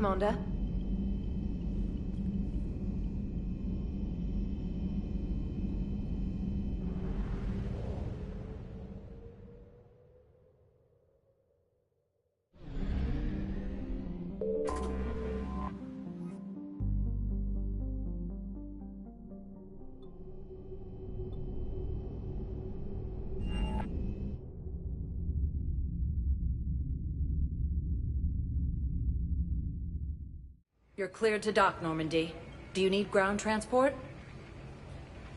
Commander. You're cleared to dock, Normandy. Do you need ground transport?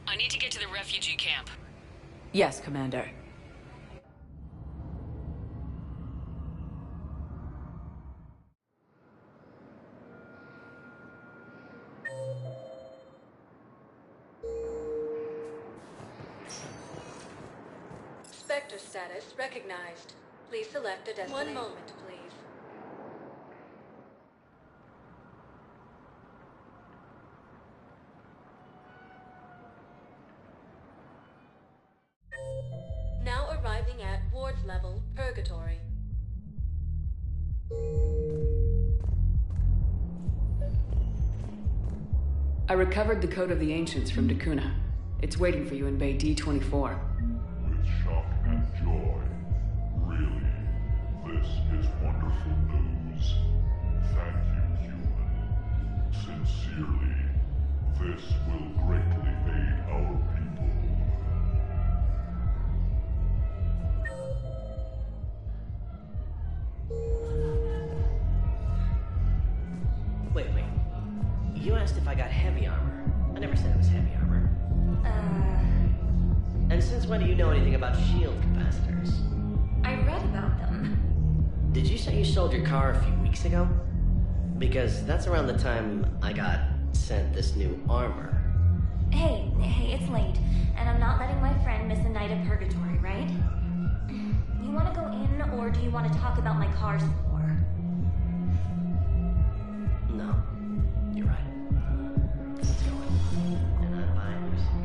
I need to get to the refugee camp. Yes, Commander. Spectre status recognized. Please select a destination. One moment, please. Now arriving at Ward's level, Purgatory. I recovered the Code of the Ancients from Dakuna. It's waiting for you in Bay D-24. With shock and joy. Really, this is wonderful news. Thank you, human. Sincerely, this will greatly aid our people. Wait. You asked if I got heavy armor. I never said it was heavy armor. And since when do you know anything about shield capacitors? I read about them. Did you say you sold your car a few weeks ago? Because that's around the time I got sent this new armor. Hey, it's late, and I'm not letting my friend miss a night of purgatory, right? You want to go in, or do you want to talk about my car some more? No, you're right. Let's go in. And I'm buying you some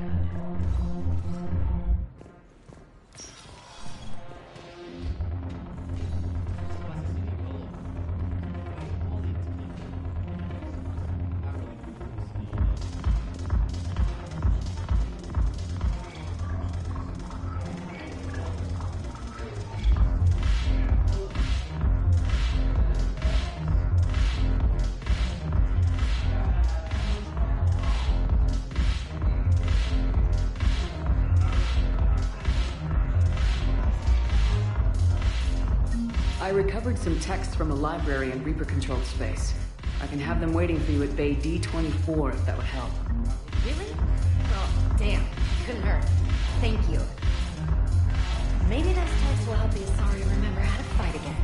I recovered some texts from a library in Reaper-controlled space. I can have them waiting for you at Bay D-24 if that would help. Really? Oh, damn. Couldn't hurt. Thank you. Maybe those texts will help the Asari remember how to fight again.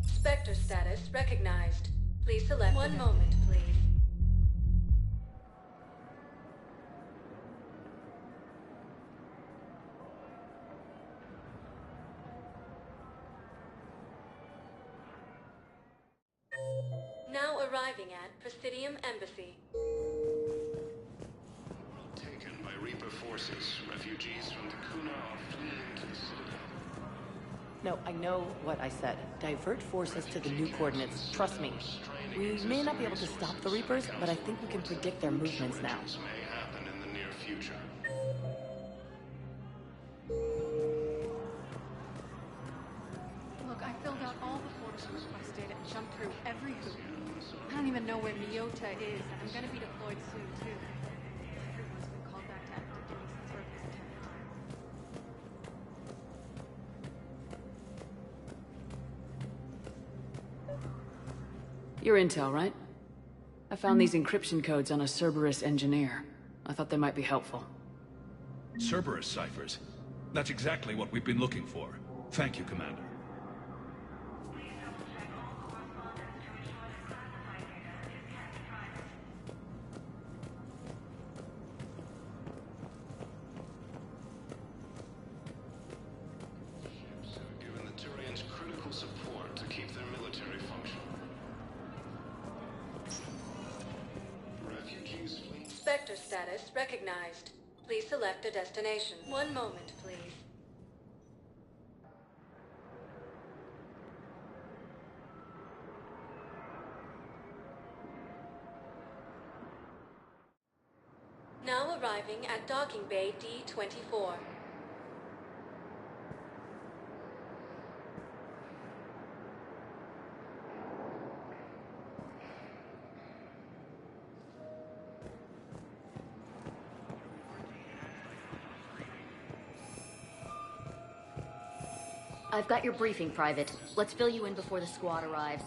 Spectre status recognized. Please select. One moment, please. Now arriving at Presidium Embassy. Taken by Reaper forces. Refugees from Dakuna are fleeing to the Citadel. No, I know what I said. Divert forces to the new coordinates. Trust me. We may not be able to stop the Reapers, but I think we can predict their movements now. May happen in the near future. Look, I filled out all the forms requested and jumped through every hoop. I don't even know where Miyota is, and I'm gonna be deployed soon, too. Everyone's been called back to active duty since Earth's attack. Your intel, right? I found these encryption codes on a Cerberus engineer. I thought they might be helpful. Cerberus ciphers. That's exactly what we've been looking for. Thank you, Commander. Given the Turians critical support to keep their military functional. Refugees fleeing. Spectre status recognized. Please select a destination. One moment, please. Now arriving at docking bay D-24. I've got your briefing, Private. Let's fill you in before the squad arrives.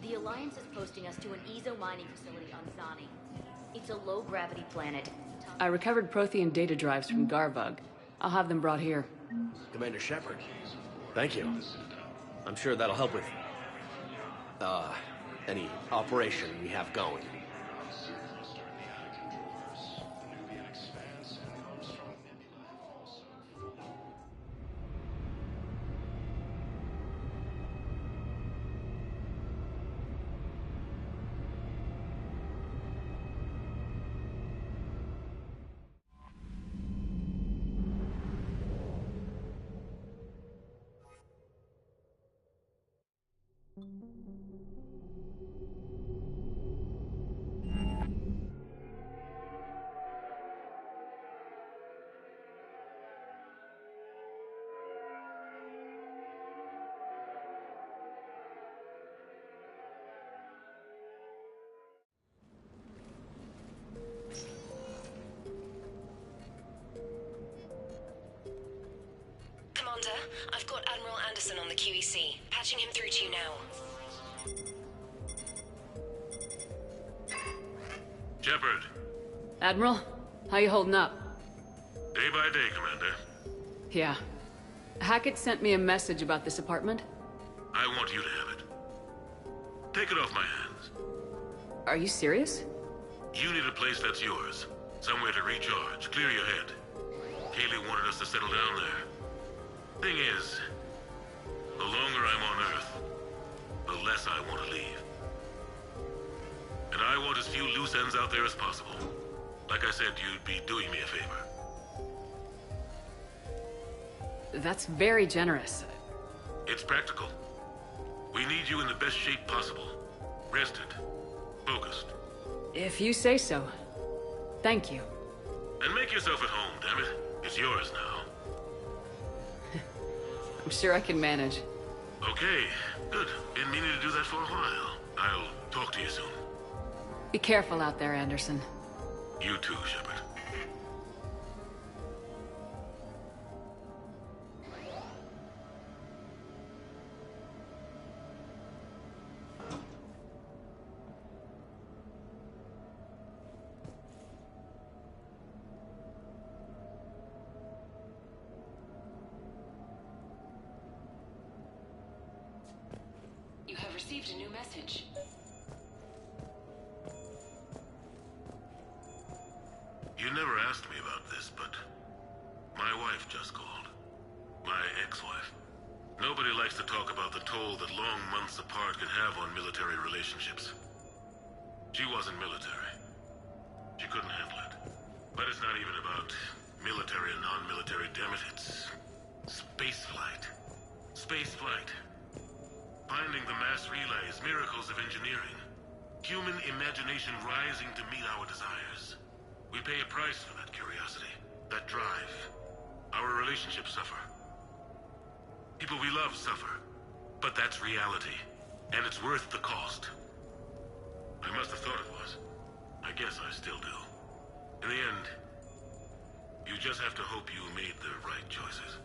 The Alliance is posting us to an Ezo mining facility on Zani. It's a low-gravity planet. I recovered Prothean data drives from Garvug. I'll have them brought here. Commander Shepard, thank you. I'm sure that'll help with, any operation we have going. Commander, I've got Admiral Anderson on the QEC. Patching him through to you now. Shepard. Admiral, how you holding up? Day by day, Commander. Yeah. Hackett sent me a message about this apartment. I want you to have it. Take it off my hands. Are you serious? You need a place that's yours. Somewhere to recharge, clear your head. Kaylee wanted us to settle down there. Thing is, the longer I'm on Earth, the less I want to leave. And I want as few loose ends out there as possible. Like I said, you'd be doing me a favor. That's very generous. It's practical. We need you in the best shape possible. Rested. Focused. If you say so. Thank you. And make yourself at home, damn it. It's yours now. I'm sure I can manage. Okay, good. Been meaning to do that for a while. I'll talk to you soon. Be careful out there, Anderson. You too, Shepard. You have received a new message. You never asked me about this, but my wife just called. My ex-wife. Nobody likes to talk about the toll that long months apart can have on military relationships. She wasn't military. She couldn't handle it. But it's not even about military and non-military, damn it. It's spaceflight. Spaceflight. Finding the mass relays, miracles of engineering. Human imagination rising to meet our desires. We pay a price for that curiosity, that drive. Our relationships suffer. People we love suffer. But that's reality. And it's worth the cost. I must have thought it was. I guess I still do. In the end, you just have to hope you made the right choices.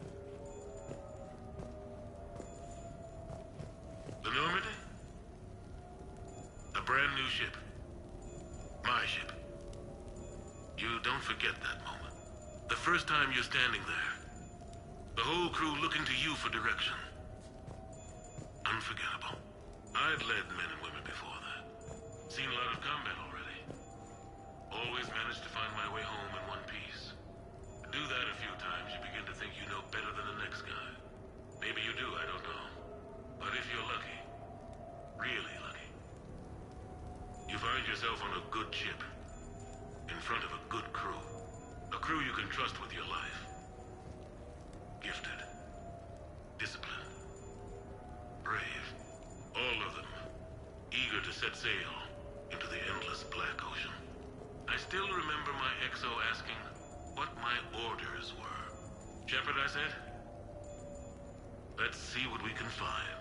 The Normandy? A brand new ship. My ship. You don't forget that moment. The first time you're standing there, the whole crew looking to you for direction. Unforgettable. I'd led men and women before that. Seen a lot of combat already. Always managed to find my way home in one piece. Do that a few times, you begin to think you know better than the next guy. Maybe you do, I don't know. But if you're lucky, really lucky, you find yourself on a good ship, in front of a good crew. A crew you can trust with your life. Gifted. Disciplined. Brave. All of them. Eager to set sail into the endless black ocean. I still remember my XO asking what my orders were. Shepard, I said. Let's see what we can find.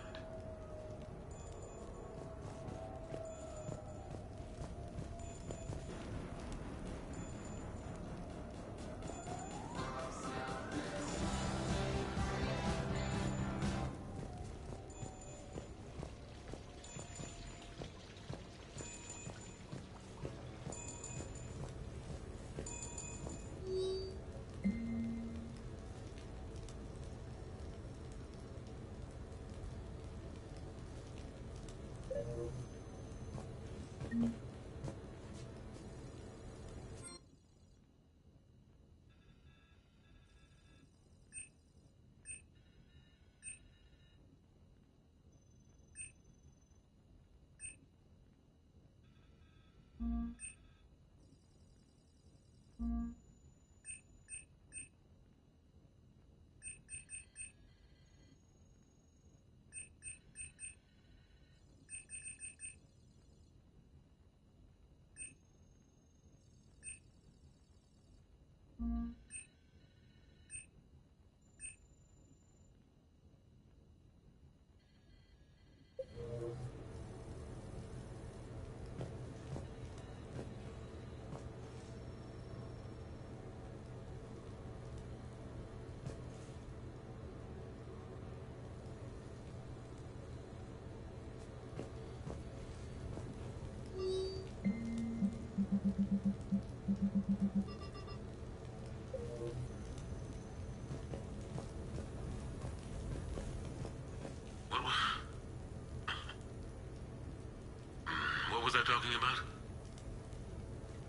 What was I talking about?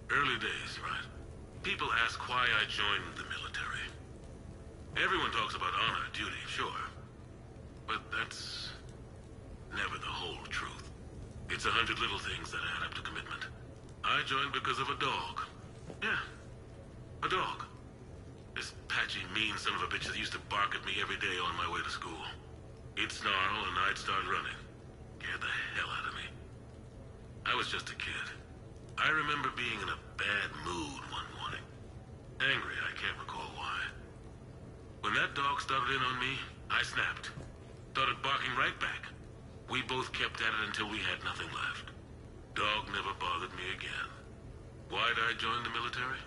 Early days, right? People ask why I joined the military. Everyone talks about honor, duty, sure. But that's never the whole truth. It's 100 little things that add up to commitment. I joined because of a dog. Yeah, a dog. This patchy, mean son of a bitch that used to bark at me every day on my way to school. He'd snarl and I'd start running. Scared the hell out of me. I was just a kid. I remember being in a bad mood one morning. Angry, I can't recall why. When that dog started in on me, I snapped. Started barking right back. We both kept at it until we had nothing left. Dog never bothered me again. Why'd I join the military?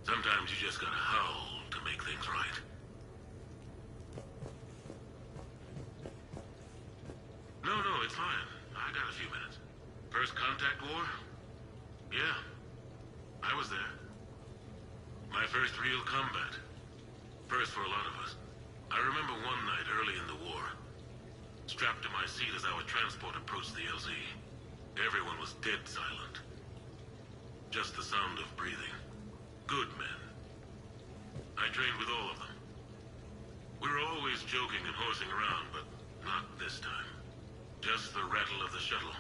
Sometimes you just gotta howl to make things right. No, it's fine. I got a few minutes. First contact war? Yeah. I was there. My first real combat. First for a lot of us. I remember one night early in the war. Strapped to my seat as our transport approached the LZ. Everyone was dead silent. Just the sound of breathing. Good men. I trained with all of them. We were always joking and horsing around, but not this time. Just the rattle of the shuttle.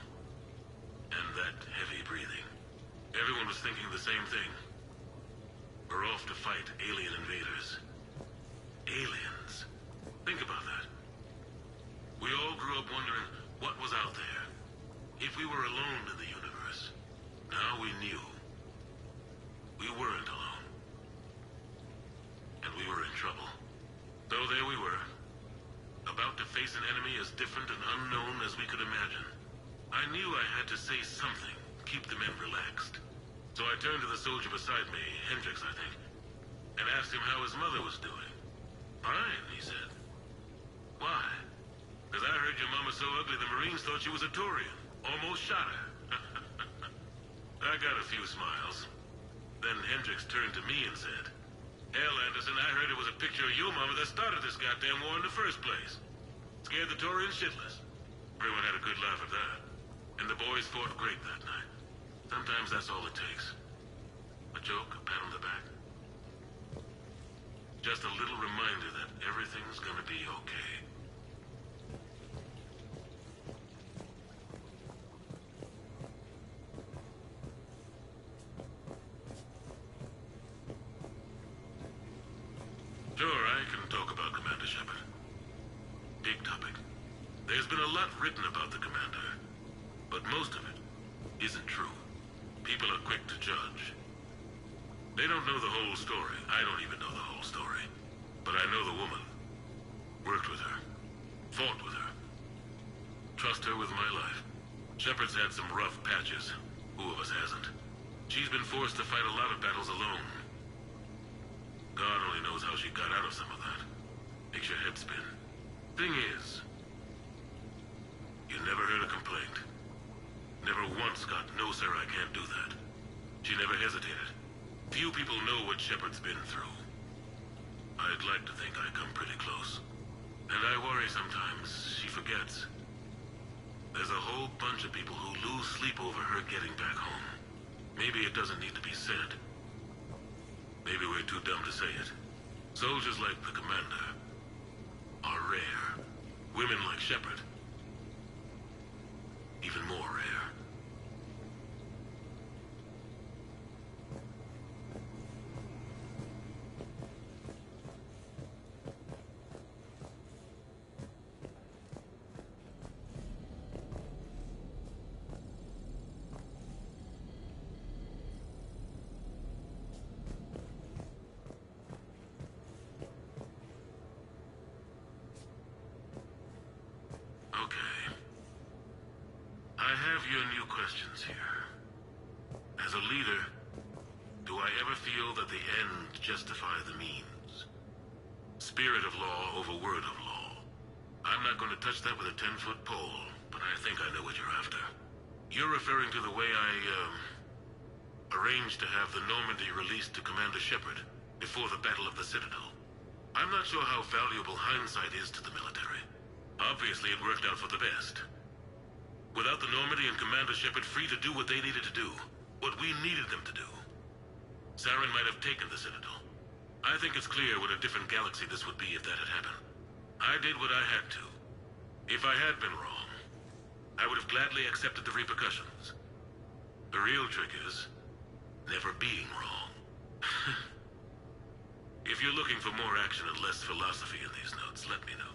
And that heavy breathing. Everyone was thinking the same thing. We're off to fight alien invaders. Aliens. Think about that. We all grew up wondering what was out there. If we were alone in the universe. Now we knew. We weren't alone. And we were in trouble. So there we were. About to face an enemy as different and unknown as we could imagine. I knew I had to say something, keep the men relaxed. So I turned to the soldier beside me, Hendricks, I think, and asked him how his mother was doing. Fine, he said. Why? Because I heard your mama's so ugly the Marines thought she was a Turian. Almost shot her. I got a few smiles. Then Hendricks turned to me and said, "Hell, Anderson, I heard it was a picture of your mama that started this goddamn war in the first place. Scared the Taurians shitless." Everyone had a good laugh at that. And the boys fought great that night. Sometimes that's all it takes. A joke, a pat on the back. Just a little reminder that everything's gonna be okay. Sure, I can talk about Commander Shepard. Big topic. There's been a lot written about the Commander, but most of it isn't true. People are quick to judge. They don't know the whole story. I don't even know the whole story. But I know the woman. Worked with her. Fought with her. Trust her with my life. Shepard's had some rough patches. Who of us hasn't? She's been forced to fight a lot of battles alone. God only knows how she got out of some of that. Makes your head spin. Thing is, you never heard a complaint. Never once got, "No, sir, I can't do that." She never hesitated. Few people know what Shepard's been through. I'd like to think I come pretty close. And I worry sometimes she forgets. There's a whole bunch of people who lose sleep over her getting back home. Maybe it doesn't need to be said. Maybe we're too dumb to say it. Soldiers like the Commander are rare. Women like Shepard, even more rare. Okay. I have your new questions here. As a leader, do I ever feel that the end justify the means? Spirit of law over word of law. I'm not going to touch that with a 10-foot pole, but I think I know what you're after. You're referring to the way I, arranged to have the Normandy released to Commander Shepard before the Battle of the Citadel. I'm not sure how valuable hindsight is to the military. Obviously, it worked out for the best. Without the Normandy and Commander Shepard free to do what they needed to do, what we needed them to do, Saren might have taken the Citadel. I think it's clear what a different galaxy this would be if that had happened. I did what I had to. If I had been wrong, I would have gladly accepted the repercussions. The real trick is never being wrong. If you're looking for more action and less philosophy in these notes, let me know.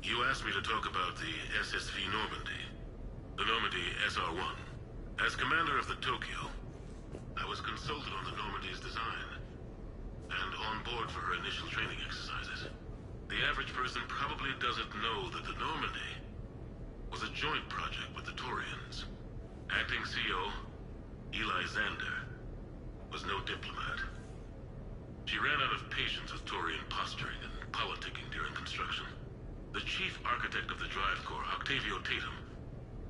You asked me to talk about the SSV Normandy. The Normandy SR-1. As commander of the Tokyo, I was consulted on the Normandy's design and on board for her initial training exercises. The average person probably doesn't know that the Normandy was a joint project with the Taurians. Acting CO, Eli Xander, was no diplomat. She ran out of patience with Taurian posturing and politicking during construction. The chief architect of the Drive Corps, Octavio Tatum,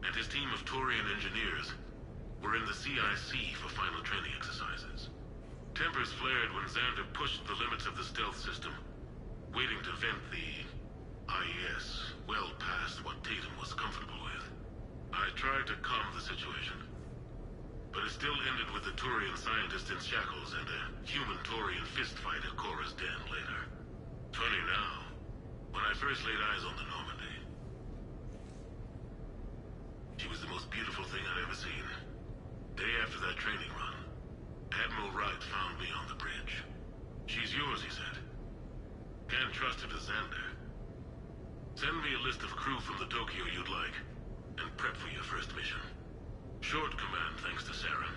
and his team of Taurian engineers were in the CIC for final training exercises. Tempers flared when Xander pushed the limits of the stealth system, waiting to vent the IES well past what Tatum was comfortable with. I tried to calm the situation, but it still ended with the Taurian scientist in shackles and a human Taurian fistfight at Korra's den later. Funny now. When I first laid eyes on the Normandy, she was the most beautiful thing I'd ever seen. Day after that training run, Admiral Wright found me on the bridge. "She's yours," he said. "Can't trust her to Xander. Send me a list of crew from the Tokyo you'd like, and prep for your first mission. Short command thanks to Saren.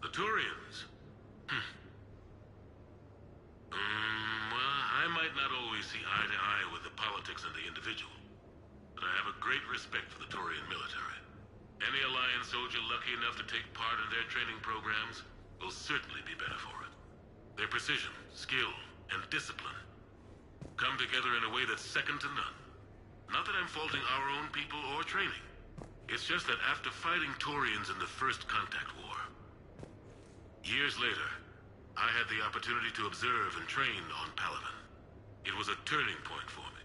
The Turians? Well, I might not always see eye to eye with the politics and the individual, but I have a great respect for the Turian military. Any Alliance soldier lucky enough to take part in their training programs will certainly be better for it. Their precision, skill, and discipline come together in a way that's second to none. Not that I'm faulting our own people or training. It's just that after fighting Turians in the First Contact War, years later, I had the opportunity to observe and train on Paladin. It was a turning point for me.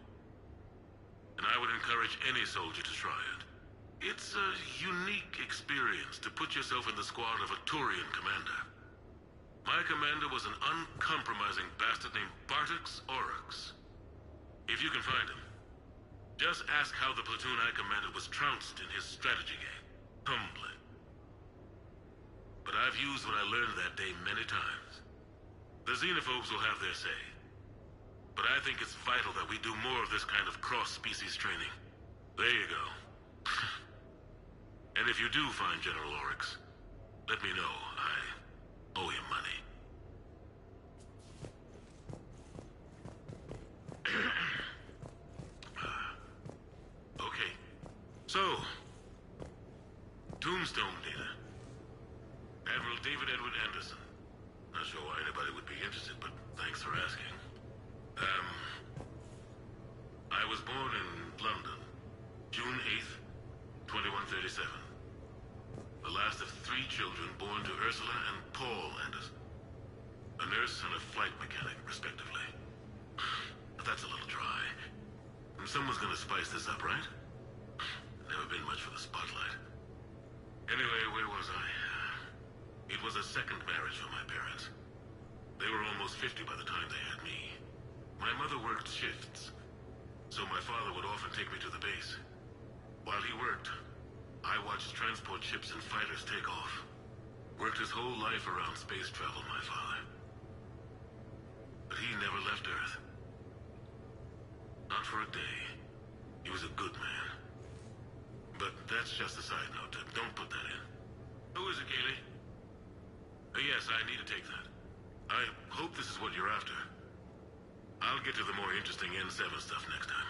And I would encourage any soldier to try it. It's a unique experience to put yourself in the squad of a Turian commander. My commander was an uncompromising bastard named Bartix Oryx. If you can find him, just ask how the platoon I commanded was trounced in his strategy game. Humbly. But I've used what I learned that day many times. The xenophobes will have their say. But I think it's vital that we do more of this kind of cross-species training. There you go. And if you do find General Oryx, let me know. I owe him money. Okay. So, Tombstone data. Admiral David Edward Anderson. Not sure why anybody would be interested, but thanks for asking. I was born in London, June 8th, 2137. The last of 3 children born to Ursula and Paul Anderson. A nurse and a flight mechanic, respectively. But that's a little dry. Someone's gonna spice this up, right? Never been much for the spotlight. Anyway, where was I? It was a second marriage for my parents. They were almost 50 by the time they had me. My mother worked shifts, so my father would often take me to the base. While he worked, I watched transport ships and fighters take off. Worked his whole life around space travel, my father. But he never left Earth. Not for a day. He was a good man. But that's just a side note. Don't put that in. Who is it, Kaylee? Yes, I need to take that. I hope this is what you're after. I'll get to the more interesting N7 stuff next time.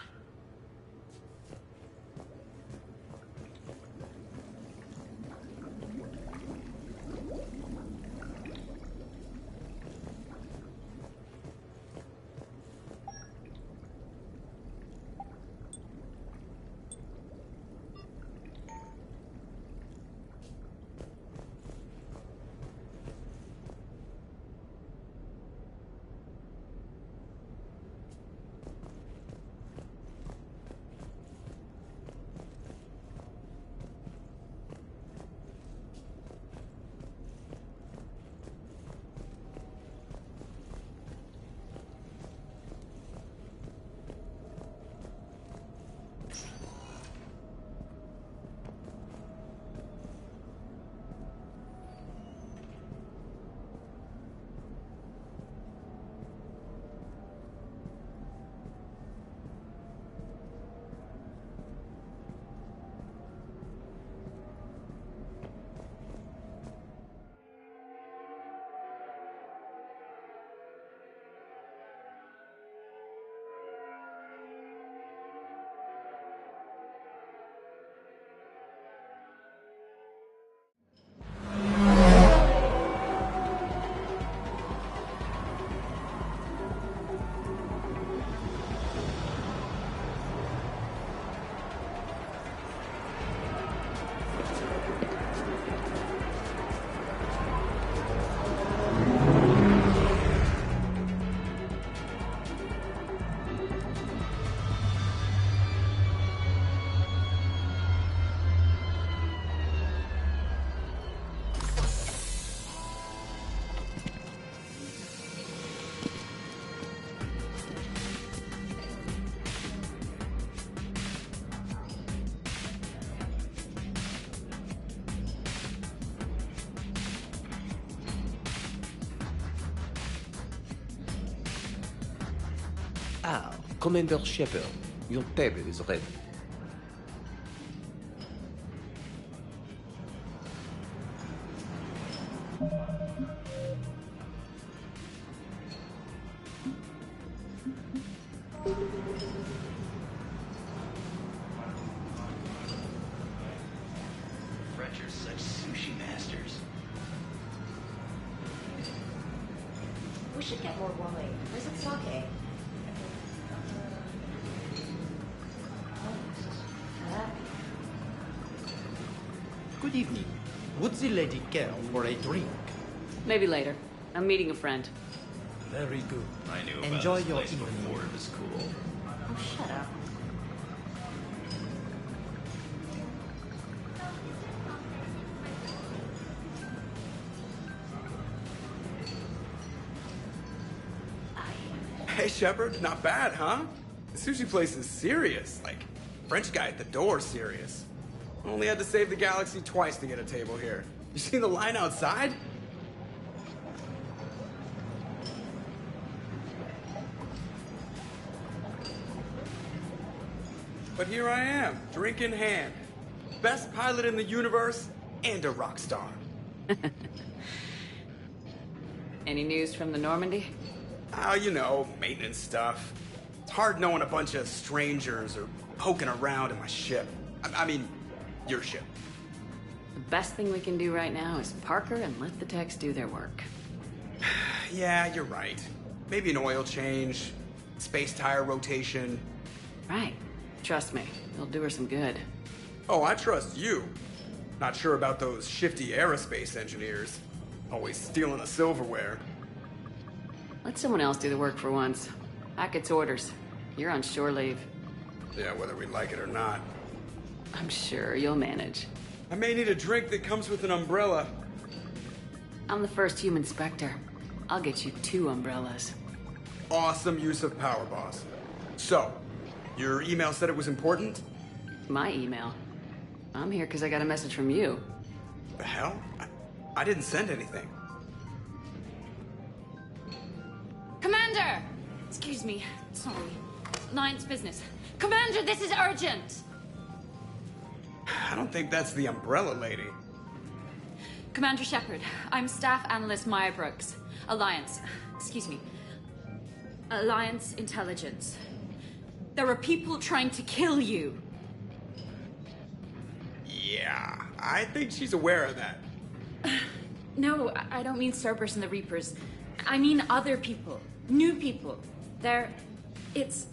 Ah, Commander Shepard, your table is ready. French are such sushi masters. We should get more wine. Where's it sake? Good evening. Would the lady care for a drink? Maybe later. I'm meeting a friend. Very good. I knew about Enjoy this your place evening. before it was cool. Oh, shut up. Hey, Shepard, not bad, huh? The sushi place is serious. Like, French guy at the door serious. Only had to save the galaxy twice to get a table here. You see the line outside? But here I am, drink in hand. Best pilot in the universe and a rock star. Any news from the Normandy? You know, maintenance stuff. It's hard knowing a bunch of strangers or poking around in my ship. I mean, your ship. The best thing we can do right now is park her and let the techs do their work. Yeah, you're right. Maybe an oil change, space tire rotation. Right. Trust me, it'll do her some good. Oh, I trust you. Not sure about those shifty aerospace engineers. Always stealing the silverware. Let someone else do the work for once. Hackett's orders. You're on shore leave. Yeah, whether we like it or not. I'm sure you'll manage. I may need a drink that comes with an umbrella. I'm the first human Spectre. I'll get you 2 umbrellas. Awesome use of power, boss. So, your email said it was important? My email? I'm here because I got a message from you. The hell? I didn't send anything. Commander! Excuse me. Sorry. Alliance business. Commander, this is urgent! I don't think that's the umbrella lady. Commander Shepard, I'm Staff Analyst Maya Brooks. Alliance. Excuse me. Alliance Intelligence. There are people trying to kill you. Yeah, I think she's aware of that. No, I don't mean Cerberus and the Reapers. I mean other people. New people. It's...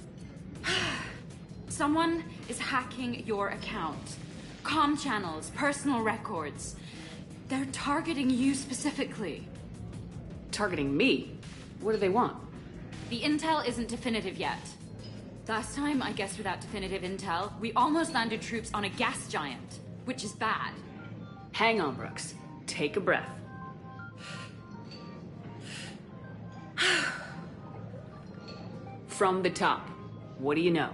Someone is hacking your account. Comm channels, personal records. They're targeting you specifically. Targeting me? What do they want? The intel isn't definitive yet. Last time, I guess without definitive intel, we almost landed troops on a gas giant, which is bad. Hang on, Brooks. Take a breath. From the top, what do you know?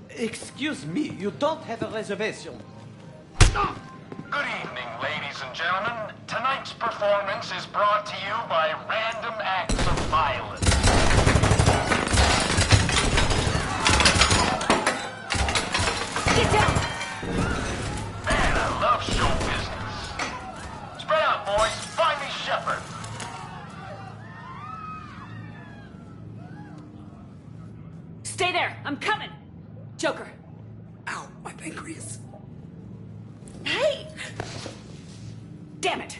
Excuse me, you don't have a reservation. Good evening, ladies and gentlemen. Tonight's performance is brought to you by random acts of violence. Get down! Man, I love show business. Spread out, boys. Find me Shepard. Stay there! I'm coming! Joker. Ow, my pancreas. Hey! Damn it!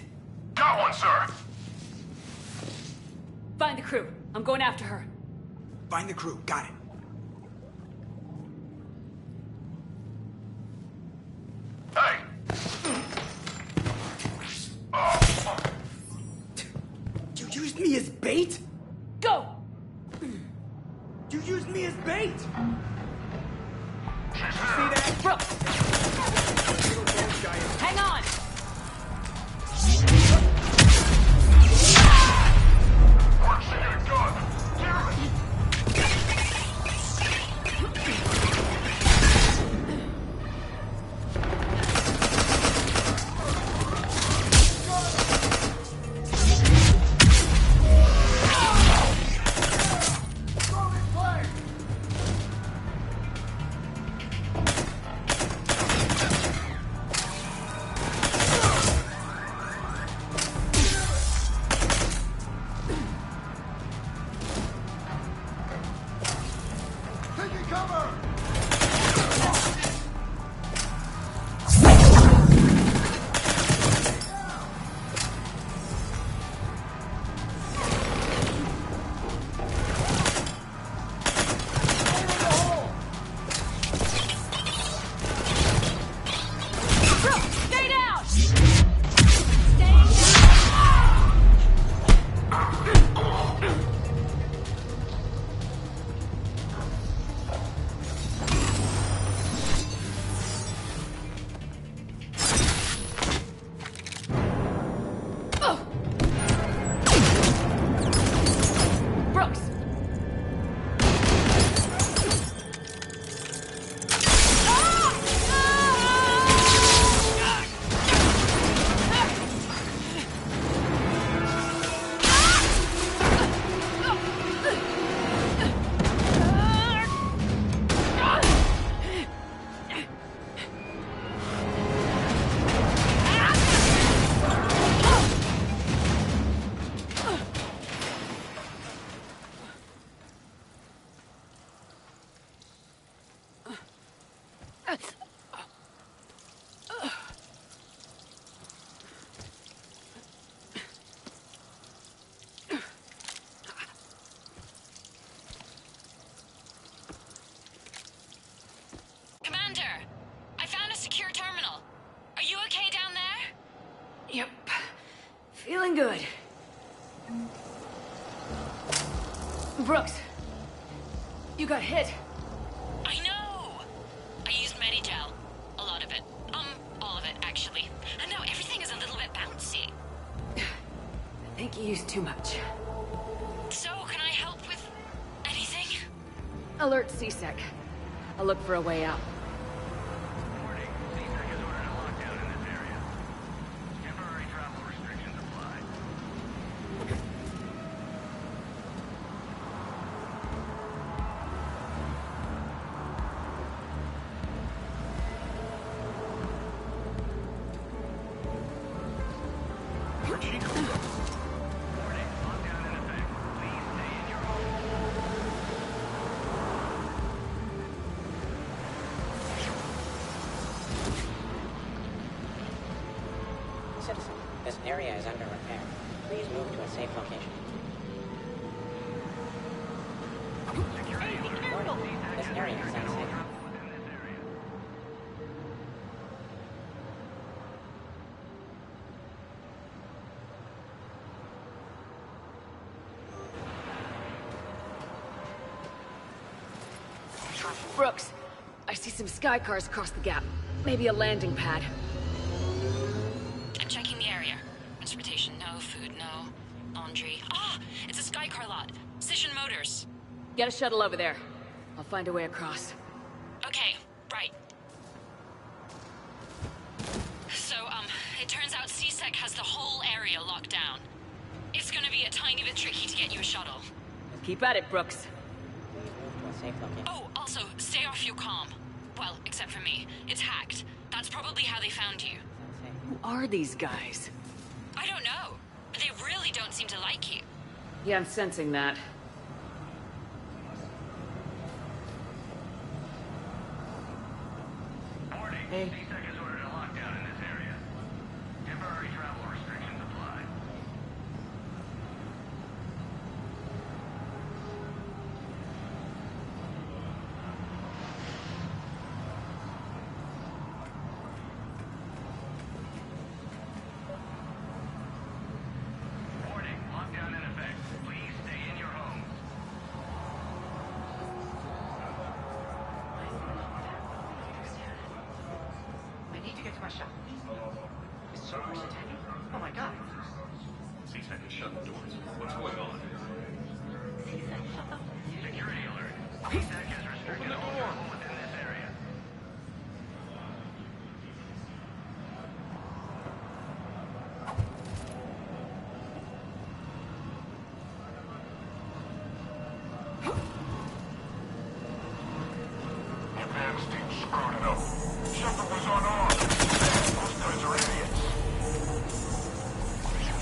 Got one, sir. Find the crew. I'm going after her. Find the crew. Got it. Hey! You used me as bait? Go! You used me as bait? She's See that? Brooks! Hang on! Where'd she get a gun? Damn it! Yep. Feeling good. Brooks, you got hit. I know! I used Medigel. A lot of it. All of it, actually. And now everything is a little bit bouncy. I think you used too much. So, can I help with anything? Alert CSEC. I'll look for a way out. Citizen, this area is under repair. Please move to a safe location. Warning, this area is unsafe. Brooks, I see some sky cars across the gap. Maybe a landing pad. I'm checking the area. Transportation, no. Food, no. Laundry. Ah! It's a sky car lot. Cision Motors. Get a shuttle over there. I'll find a way across. Okay, right. So, it turns out CSEC has the whole area locked down. It's gonna be a tiny bit tricky to get you a shuttle. Keep at it, Brooks. Oh, also, stay off your comm. Well, except for me. It's hacked. That's probably how they found you. Who are these guys? I don't know. But they really don't seem to like you. Yeah, I'm sensing that. Hey. Oh my god. CSEC is shutting doors. What's going on? Security alert. CSEC has restricted all travel within this area. Advance team screwed it up. Shepard was unarmed. Those guys are idiots.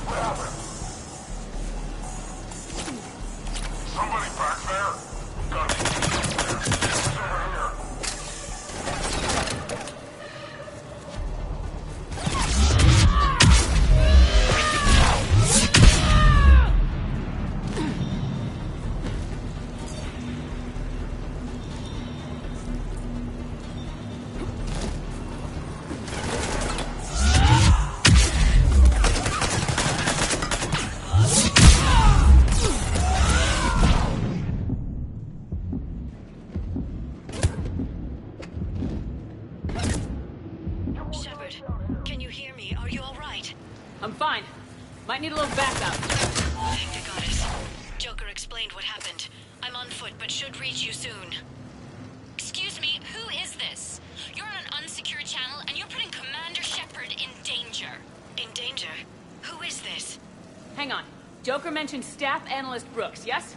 What happened? Somebody back there? Got it. Might need a little backup. Thank the goddess. Joker explained what happened. I'm on foot, but should reach you soon. Excuse me, who is this? You're on an unsecured channel, and you're putting Commander Shepard in danger. In danger? Who is this? Hang on. Joker mentioned Staff Analyst Brooks, yes?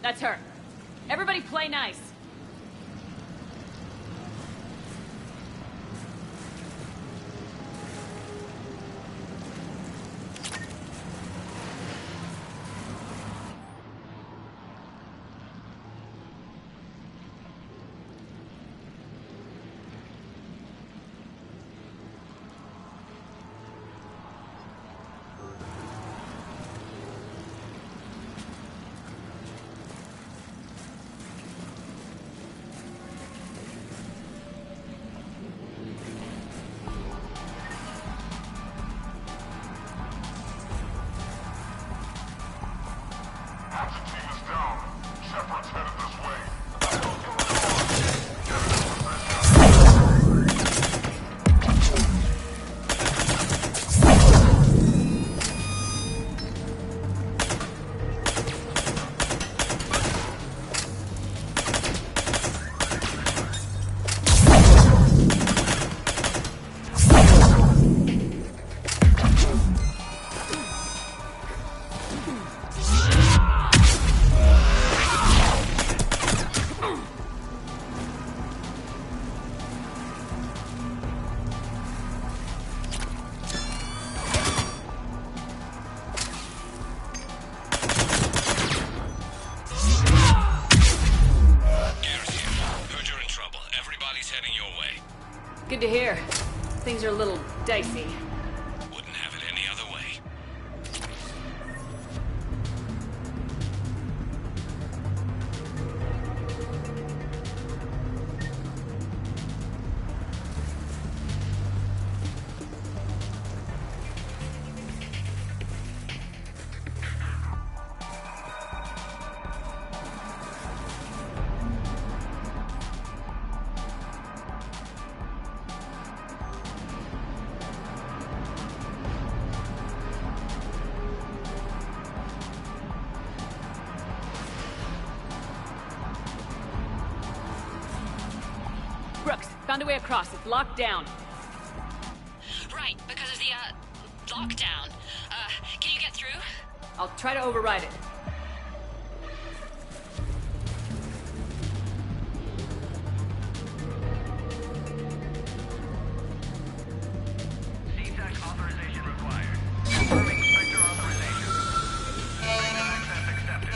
That's her. Everybody play nice. Good to hear. Things are a little dicey. Wouldn't have it any other way. Brooks, found a way across. It's locked down. Right, because of the, lockdown. Can you get through? I'll try to override it. CTAC authorization required. Confirming Spectre authorization. Freedom access accepted.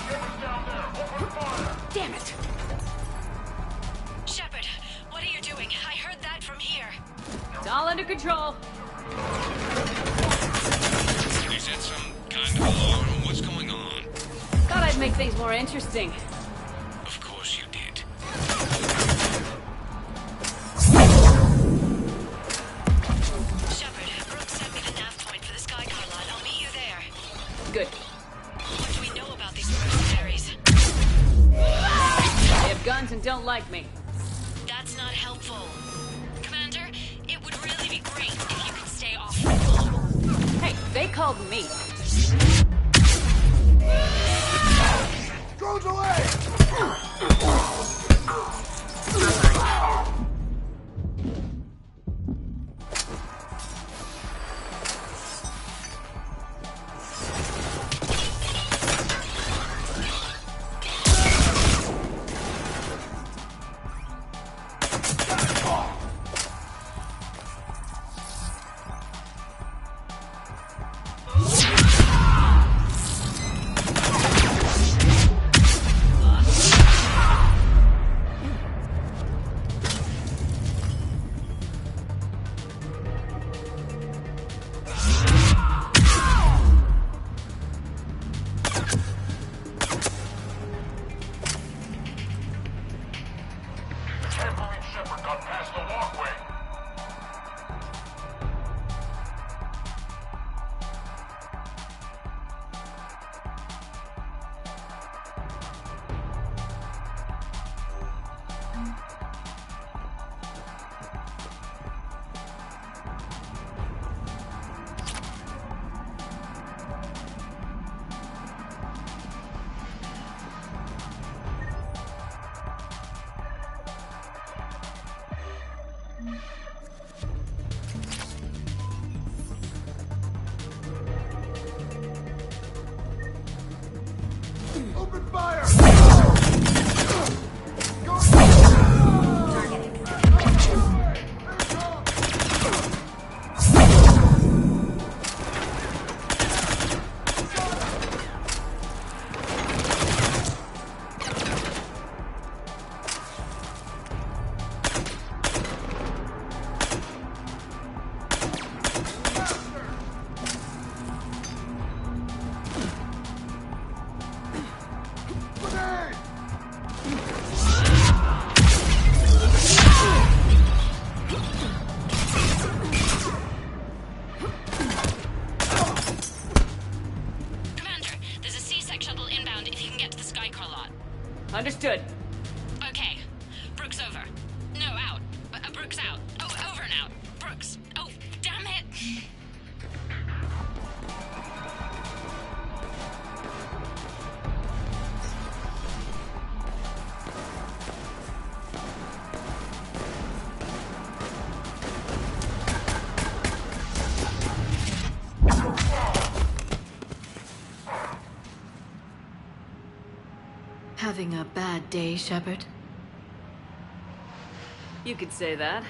Shepard's down there. Open fire! Damn it! Shepard, what are you doing? I heard that from here. It's all under control. Is that some kind of alarm? What's going on? Thought I'd make things more interesting. Of course you did. Shepard, Brooks sent me the nav point for the Skycar line. I'll meet you there. Good. What do we know about these mercenaries? They have guns and don't like me. That's not helpful. Commander, it would really be great if you could stay off the wall. Hey, they called me. Drones away! Can't believe Shepard got past the walkway. Understood. Okay. Brooks over. No, out. Brooks out. Oh, over and out. Brooks. Oh, damn it. Having a bad day, Shepard? You could say that.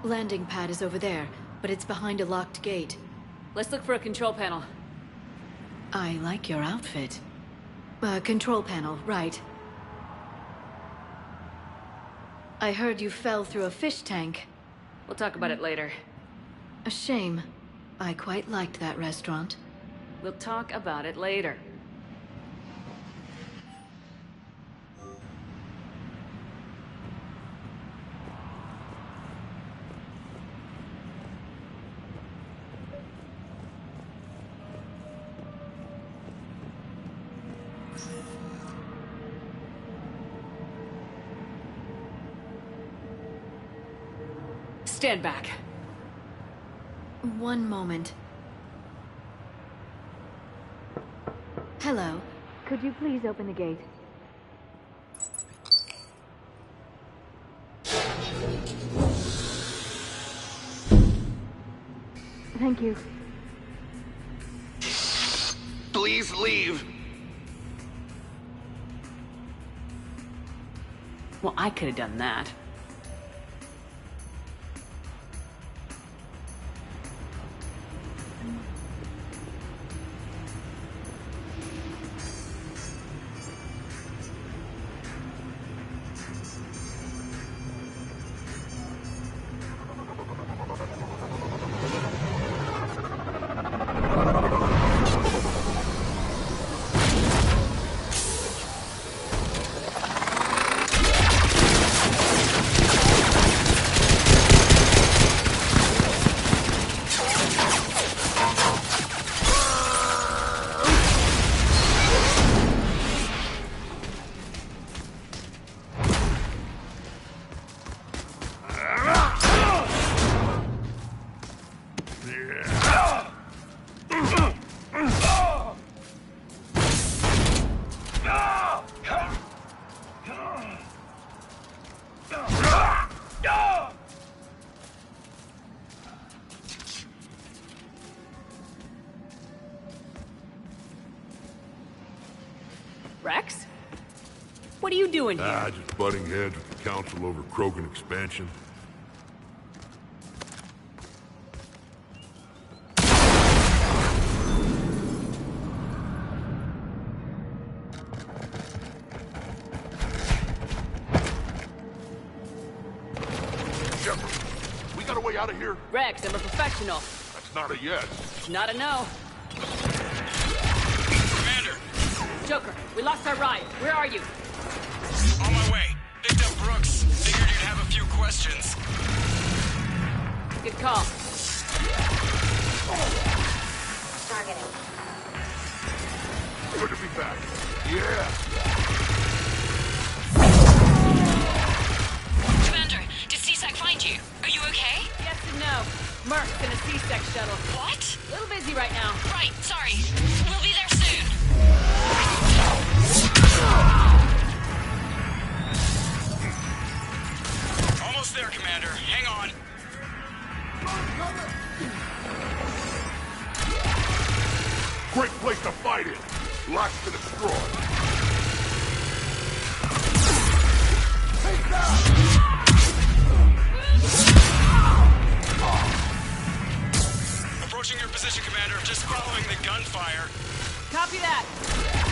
Landing pad is over there, but it's behind a locked gate. Let's look for a control panel. I like your outfit. Control panel, right. I heard you fell through a fish tank. We'll talk about it later. A shame. I quite liked that restaurant. We'll talk about it later. Stand back. One moment. Hello. Could you please open the gate? Thank you. Please leave. Well, I could have done that. Rex? What are you doing here? Just butting heads with the council over Krogan expansion. Shepard, we got a way out of here? Rex, I'm a professional. That's not a yes. Not a no. Commander! Joker, we lost our ride. Where are you? On my way. Picked up Brooks. Figured you'd have a few questions. Good call. Targeting. Good to be back. Yeah. Commander, did CSAC find you? Are you okay? Yes and no. Merc's in a C-Sec shuttle. What? A little busy right now. Right, sorry. We'll be there soon. Almost there, Commander. Hang on. Great place to fight in. Lots to destroy. Take that! Approaching your position, Commander. Just following the gunfire. Copy that.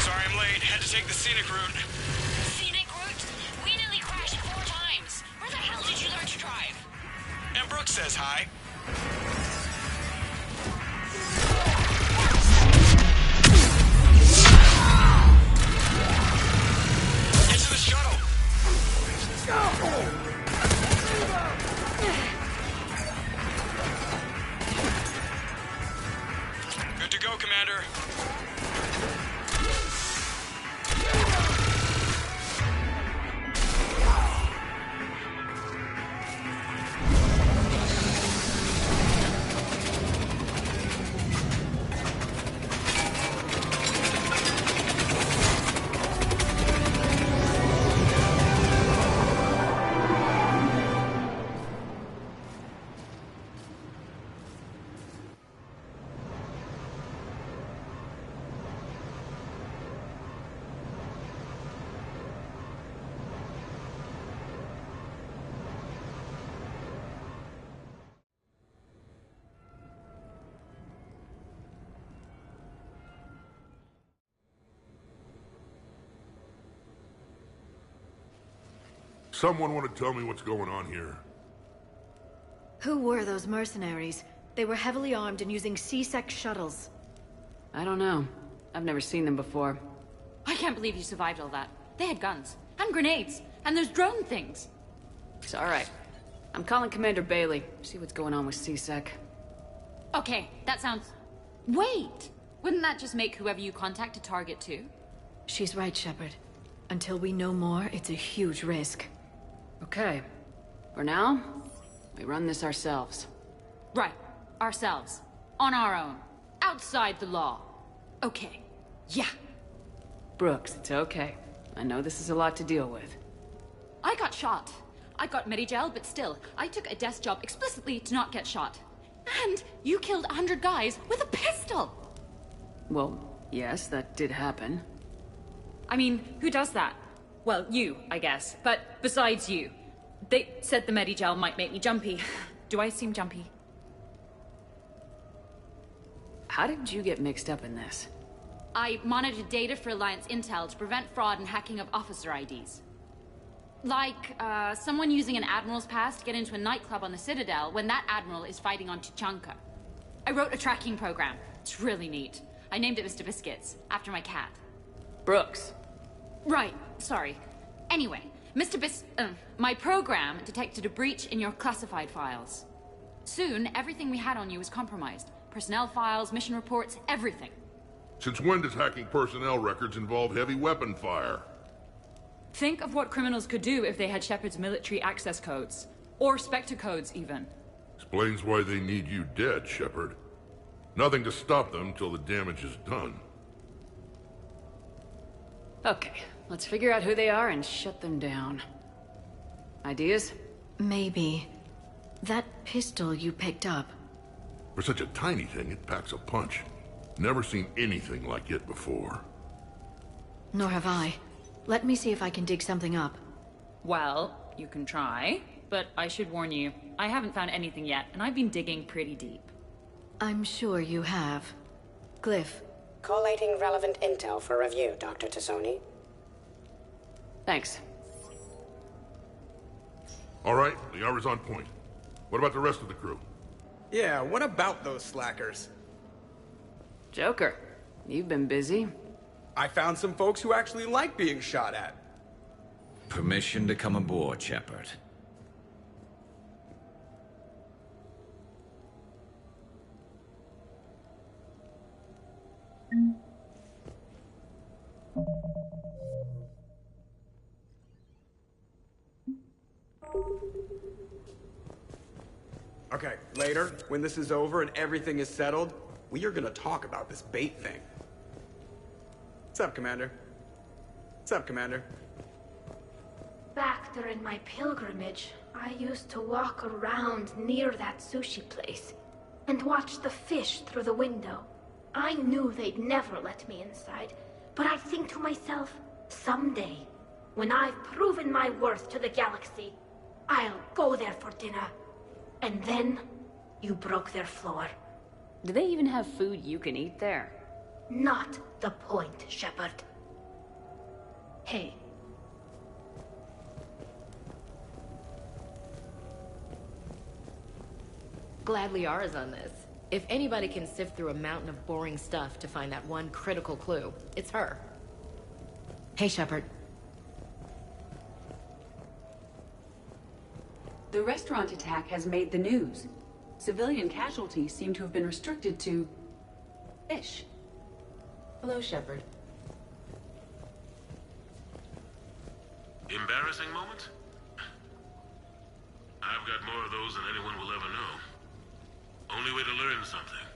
Sorry I'm late. Had to take the scenic route. Scenic route? We nearly crashed 4 times. Where the hell did you learn to drive? And Brooks says hi. Into the shuttle. Good to go, Commander. someone want to tell me what's going on here? Who were those mercenaries? They were heavily armed and using C-Sec shuttles. I don't know. I've never seen them before. I can't believe you survived all that. They had guns, and grenades, and those drone things. It's alright. I'm calling Commander Bailey. See what's going on with C-Sec. Okay, that sounds... Wait! Wouldn't that just make whoever you contact a target too? She's right, Shepard. Until we know more, it's a huge risk. Okay. For now, we run this ourselves. Right. Ourselves. On our own. Outside the law. Okay. Yeah. Brooks, it's okay. I know this is a lot to deal with. I got shot. I got Medi-gel, but still, I took a desk job explicitly to not get shot. And you killed 100 guys with a pistol! Well, yes, that did happen. I mean, who does that? Well, you, I guess. But besides you. They said the Medi-gel might make me jumpy. Do I seem jumpy? How did you get mixed up in this? I monitored data for Alliance intel to prevent fraud and hacking of officer IDs. Like, someone using an Admiral's pass to get into a nightclub on the Citadel when that Admiral is fighting on Tuchanka. I wrote a tracking program. It's really neat. I named it Mr. Biscuits, after my cat. Brooks. Right, sorry. Anyway, my program detected a breach in your classified files. Soon, everything we had on you was compromised. Personnel files, mission reports, everything. Since when does hacking personnel records involve heavy weapon fire? Think of what criminals could do if they had Shepard's military access codes. Or Spectre codes, even. Explains why they need you dead, Shepard. Nothing to stop them till the damage is done. Okay, let's figure out who they are and shut them down. Ideas? Maybe. That pistol you picked up. For such a tiny thing, it packs a punch. Never seen anything like it before. Nor have I. Let me see if I can dig something up. Well, you can try, but I should warn you, I haven't found anything yet, and I've been digging pretty deep. I'm sure you have. Glyph. Collating relevant intel for review, Dr. Tassoni. Thanks. All right, the hour's on point. What about the rest of the crew? Yeah, what about those slackers? Joker, you've been busy. I found some folks who actually like being shot at. Permission to come aboard, Shepard. Okay, later, when this is over and everything is settled, we are gonna talk about this bait thing. What's up, Commander? What's up, Commander? Back during my pilgrimage, I used to walk around near that sushi place and watch the fish through the window. I knew they'd never let me inside, but I'd think to myself, someday, when I've proven my worth to the galaxy, I'll go there for dinner. And then, you broke their floor. Do they even have food you can eat there? Not the point, Shepard. Hey. Glad Liara's on this. If anybody can sift through a mountain of boring stuff to find that one critical clue, it's her. Hey, Shepard. The restaurant attack has made the news. Civilian casualties seem to have been restricted to... fish. Hello, Shepard. Embarrassing moment? I've got more of those than anyone will ever know. Only way to learn something.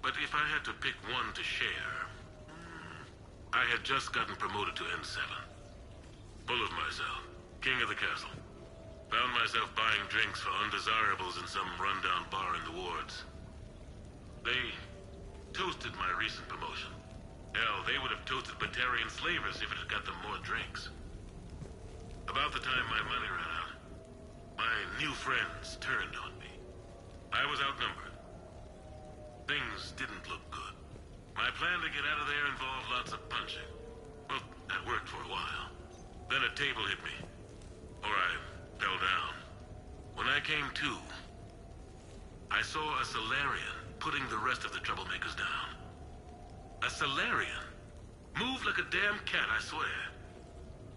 But if I had to pick one to share... I had just gotten promoted to N7. Full of myself. King of the castle. Found myself buying drinks for undesirables in some rundown bar in the wards. They toasted my recent promotion. Hell, they would have toasted Batarian slavers if it had got them more drinks. About the time my money ran out, my new friends turned on me. I was outnumbered. Things didn't look good. My plan to get out of there involved lots of punching. Well, that worked for a while. Then a table hit me. or I fell down. When I came to, I saw a Solarian putting the rest of the troublemakers down. A Solarian? Moved like a damn cat, I swear.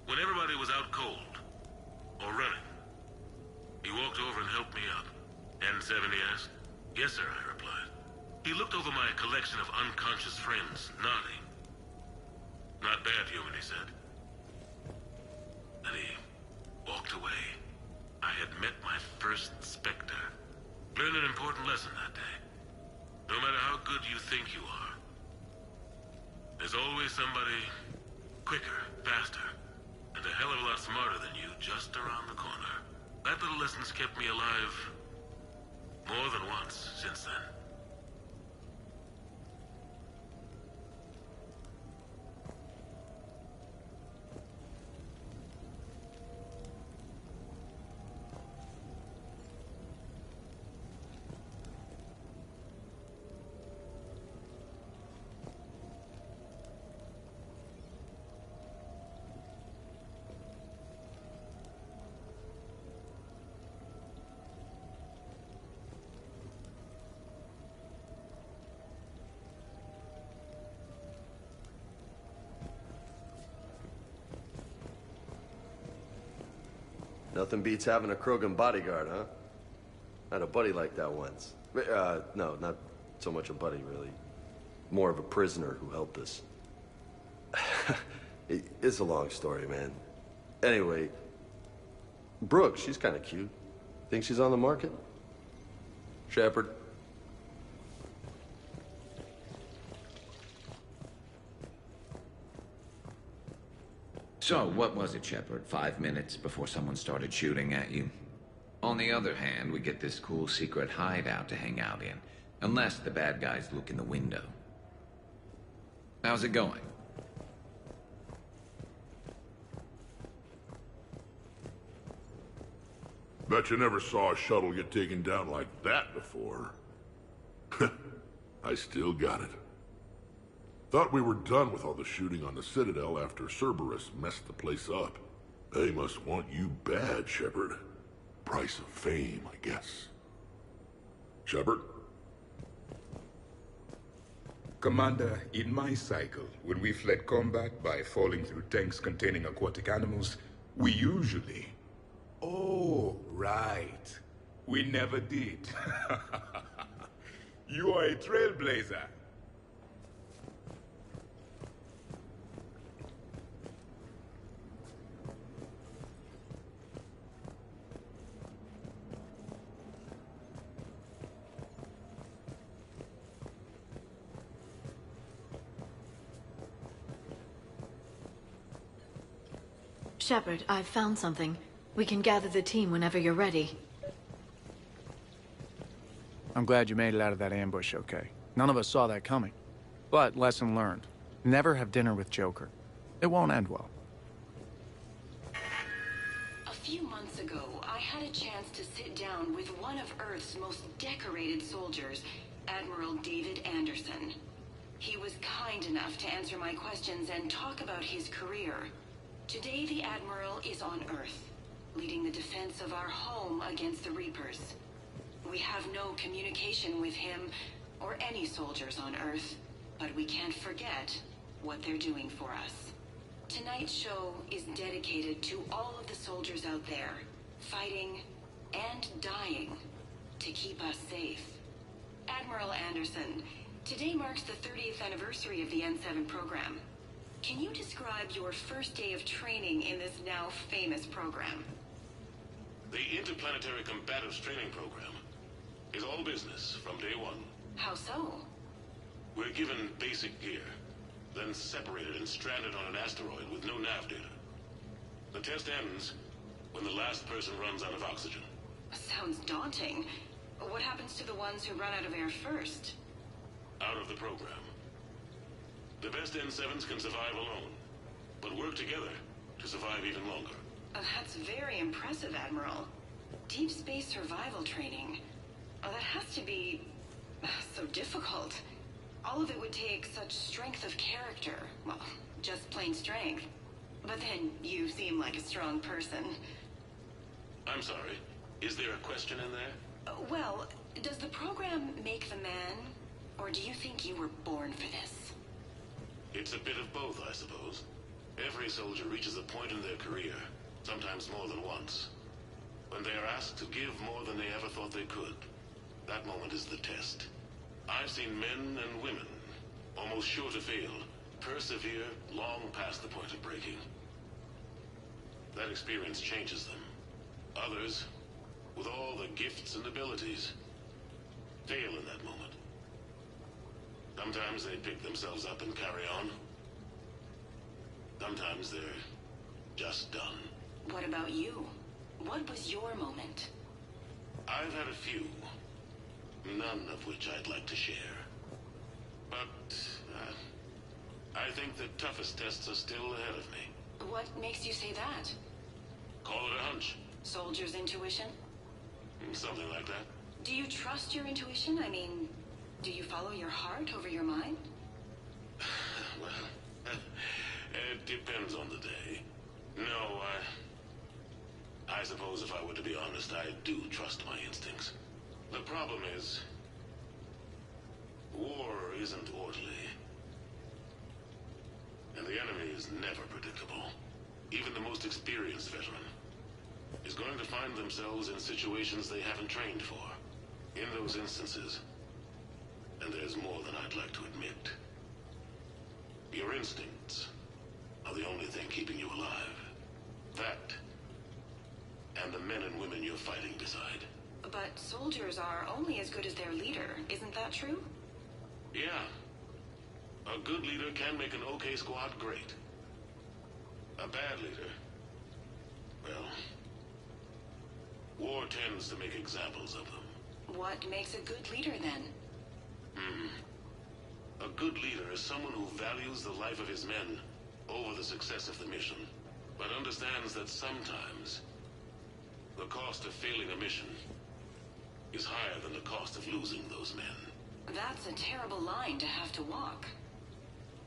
When everybody was out cold, or running, he walked over and helped me up. N7, he asked. Yes, sir, I replied. He looked over my collection of unconscious friends, nodding. Not bad, human, he said. Then he walked away. I had met my first Spectre. Learned an important lesson that day. No matter how good you think you are, there's always somebody quicker, faster, and a hell of a lot smarter than you just around the corner. That little lesson's kept me alive more than once since then. Nothing beats having a Krogan bodyguard, huh? I had a buddy like that once. No, not so much a buddy, really. More of a prisoner who helped us. It's a long story, man. Anyway, Brooke, she's kind of cute. Think she's on the market? Shepard? So, what was it, Shepard? 5 minutes before someone started shooting at you? On the other hand, we get this cool secret hideout to hang out in. Unless the bad guys look in the window. How's it going? Bet you never saw a shuttle get taken down like that before. I still got it. Thought we were done with all the shooting on the Citadel after Cerberus messed the place up. They must want you bad, Shepard. Price of fame, I guess. Shepard? Commander, in my cycle, when we fled combat by falling through tanks containing aquatic animals, we usually... Oh, right. We never did. You are a trailblazer. Shepard, I've found something. We can gather the team whenever you're ready. I'm glad you made it out of that ambush okay. None of us saw that coming. But lesson learned. Never have dinner with Joker. It won't end well. A few months ago, I had a chance to sit down with one of Earth's most decorated soldiers, Admiral David Anderson. He was kind enough to answer my questions and talk about his career. Today, the Admiral is on Earth, leading the defense of our home against the Reapers. We have no communication with him or any soldiers on Earth, but we can't forget what they're doing for us. Tonight's show is dedicated to all of the soldiers out there, fighting and dying to keep us safe. Admiral Anderson, today marks the 30th anniversary of the N7 program. Can you describe your first day of training in this now famous program? The Interplanetary Combatives Training Program is all business from day one. How so? We're given basic gear, then separated and stranded on an asteroid with no nav data. The test ends when the last person runs out of oxygen. Sounds daunting. What happens to the ones who run out of air first? Out of the program. The best N7s can survive alone, but work together to survive even longer. That's very impressive, Admiral. Deep space survival training. That has to be so difficult. All of it would take such strength of character. Well, just plain strength. But then you seem like a strong person. I'm sorry. Is there a question in there? Well, does the program make the man, or do you think you were born for this? It's a bit of both, I suppose. Every soldier reaches a point in their career, sometimes more than once, when they are asked to give more than they ever thought they could. That moment is the test. I've seen men and women, almost sure to fail, persevere long past the point of breaking. That experience changes them. Others, with all the gifts and abilities, fail in that moment. Sometimes they pick themselves up and carry on. Sometimes they're just done. What about you? What was your moment? I've had a few, none of which I'd like to share. But I think the toughest tests are still ahead of me. What makes you say that? Call it a hunch. Soldier's intuition? Something like that. Do you trust your intuition? I mean, do you follow your heart over your mind? Well, it depends on the day. No, I suppose if I were to be honest, I do trust my instincts. The problem is, war isn't orderly. And the enemy is never predictable. Even the most experienced veteran is going to find themselves in situations they haven't trained for. In those instances, and there's more than I'd like to admit, your instincts are the only thing keeping you alive. That, and the men and women you're fighting beside. But soldiers are only as good as their leader, isn't that true? Yeah. A good leader can make an okay squad great. A bad leader, well, war tends to make examples of them. What makes a good leader, then? A good leader is someone who values the life of his men over the success of the mission, but understands that sometimes the cost of failing a mission is higher than the cost of losing those men. That's a terrible line to have to walk.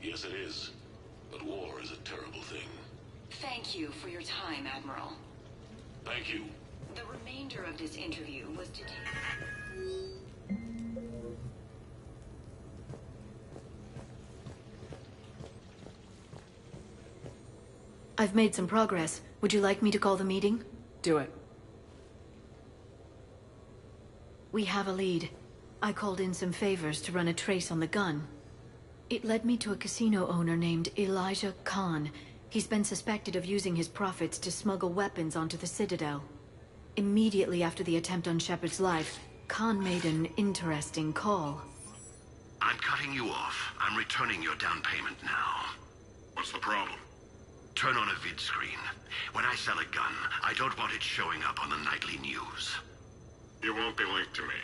Yes, it is. But war is a terrible thing. Thank you for your time, Admiral. Thank you. The remainder of this interview was to take... I've made some progress. Would you like me to call the meeting? Do it. We have a lead. I called in some favors to run a trace on the gun. It led me to a casino owner named Elijah Khan. He's been suspected of using his profits to smuggle weapons onto the Citadel. Immediately after the attempt on Shepard's life, Khan made an interesting call. I'm cutting you off. I'm returning your down payment now. What's the problem? Turn on a vid screen. When I sell a gun, I don't want it showing up on the nightly news. You won't be linked to me.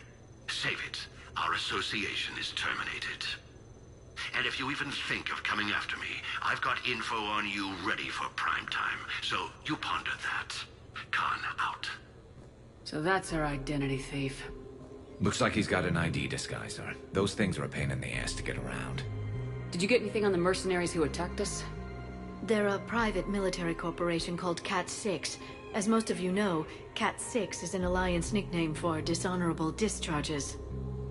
Save it. Our association is terminated. And if you even think of coming after me, I've got info on you ready for prime time. So you ponder that. Khan out. So that's our identity thief. Looks like he's got an ID disguiser. Those things are a pain in the ass to get around. Did you get anything on the mercenaries who attacked us? They're a private military corporation called Cat 6. As most of you know, Cat 6 is an Alliance nickname for dishonorable discharges.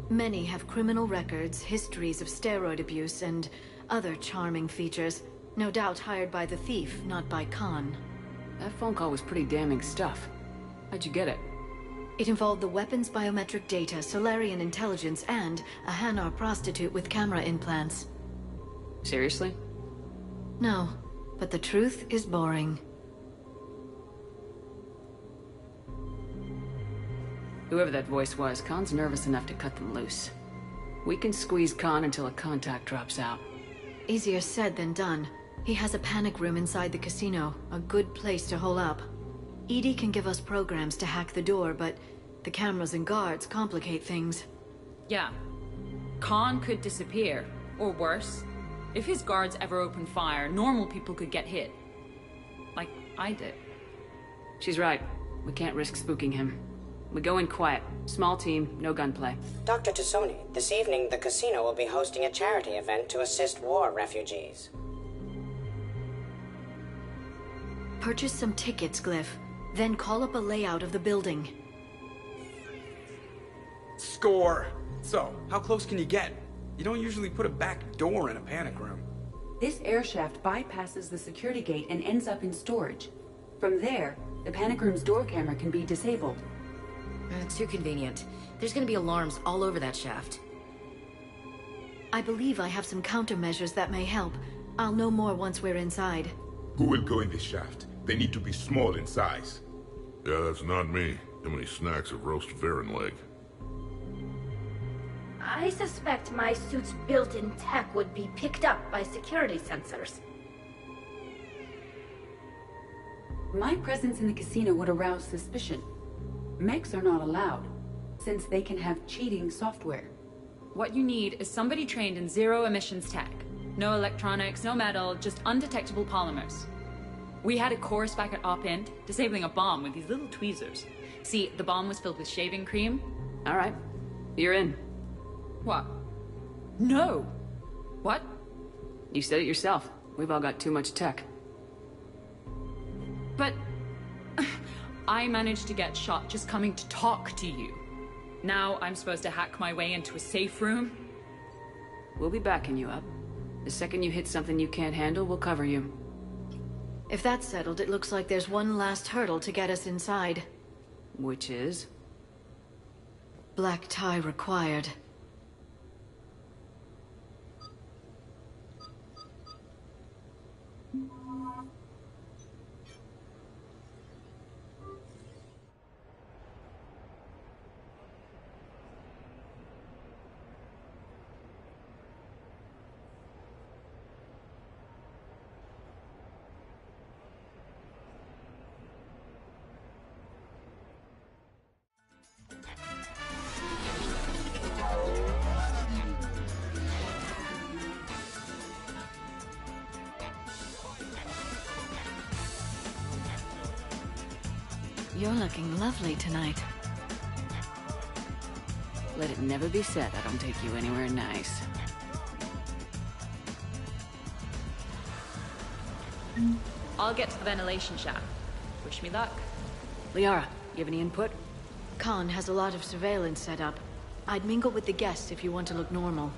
Many have criminal records, histories of steroid abuse, and other charming features. No doubt hired by the thief, not by Khan. That phone call was pretty damning stuff. How'd you get it? It involved the weapons biometric data, Solarian intelligence, and a Hanar prostitute with camera implants. Seriously? No, but the truth is boring. Whoever that voice was, Khan's nervous enough to cut them loose. We can squeeze Khan until a contact drops out. Easier said than done. He has a panic room inside the casino, a good place to hole up. EDI can give us programs to hack the door, but the cameras and guards complicate things. Yeah. Khan could disappear, or worse. If his guards ever open fire, normal people could get hit. Like I did. She's right. We can't risk spooking him. We go in quiet. Small team, no gunplay. Dr. Tassoni, this evening the casino will be hosting a charity event to assist war refugees. Purchase some tickets, Glyph. Then call up a layout of the building. Score! So, how close can you get? You don't usually put a back door in a panic room. This air shaft bypasses the security gate and ends up in storage. From there, the panic room's door camera can be disabled. Too convenient. There's gonna be alarms all over that shaft. I believe I have some countermeasures that may help. I'll know more once we're inside. Who will go in this shaft? They need to be small in size. Yeah, that's not me. How many snacks of roast Varen leg? I suspect my suit's built-in tech would be picked up by security sensors. My presence in the casino would arouse suspicion. Mechs are not allowed, since they can have cheating software. What you need is somebody trained in zero emissions tech. No electronics, no metal, just undetectable polymers. We had a course back at Op End, disabling a bomb with these little tweezers. See, the bomb was filled with shaving cream. All right. You're in. What? No! What? You said it yourself. We've all got too much tech. But... I managed to get shot just coming to talk to you. Now I'm supposed to hack my way into a safe room? We'll be backing you up. The second you hit something you can't handle, we'll cover you. If that's settled, it looks like there's one last hurdle to get us inside. Which is? Black tie required. You're looking lovely tonight. Let it never be said I don't take you anywhere nice. I'll get to the ventilation shaft. Wish me luck. Liara, you have any input? Khan has a lot of surveillance set up. I'd mingle with the guests if you want to look normal.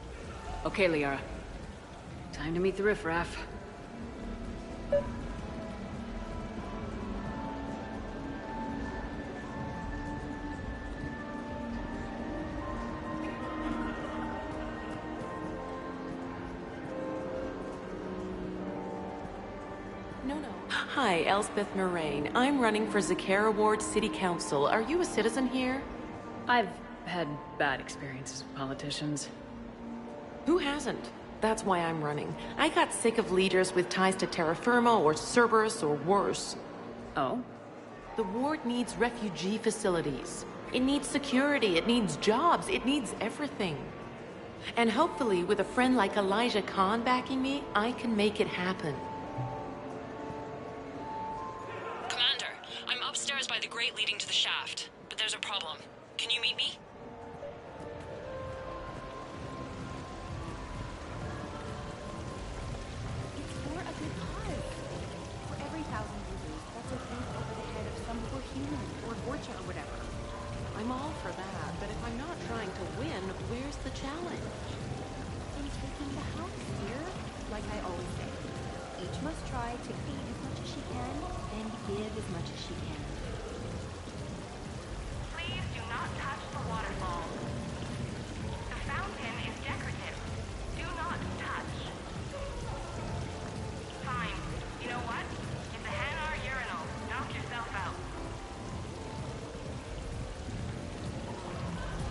Okay, Liara. Time to meet the riffraff. Hi, Elspeth Moraine. I'm running for Zakara Ward City Council. Are you a citizen here? I've had bad experiences with politicians. Who hasn't? That's why I'm running. I got sick of leaders with ties to Terra Firma or Cerberus or worse. Oh? The ward needs refugee facilities. It needs security, it needs jobs, it needs everything. And hopefully, with a friend like Elijah Khan backing me, I can make it happen. Commander, I'm upstairs by the grate leading to the shaft, but there's a problem. Can you meet me? It's for a good cause. For every 1,000 users, that's a roof over the head of some poor human, or Vorcha or whatever. I'm all for that, but if I'm not trying to win, where's the challenge? In taking the house here, like I always say, each must try to aid as much as she can, and give as much as she can. Please do not touch the waterfall. The fountain is decorative. Do not touch. Fine. You know what? It's a Hanar urinal. Knock yourself out.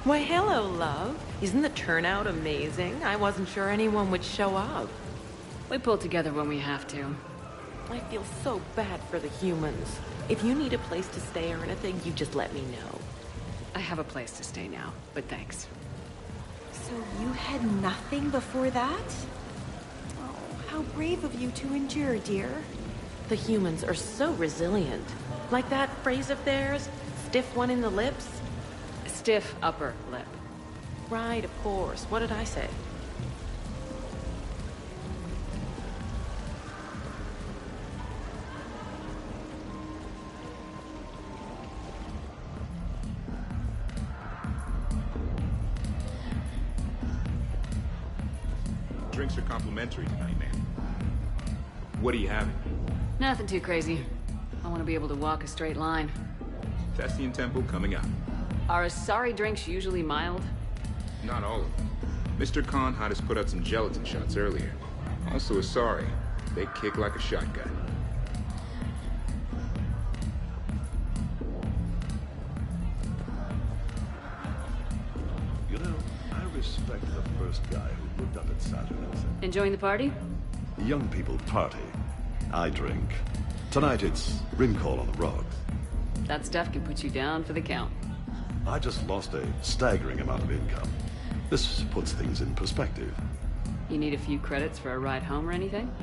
Why, hello, love. Isn't the turnout amazing? I wasn't sure anyone would show up. We pull together when we have to. I feel so bad for the humans. If you need a place to stay or anything, you just let me know. I have a place to stay now, but thanks. So you had nothing before that? Oh, how brave of you to endure, dear. The humans are so resilient. Like that phrase of theirs, stiff one in the lips. Stiff upper lip. Right, of course. What did I say? drinks are complimentary tonight, man. What are you having? Nothing too crazy. I want to be able to walk a straight line. Thestian Temple coming up. Are Asari drinks usually mild? Not all of them. Mr. Khan had us put out some gelatin shots earlier. Also Asari. They kick like a shotgun. You know, I respect the first guy who looked up at Saturnus. Enjoying the party? Young people party. I drink. Tonight it's ring call on the rocks. That stuff can put you down for the count. I just lost a staggering amount of income. This puts things in perspective. You need a few credits for a ride home or anything?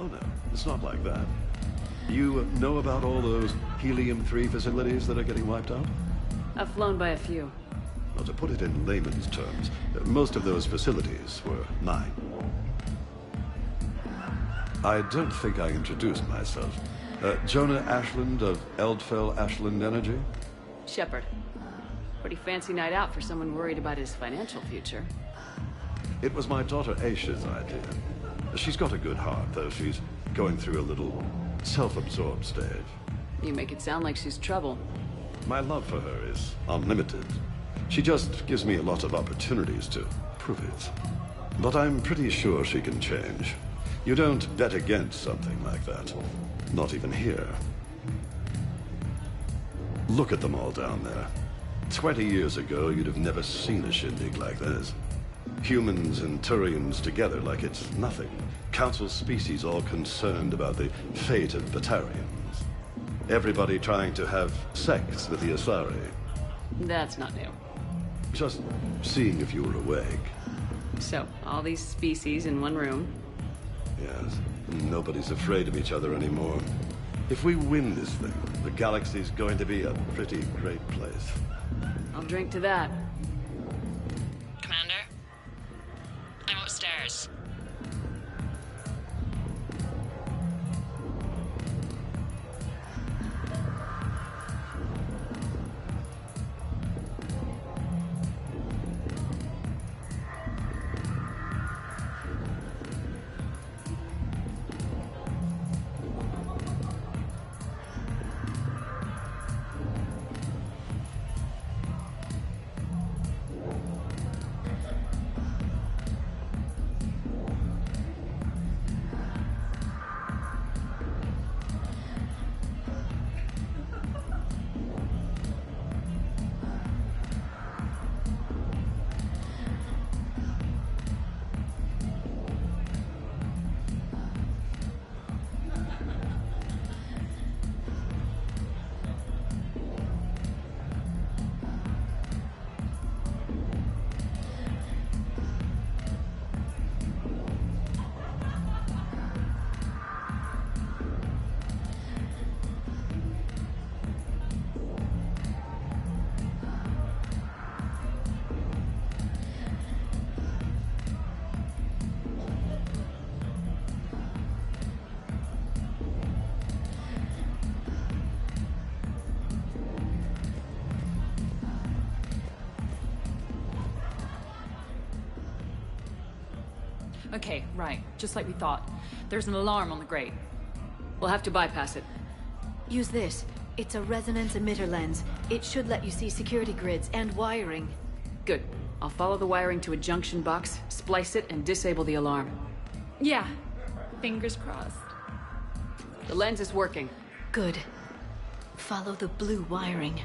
Oh no, it's not like that. You know about all those Helium-3 facilities that are getting wiped out? I've flown by a few. Well, to put it in layman's terms, most of those facilities were mine. I don't think I introduced myself. Jonah Ashland of Eldfell Ashland Energy? Shepard. Pretty fancy night out for someone worried about his financial future. It was my daughter Aisha's idea. She's got a good heart, though she's going through a little self-absorbed stage. You make it sound like she's trouble. My love for her is unlimited. She just gives me a lot of opportunities to prove it. But I'm pretty sure she can change. You don't bet against something like that. Not even here. Look at them all down there. 20 years ago, you'd have never seen a shindig like this. Humans and Turians together like it's nothing. Council species all concerned about the fate of Batarians. Everybody trying to have sex with the Asari. That's not new. Just seeing if you were awake. So, all these species in one room. Yes, nobody's afraid of each other anymore. If we win this thing, the galaxy's going to be a pretty great place. I'll drink to that. Commander? I'm upstairs. Okay, right. Just like we thought. There's an alarm on the grate. We'll have to bypass it. Use this. It's a resonance emitter lens. It should let you see security grids and wiring. Good. I'll follow the wiring to a junction box, splice it, and disable the alarm. Yeah. Fingers crossed. The lens is working. Good. Follow the blue wiring.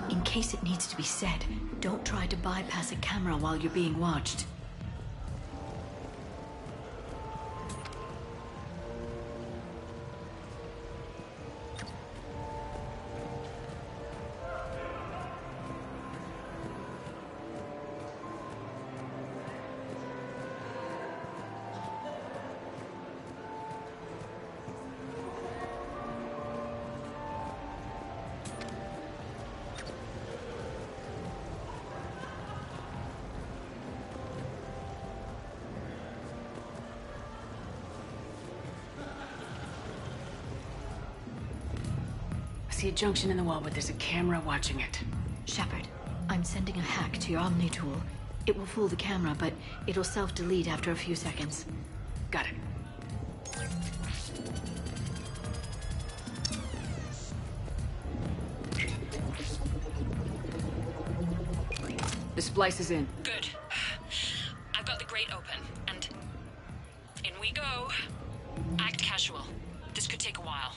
In case it needs to be said, don't try to bypass a camera while you're being watched. I see a junction in the wall, but there's a camera watching it. Shepard, I'm sending a hack to your Omni tool. It will fool the camera, but it'll self-delete after a few seconds. Got it. The splice is in. Good. I've got the grate open, and in we go. Act casual. This could take a while.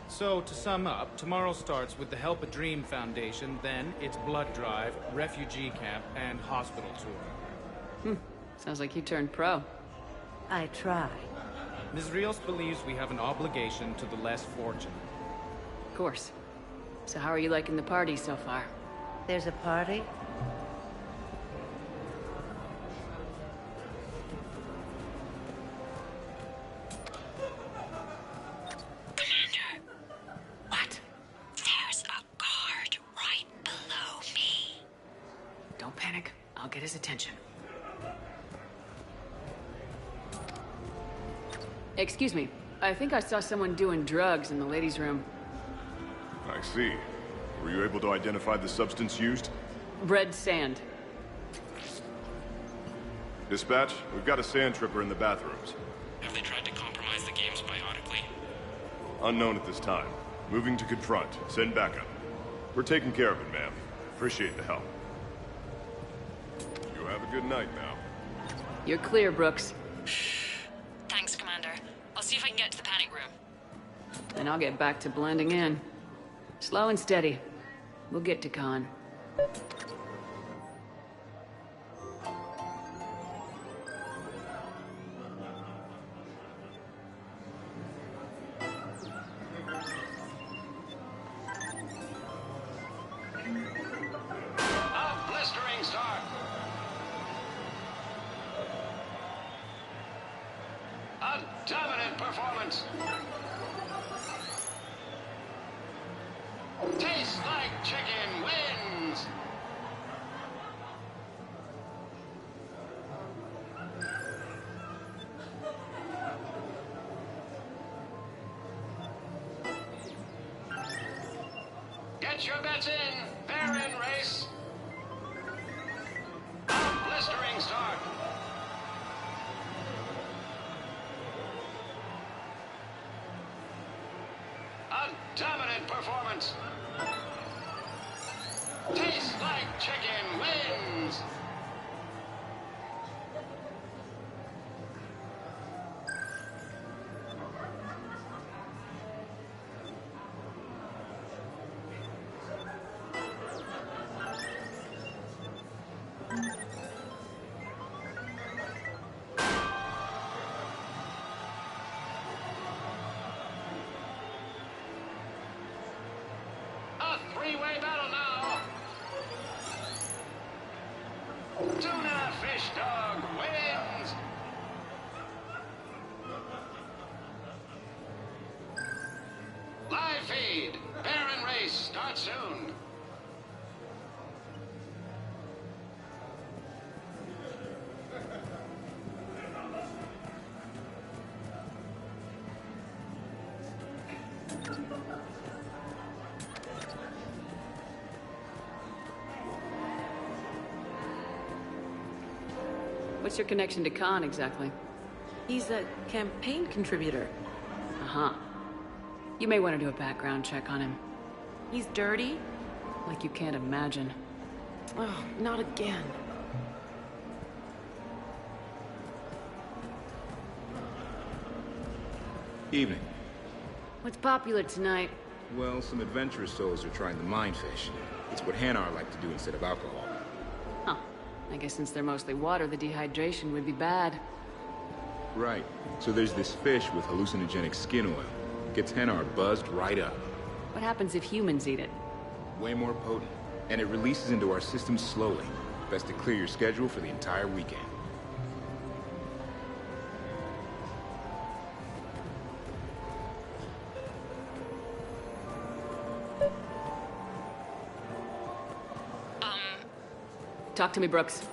So, to sum up, tomorrow starts with the Help a Dream Foundation, then it's blood drive, refugee camp, and hospital tour. Sounds like you turned pro. I try. Ms. Rios believes we have an obligation to the less fortunate. Of course. So how are you liking the party so far? There's a party? What? There's a guard right below me. Don't panic. I'll get his attention. Excuse me. I think I saw someone doing drugs in the ladies' room. I see. Were you able to identify the substance used? Red sand. Dispatch, we've got a sand tripper in the bathrooms. Have they tried to compromise the games biotically? Unknown at this time. Moving to confront. Send backup. We're taking care of it, ma'am. Appreciate the help. You have a good night now. You're clear, Brooks. Thanks, Commander. I'll see if I can get to the panic room. And I'll get back to blending in. Slow and steady. We'll get to Khan. A blistering start. A dominant performance. Tastes like chicken wins. Get your bets in. They're in race. A blistering start. A dominant performance. Tastes like chicken wins. A three-way battle now. Tuna Fish Dog wins. Live feed. Bear and race start soon. What's your connection to Khan exactly? He's a campaign contributor. Uh-huh. You may want to do a background check on him. He's dirty? Like you can't imagine. Oh, not again. Evening. What's popular tonight? Well, some adventurous souls are trying the mind fish. It's what Hanar like to do instead of alcohol. Huh. I guess since they're mostly water, the dehydration would be bad. Right. So there's this fish with hallucinogenic skin oil. Gets Hanar buzzed right up. What happens if humans eat it? Way more potent. And it releases into our system slowly. Best to clear your schedule for the entire weekend. Talk to me, Brooks.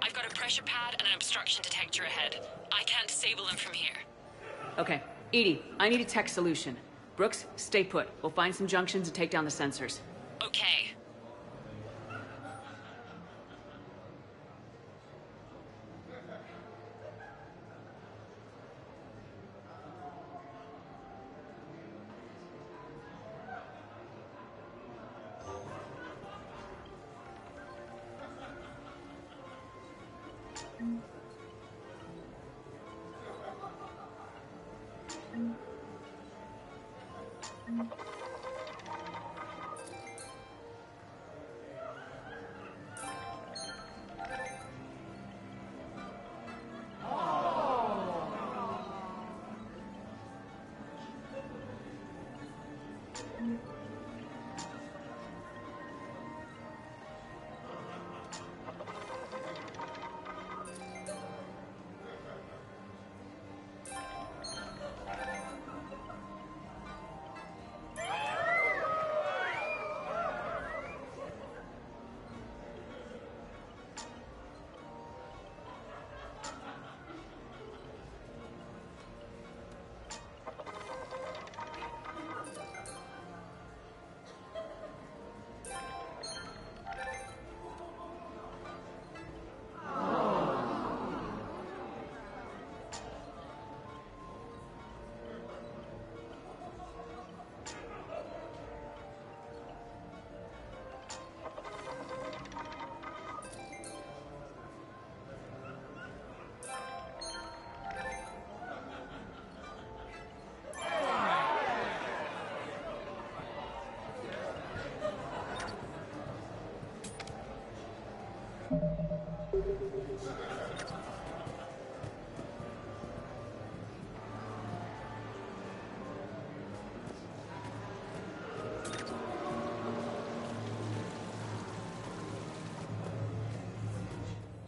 I've got a pressure pad and an obstruction detector ahead. I can't disable them from here. Okay. Edie, I need a tech solution. Brooks, stay put. We'll find some junctions and take down the sensors. Okay.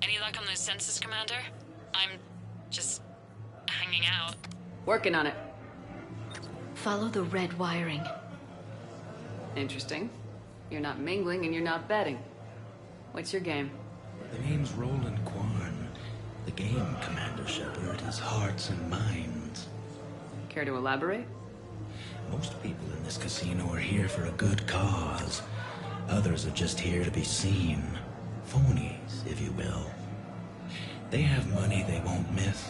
Any luck on those sensors, Commander? I'm just hanging out. Working on it. Follow the red wiring. Interesting. You're not mingling and you're not betting. What's your game? The name's Roland Kwan. The game, Commander Shepard, is hearts and minds. Care to elaborate? Most people in this casino are here for a good cause. Others are just here to be seen. Phonies, if you will. They have money they won't miss.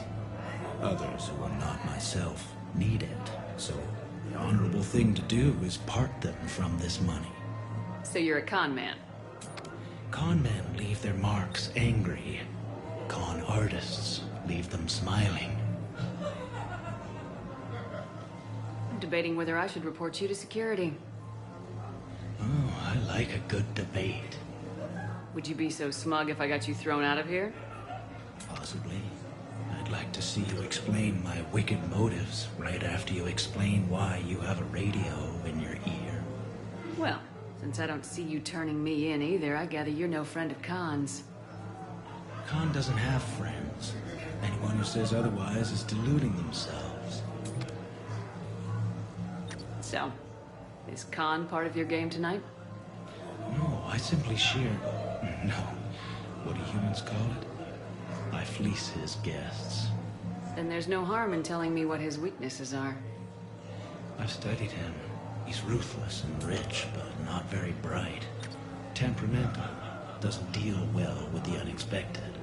Others, who are not myself, need it. So, the honorable thing to do is part them from this money. So you're a con man? Con men leave their marks angry. Con artists leave them smiling. I'm debating whether I should report you to security. Oh, I like a good debate. Would you be so smug if I got you thrown out of here? Possibly. I'd like to see you explain my wicked motives right after you explain why you have a radio in your ear. Well, since I don't see you turning me in either, I gather you're no friend of Khan's. Khan doesn't have friends. Anyone who says otherwise is deluding themselves. So, is Khan part of your game tonight? No, I simply share... No. What do humans call it? I fleece his guests. Then there's no harm in telling me what his weaknesses are. I've studied him. He's ruthless and rich, but not very bright. Temperamental. Doesn't deal well with the unexpected.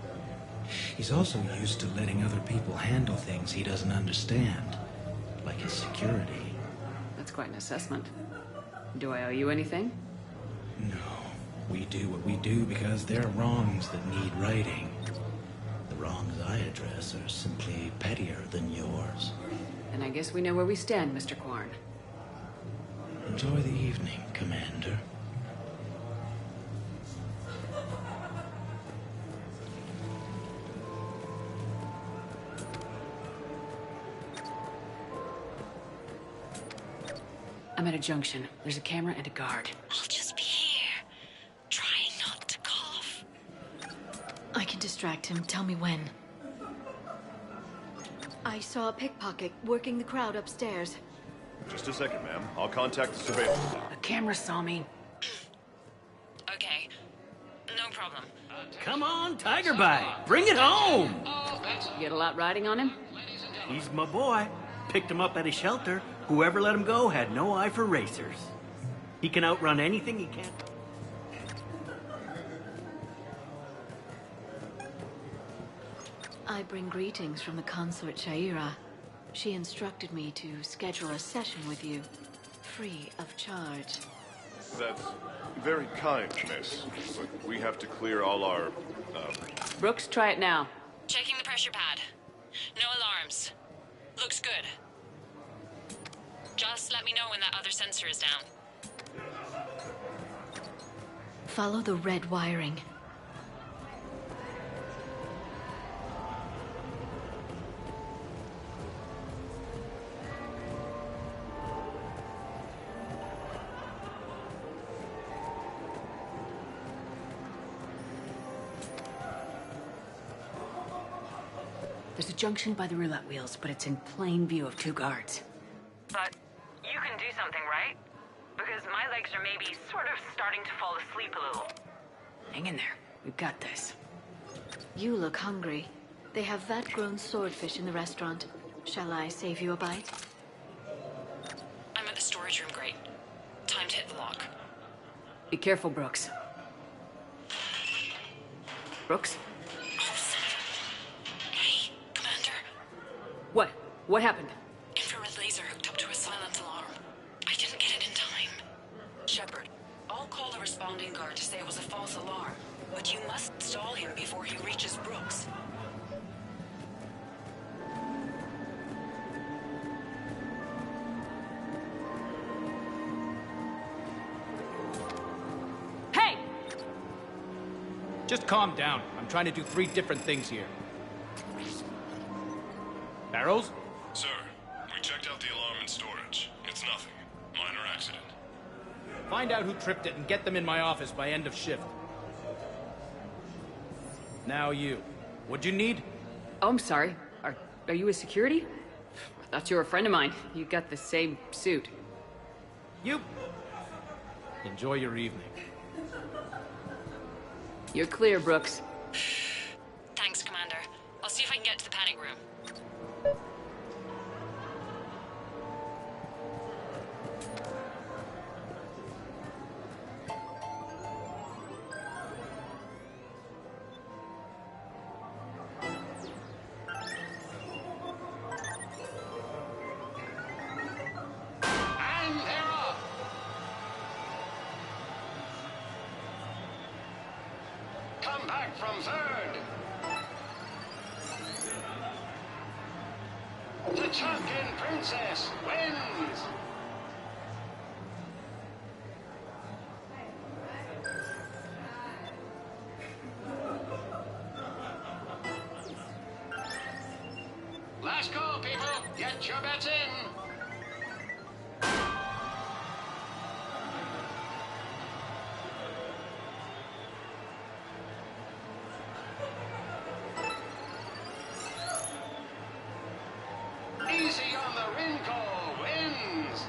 He's also used to letting other people handle things he doesn't understand. Like his security. That's quite an assessment. Do I owe you anything? No. We do what we do because there are wrongs that need righting. The wrongs I address are simply pettier than yours. Then I guess we know where we stand, Mr. Quarn. Enjoy the evening, Commander. I'm at a junction. There's a camera and a guard. I'll just be here, trying not to cough. I can distract him. Tell me when. I saw a pickpocket working the crowd upstairs. Just a second, ma'am. I'll contact the surveillance. The camera saw me. Okay, no problem. Come on, Tiger Bite. Bring it home. You get a lot riding on him? He's my boy. Picked him up at a shelter. Whoever let him go had no eye for racers. He can outrun anything he can. I bring greetings from the consort Shaira. She instructed me to schedule a session with you, free of charge. That's very kind, miss. But we have to clear all our, Brooks, try it now. Checking the pressure pad. No alarms. Looks good. Just let me know when that other sensor is down. Follow the red wiring. There's a junction by the roulette wheels, but it's in plain view of 2 guards. But you can do something, right? Because my legs are maybe sort of starting to fall asleep a little. Hang in there. We've got this. You look hungry. They have vat-grown swordfish in the restaurant. Shall I save you a bite? I'm at the storage room, great. Time to hit the lock. Be careful, Brooks. Brooks? Hey, Commander. What? What happened? Infrared laser hooked up to a silent alarm. I didn't get it in time. Shepard, I'll call the responding guard to say it was a false alarm. But you must stall him before he reaches Brooks. Hey! Just calm down. I'm trying to do 3 different things here. Barrows? Sir, we checked out the alarm in storage. It's nothing. Minor accident. Find out who tripped it and get them in my office by end of shift. Now you. What'd you need? Oh, I'm sorry. Are you a security? I thought you were a friend of mine. You got the same suit. You. Enjoy your evening. You're clear, Brooks. Thanks, Commander. I'll see if I can get to the panic room. And they're off! Come back from third! The champion princess wins! Last call, people! Get your bets in! Easy on the Rinko wins!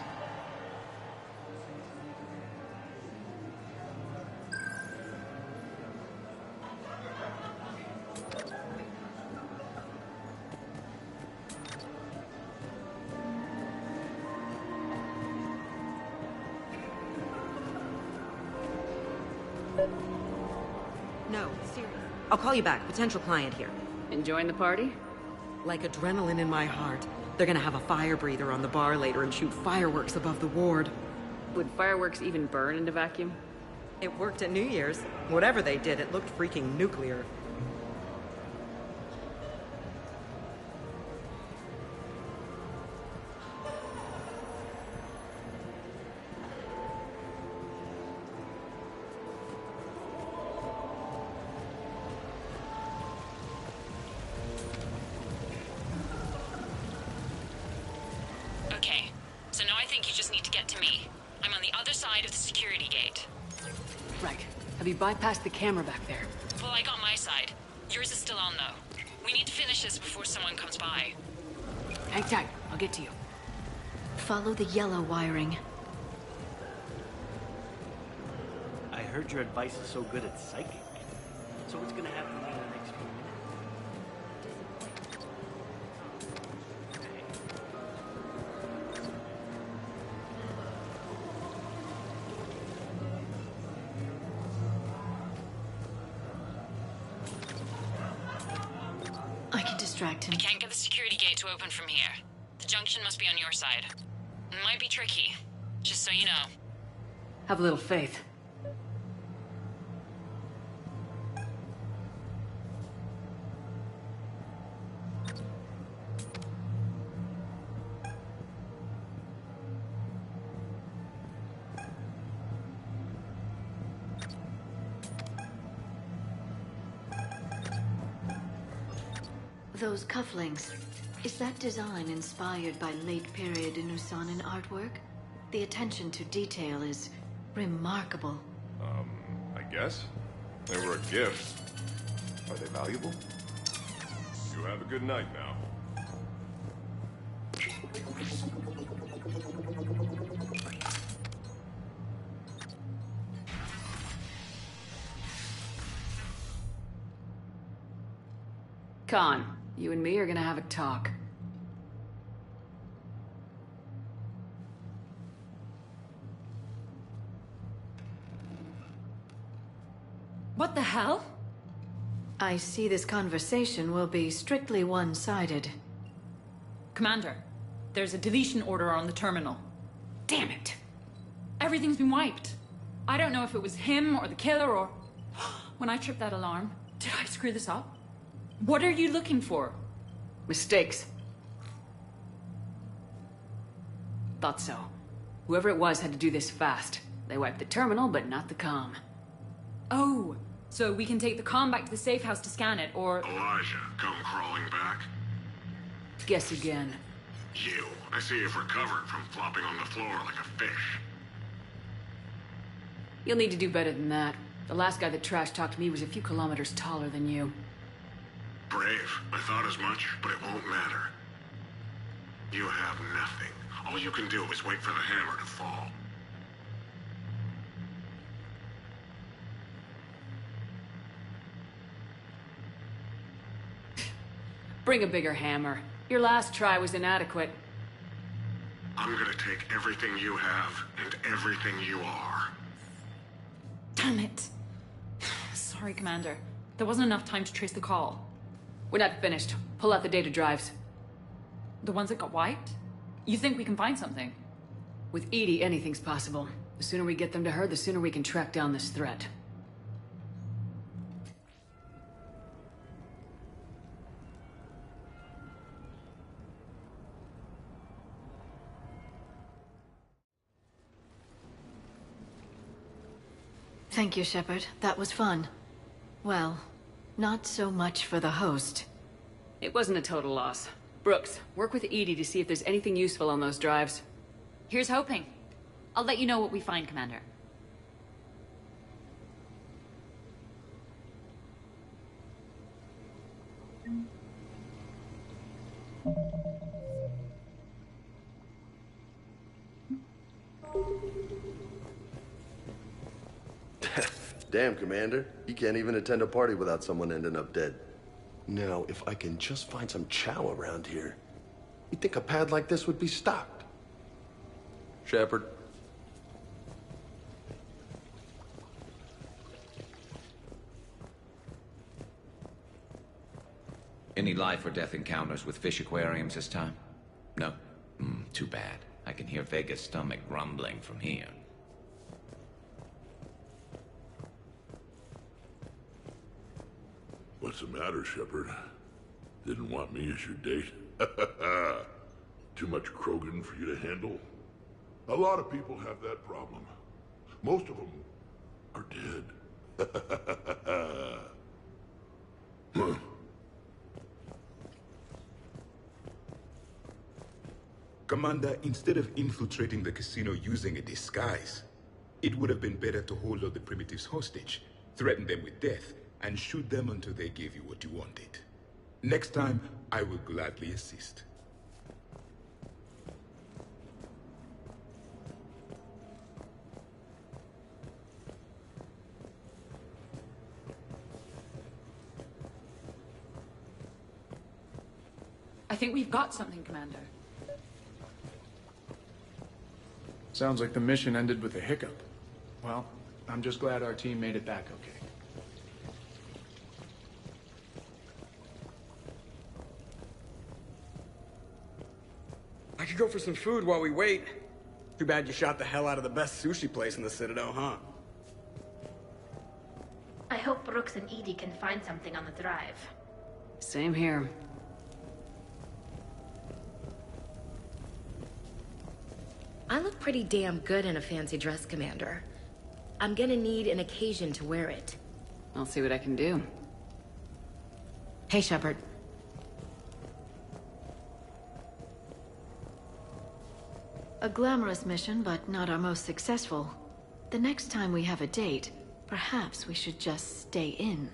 No, seriously. I'll call you back. Potential client here. Enjoying the party? Like adrenaline in my heart. They're gonna have a fire breather on the bar later and shoot fireworks above the ward. Would fireworks even burn in a vacuum? It worked at New Year's. Whatever they did, it looked freaking nuclear. security gate. Right. Have you bypassed the camera back there? Well, I got my side. Yours is still on, though. We need to finish this before someone comes by. Hang tight. I'll get to you. Follow the yellow wiring. I heard your advice is so good at psychic. So what's gonna happen in the next few minutes? I can distract him. I can't get the security gate to open from here. The junction must be on your side. It might be tricky, just so you know. Have a little faith. Those cufflinks, is that design inspired by late-period Inusanan artwork? The attention to detail is remarkable. I guess. They were a gift. Are they valuable? You have a good night now. Khan, you and me are gonna have a talk. What the hell? I see this conversation will be strictly one-sided. Commander, there's a deletion order on the terminal. Damn it! Everything's been wiped. I don't know if it was him or the killer or... When I tripped that alarm, did I screw this up? What are you looking for? Mistakes. Thought so. Whoever it was had to do this fast. They wiped the terminal, but not the comm. Oh, so we can take the comm back to the safe house to scan it, or... Elijah, come crawling back. Guess again. You. I see you've recovered from flopping on the floor like a fish. You'll need to do better than that. The last guy that trash-talked me was a few kilometers taller than you. Brave. I thought as much, but it won't matter. You have nothing. All you can do is wait for the hammer to fall. Bring a bigger hammer. Your last try was inadequate. I'm gonna take everything you have and everything you are. Damn it. Sorry, Commander. There wasn't enough time to trace the call. We're not finished. Pull out the data drives. The ones that got wiped? You think we can find something? With Edie, anything's possible. The sooner we get them to her, the sooner we can track down this threat. Thank you, Shepard. That was fun. Well, not so much for the host. It wasn't a total loss. Brooks, work with Edie to see if there's anything useful on those drives. Here's hoping. I'll let you know what we find, Commander. Damn, Commander. You can't even attend a party without someone ending up dead. Now, if I can just find some chow around here, you'd think a pad like this would be stocked. Shepard. Any life or death encounters with fish aquariums this time? No? Too bad. I can hear Vega's stomach rumbling from here. What's the matter, Shepard? Didn't want me as your date? Too much Krogan for you to handle? A lot of people have that problem. Most of them are dead. Huh. Commander, instead of infiltrating the casino using a disguise, It would have been better to hold all the primitives hostage, threaten them with death, and shoot them until they gave you what you wanted. Next time, I will gladly assist. I think we've got something, Commander. Sounds like the mission ended with a hiccup. Well, I'm just glad our team made it back okay. I could go for some food while we wait. Too bad you shot the hell out of the best sushi place in the Citadel, huh? I hope Brooks and Edie can find something on the drive. Same here. I look pretty damn good in a fancy dress, Commander. I'm gonna need an occasion to wear it. I'll see what I can do. Hey, Shepard. A glamorous mission, but not our most successful. The next time we have a date, perhaps we should just stay in.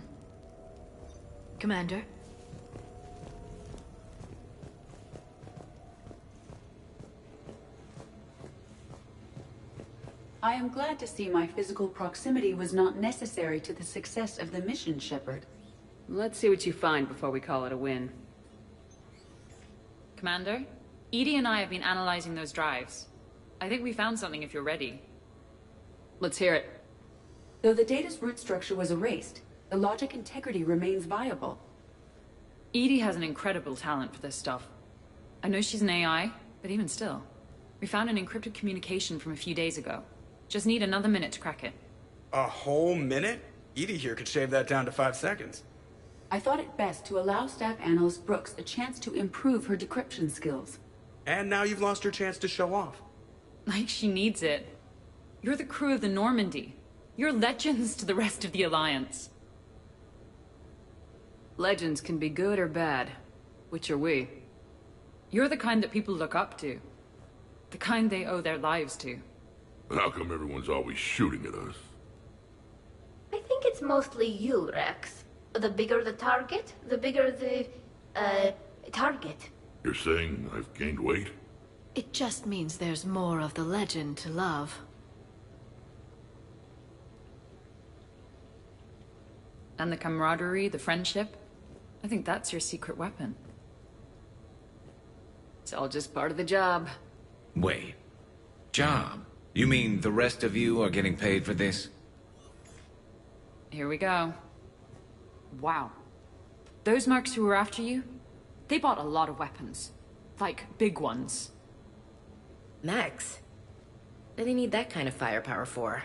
Commander? I am glad to see my physical proximity was not necessary to the success of the mission, Shepard. Let's see what you find before we call it a win. Commander, Edie and I have been analyzing those drives. I think we found something if you're ready. Let's hear it. Though the data's root structure was erased, the logic integrity remains viable. Edie has an incredible talent for this stuff. I know she's an AI, but even still. We found an encrypted communication from a few days ago. Just need another minute to crack it. A whole minute? Edie here could shave that down to 5 seconds. I thought it best to allow Staff Analyst Brooks a chance to improve her decryption skills. And now you've lost your chance to show off. Like she needs it. You're the crew of the Normandy. You're legends to the rest of the Alliance. Legends can be good or bad. Which are we? You're the kind that people look up to. The kind they owe their lives to. How come everyone's always shooting at us? I think it's mostly you, Rex. The bigger the target, the bigger the, target. You're saying I've gained weight? It just means there's more of the legend to love. And the camaraderie, the friendship. I think that's your secret weapon. It's all just part of the job. Wait. Job? You mean the rest of you are getting paid for this? Here we go. Wow. Those mercs who were after you, they bought a lot of weapons. Like, big ones. Max? What do they need that kind of firepower for?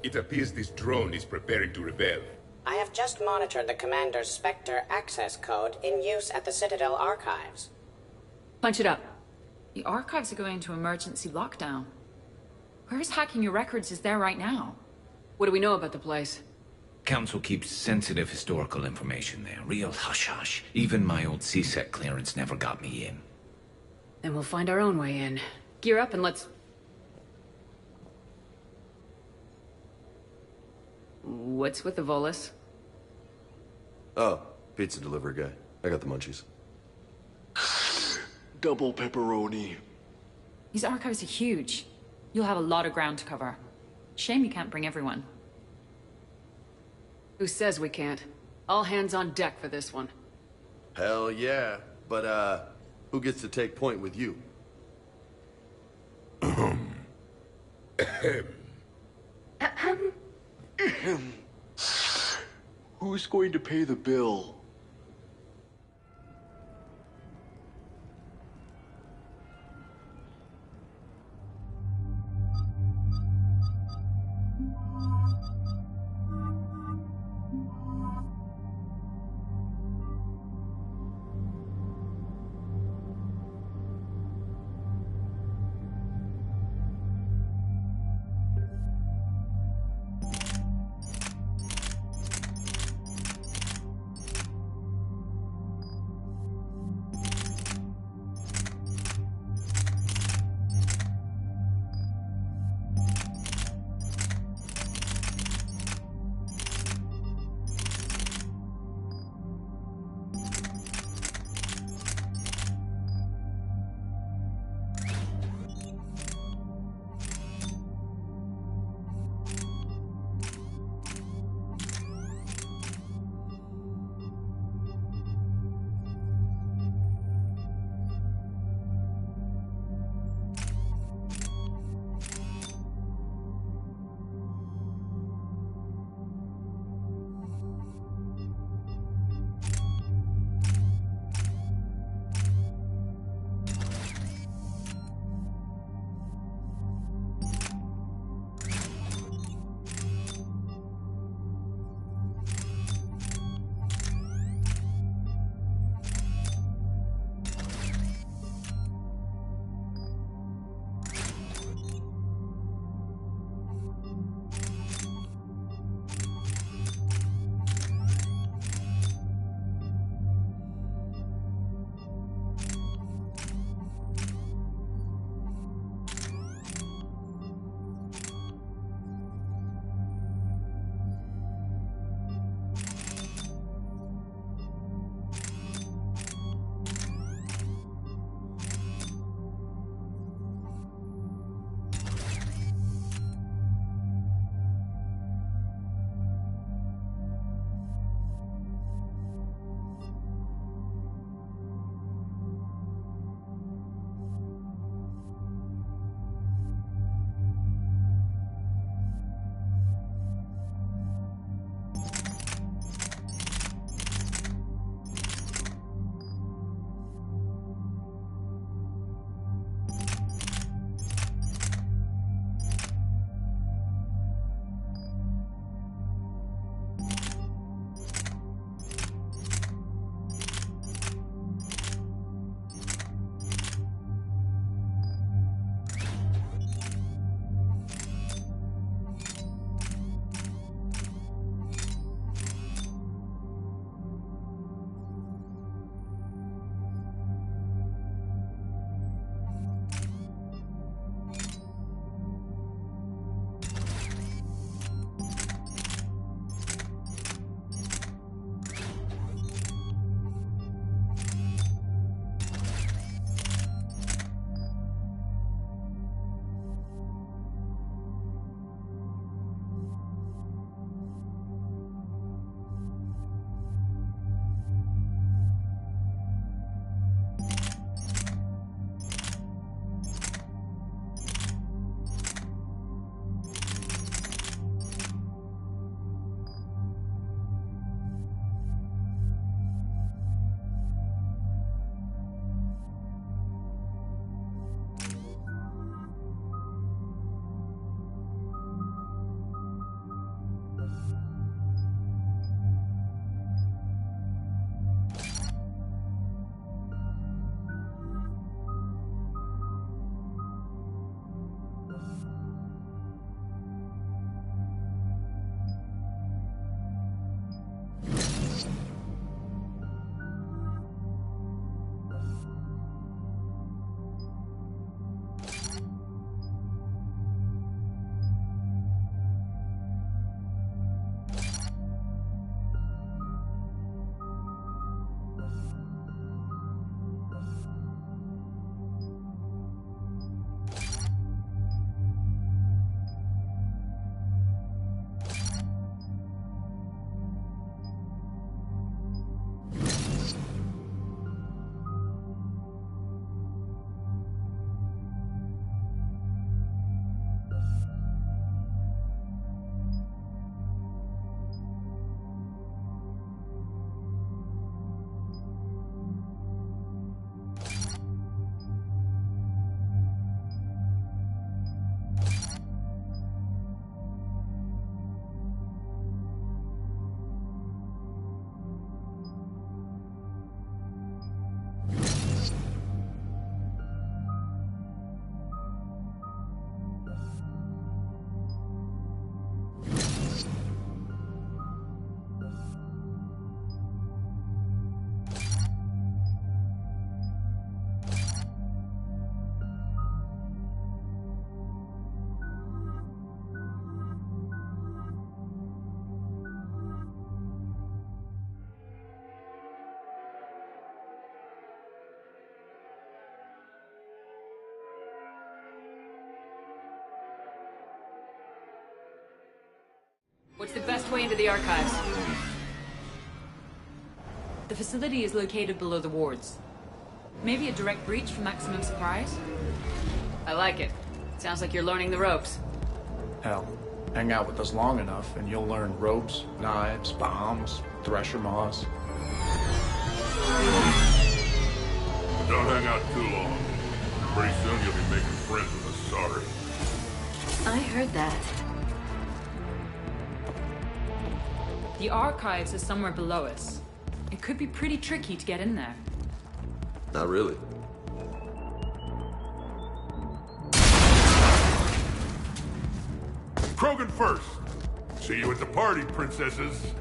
It appears this drone is preparing to rebel. I have just monitored the Commander's Spectre access code in use at the Citadel archives. Punch it up. The archives are going into emergency lockdown. Whoever's hacking your records is there right now. What do we know about the place? Council keeps sensitive historical information there. Real hush-hush. Even my old CSEC clearance never got me in. Then we'll find our own way in. Gear up and let's... What's with the Volus? Oh, pizza delivery guy. I got the munchies. Double pepperoni. These archives are huge. You'll have a lot of ground to cover. Shame you can't bring everyone. Who says we can't? All hands on deck for this one. Hell yeah. But, who gets to take point with you? Who's going to pay the bill? What's the best way into the archives? The facility is located below the wards. Maybe a direct breach for maximum surprise? I like it. Sounds like you're learning the ropes. Hell, hang out with us long enough and you'll learn ropes, knives, bombs, thresher maws. Don't hang out too long. Pretty soon you'll be making friends with us, sorry. I heard that. The archives is somewhere below us. It could be pretty tricky to get in there. Not really. Krogan first. See you at the party, princesses.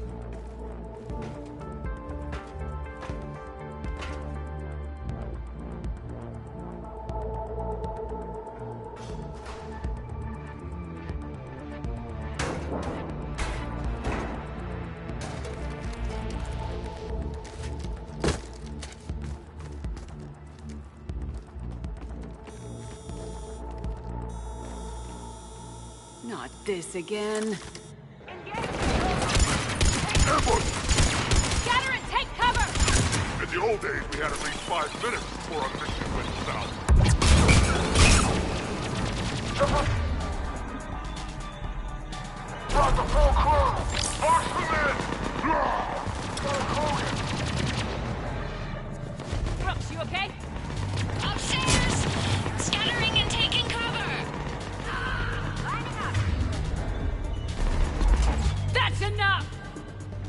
Not this again. Ambush! Scatter and take cover! In the old days, we had at least 5 minutes before our mission went south. Got the full crew! March them in! Got a Krogan! Brooks, you okay? Upstairs! Scattering and taking cover! Lining up! That's enough!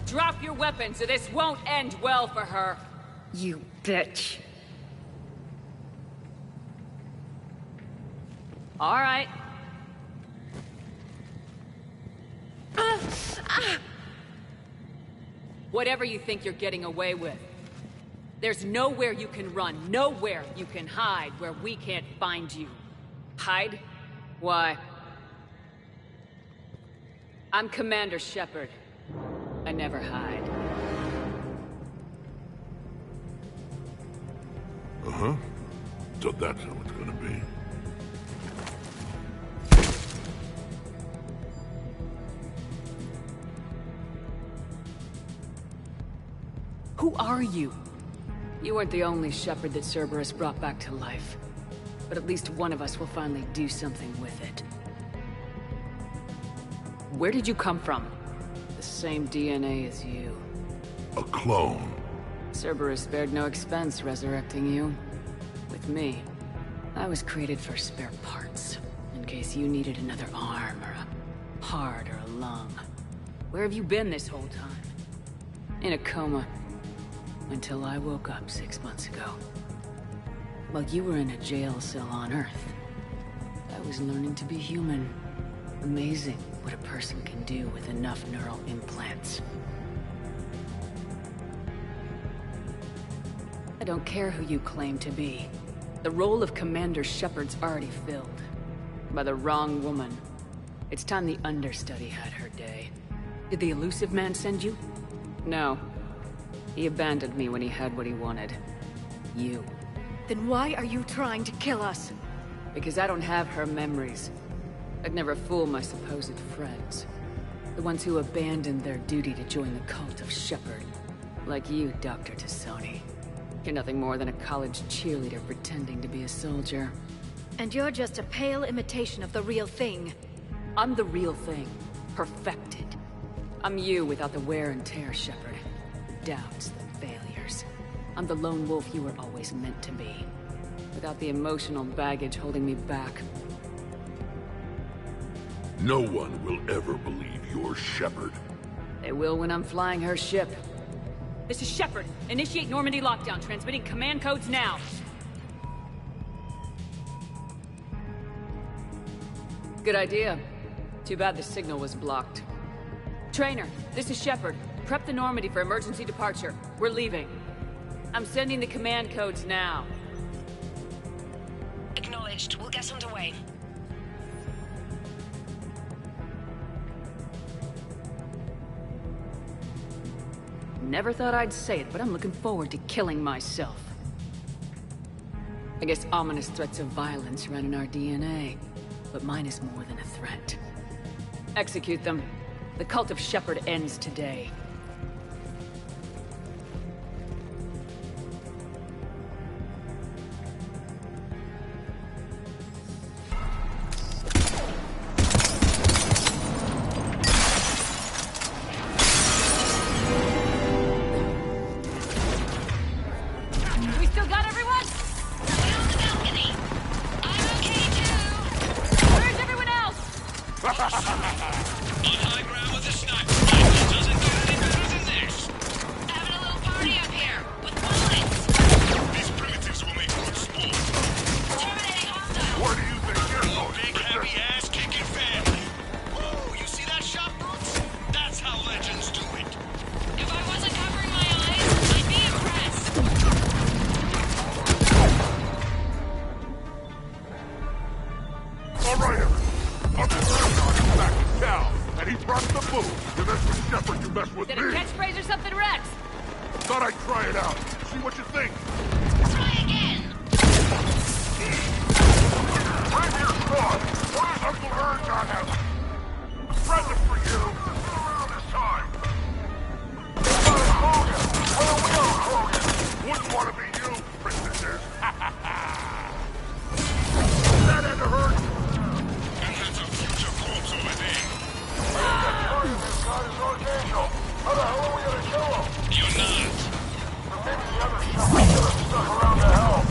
Drop your weapons or this won't end well for her. You bitch. All right. Whatever you think you're getting away with. There's nowhere you can run, nowhere you can hide where we can't find you. Hide? Why? I'm Commander Shepard. I never hide. Uh-huh. So that's how it's gonna be. Who are you? You weren't the only Shepard that Cerberus brought back to life. But at least one of us will finally do something with it. Where did you come from? The same DNA as you. A clone. Cerberus spared no expense resurrecting you. With me, I was created for spare parts. In case you needed another arm, or a heart, or a lung. Where have you been this whole time? In a coma. Until I woke up 6 months ago. While you were in a jail cell on Earth, I was learning to be human. Amazing what a person can do with enough neural implants. I don't care who you claim to be. The role of Commander Shepard's already filled. By the wrong woman. It's time the understudy had her day. Did the elusive man send you? No. He abandoned me when he had what he wanted. You. Then why are you trying to kill us? Because I don't have her memories. I'd never fool my supposed friends. The ones who abandoned their duty to join the cult of Shepard. Like you, Dr. Tassoni. You're nothing more than a college cheerleader pretending to be a soldier. And you're just a pale imitation of the real thing. I'm the real thing. Perfected. I'm you without the wear and tear, Shepard. The doubts, the failures. I'm the lone wolf you were always meant to be. Without the emotional baggage holding me back. No one will ever believe you're Shepard. They will when I'm flying her ship. This is Shepard. Initiate Normandy lockdown, transmitting command codes now. Good idea. Too bad the signal was blocked. Trainer, this is Shepard. Prep the Normandy for emergency departure. We're leaving. I'm sending the command codes now. Acknowledged. We'll get underway. Never thought I'd say it, but I'm looking forward to killing myself. I guess ominous threats of violence run in our DNA, but mine is more than a threat. Execute them. The cult of Shepherd ends today. We still got everyone? We're on the balcony. I'm okay too. Where's everyone else? On high ground with a sniper rifle doesn't get any better than this. Having a little party up here with bullets. These primitives will make good sport. Terminating hostile. Where do you think you're Oh, going, big, Princess? happy, ass-kicking family. Woo, you see that shot, Boots? That's how legends do it. If I wasn't covering my eyes, I'd be impressed. All right, everyone. Uncle Erdogan is back in town, and he brought the booze. And that's the Shepherd you mess with Is it me. a catchphrase or something, Rex? Thought I'd try it out. See what you think. Try again. Bring your sword. What does Uncle Erdogan have? A present for you. Around this time. Hogan. What are we on, Hogan? Wouldn't want to be you, princesses. That had to hurt. And that's a future corpse over there. God is Archangel. How the hell are we gonna kill him? You're not. Maybe the other Shepherd should have stuck around to help.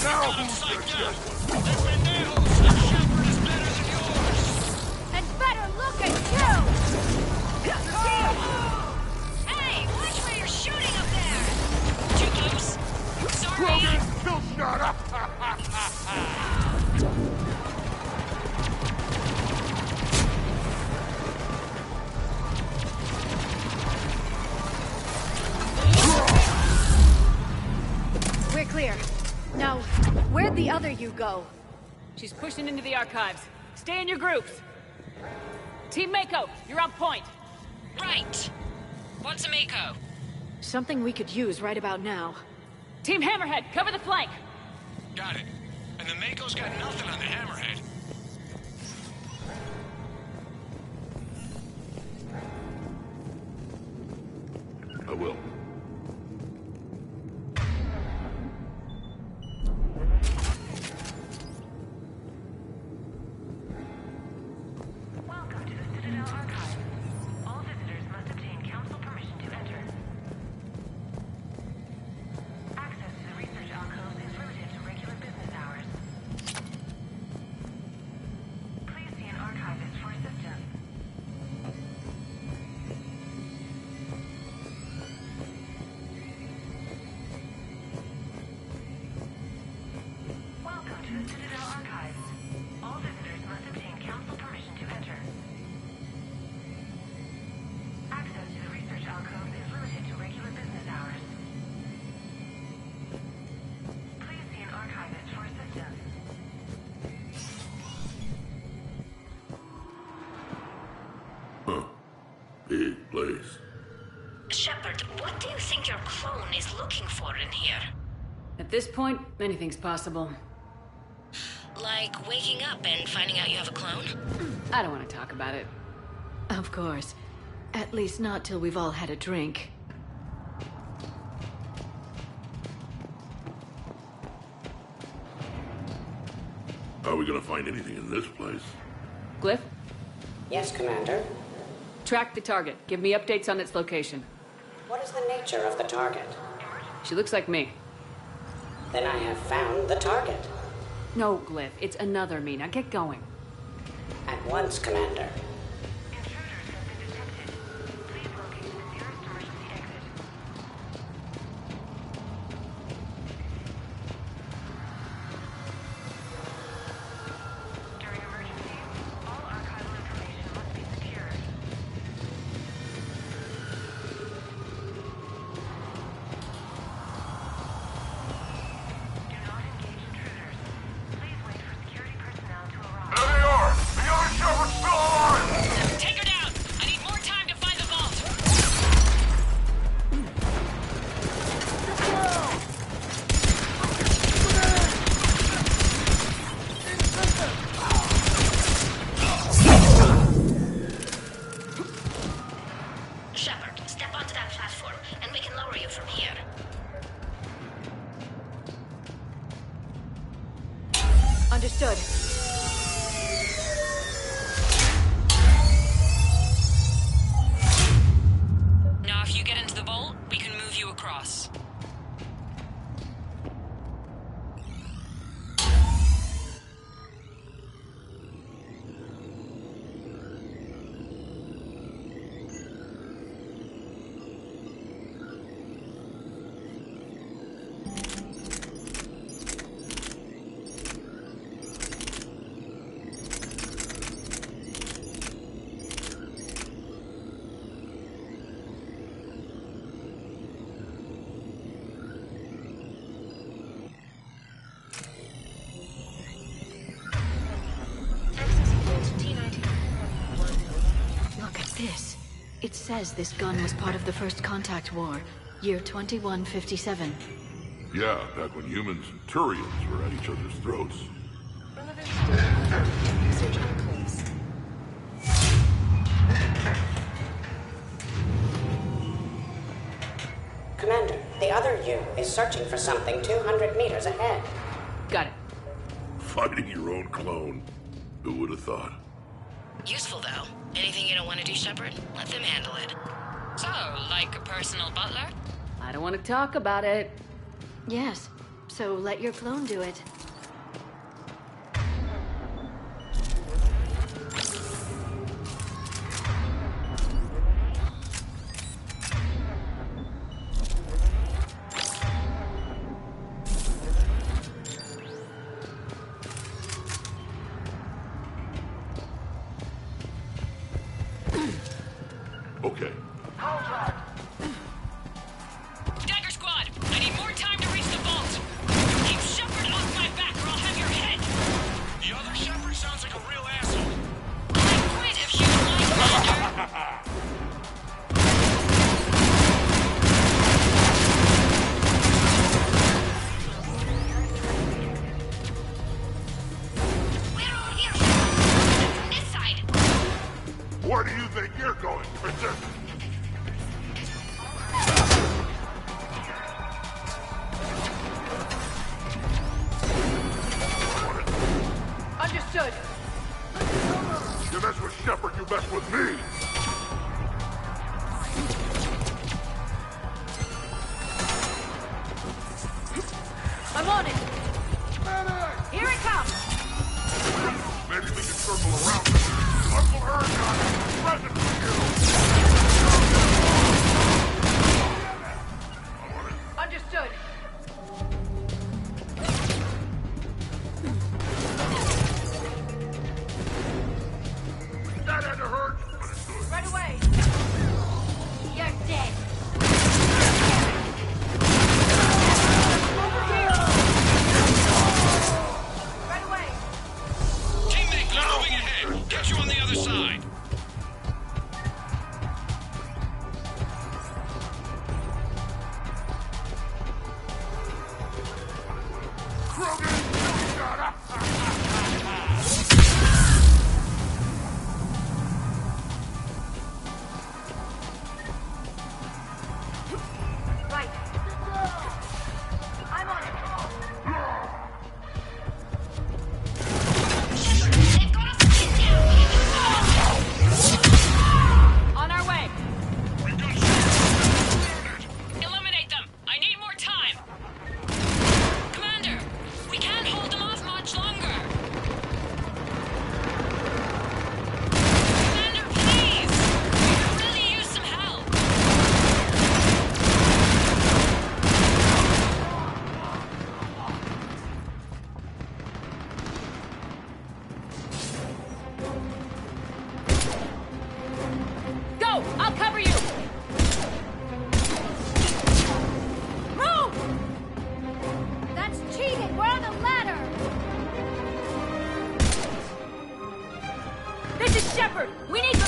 Now who's the Shepherd? The pendejos, the Shepherd is better than yours. And better look at you! Hey, watch where you're shooting up there. Too close. Sorry. Rogan, kill shot. We're clear. Now, where'd the other you go? She's pushing into the archives. Stay in your groups. Team Mako, you're on point. Right. What's a Mako? Something we could use right about now. Team Hammerhead, cover the flank. Got it. And the Mako's got nothing on the Hammerhead. I will. Welcome to the Citadel Archive. All visitors must obtain council permission to enter. Access to the research alcove is limited to regular business hours. Please see an archivist for assistance. Welcome to the Citadel Archive. All visitors must obtain council permission to enter. Access to the research alcove is limited to regular business hours. Please see an archivist for assistance. Huh. Big place. Shepard, what do you think your clone is looking for in here? At this point, anything's possible. Like waking up and finding out you have a clone? I don't want to talk about it. Of course. At least not till we've all had a drink. Are we gonna find anything in this place? Glyph, Yes, Commander. track the target. Give me updates on its location. What is the nature of the target? She looks like me. Then I have found the target. No, Glyph, it's another me. Now get going. At once, Commander. There they are! The other Shepherd's still alive! It says this gun was part of the First Contact War, year 2157. Yeah, back when humans and Turians were at each other's throats. Research enclaves. Commander, the other U is searching for something 200 meters ahead. Got it. Fighting your own clone. Who would have thought? Useful, though. Anything you don't want to do, Shepard? Let them handle it. So, like a personal butler? I don't want to talk about it. Yes, so let your clone do it. Okay. Dagger Squad, I need more time to reach the vault. Keep Shepard off my back or I'll have your head. The other Shepard sounds like a real asshole. I'll quit if you don't like Commander. We're all here, Shepard. From this side. Where do you think you're going, Princess? Understood. You mess with Shepard, you mess with me! I'm on it. Here it comes. Maybe we can circle around them. Uncle Ergon has a present for you! Understood. That had to hurt, but it's good. Right away. You're dead. Over here. Right away. Teammate, they're moving ahead. Get you on the other side. Right. I'm on it. They've got us pinned down. On our way. Eliminate them. I need more time. Commander, we can't hold them off much longer. Commander, please. We could really use some help. Go! I'll cover you! Move! That's cheating! We're on the ladder! This is Shepard! We need to...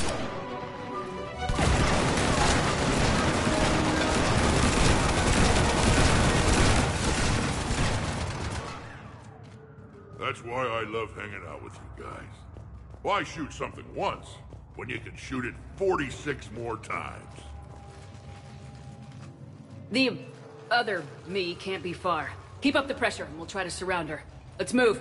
That's why I love hanging out with you guys. Why shoot something once when you can shoot it 46 more times? The other me can't be far. Keep up the pressure and we'll try to surround her. Let's move.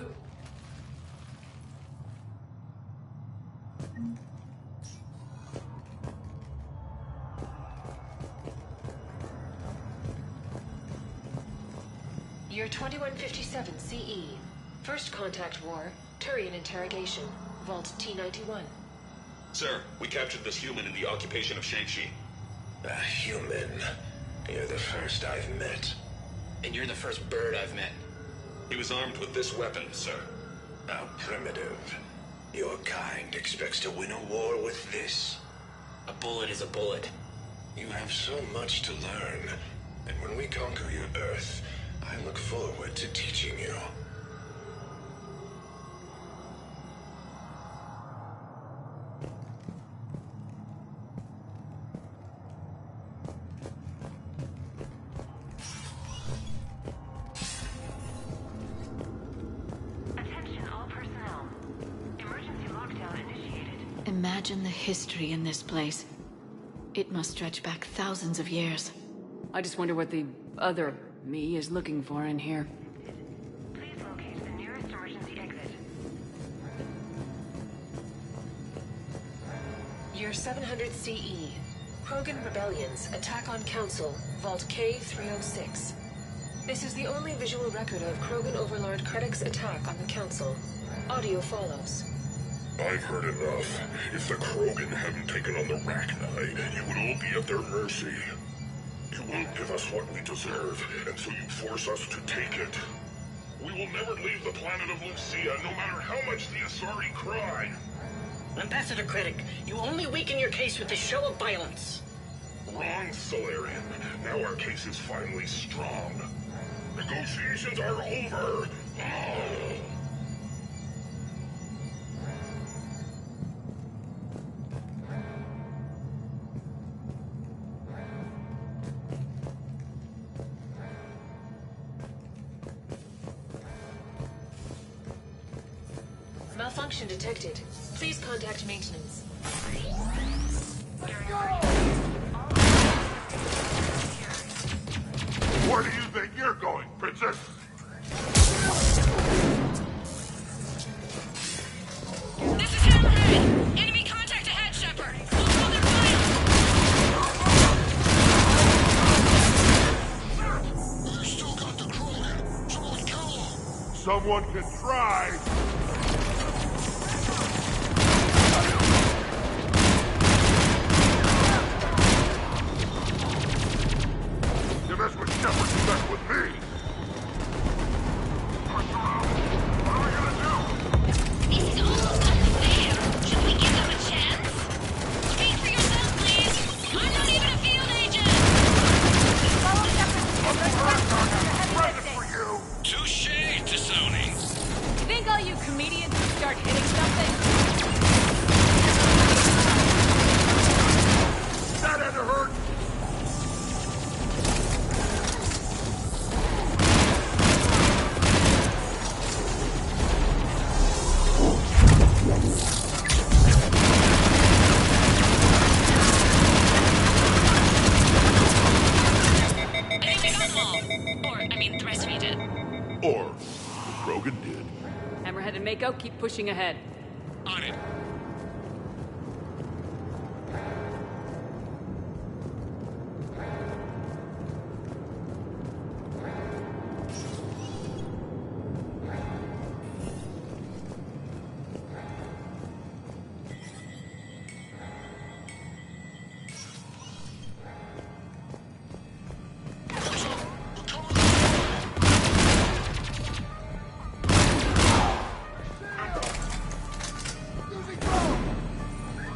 Year 2157 CE. First Contact War, Turian interrogation. Vault T-91. Sir, we captured this human in the occupation of Shang-Chi. A human? You're the first I've met. And you're the first bird I've met. He was armed with this weapon, sir. How primitive. Your kind expects to win a war with this. A bullet is a bullet. You have so much to learn. And when we conquer your Earth, I look forward to teaching you. Imagine the history in this place. It must stretch back thousands of years. I just wonder what the other me is looking for in here. Please locate the nearest emergency exit. Year 700 CE. Krogan Rebellions. Attack on Council. Vault K-306. This is the only visual record of Krogan Overlord Krennic's attack on the Council. Audio follows. I've heard enough. If the Krogan hadn't taken on the Rachni, you would all be at their mercy. You won't give us what we deserve, and so you force us to take it. We will never leave the planet of Lucia, no matter how much the Asari cry. Ambassador Krennic, you only weaken your case with this show of violence. Wrong, Solarian. Now our case is finally strong. Negotiations are over. Malfunction detected. Please contact maintenance. Where do you think you're going, Princess? This is Hammerhead! Enemy contact ahead, Shepard! We'll call their fire! We still got the Krogan. Someone kill them. Someone can try. You mess with Shepard, you mess with me. What are we gonna do? This is almost unfair. Should we give them a chance? Speak for yourself, please. I'm not even a field agent. Follow Shepard. Present for you. Touché, Tassoni. You think all you comedians would start hitting something? That had to hurt. I think we got them all. Or, I mean, the rest of you did. Or the Krogan did. Hammerhead and Mako, keep pushing ahead. On it.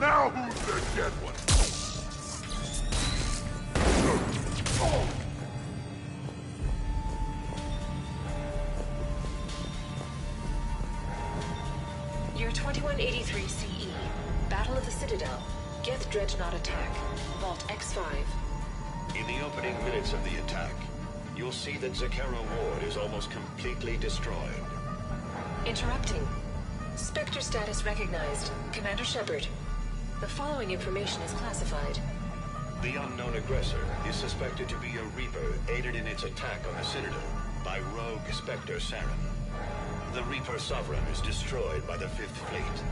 Now who's the dead one? Year 2183 CE. Battle of the Citadel. Geth Dreadnought attack. Vault X5. In the opening minutes of the attack, you'll see that Zakera Ward is almost completely destroyed. Interrupting. Spectre status recognized. Commander Shepard. The following information is classified. The unknown aggressor is suspected to be a Reaper aided in its attack on the Citadel by rogue Spectre Saren. The Reaper Sovereign is destroyed by the Fifth Fleet.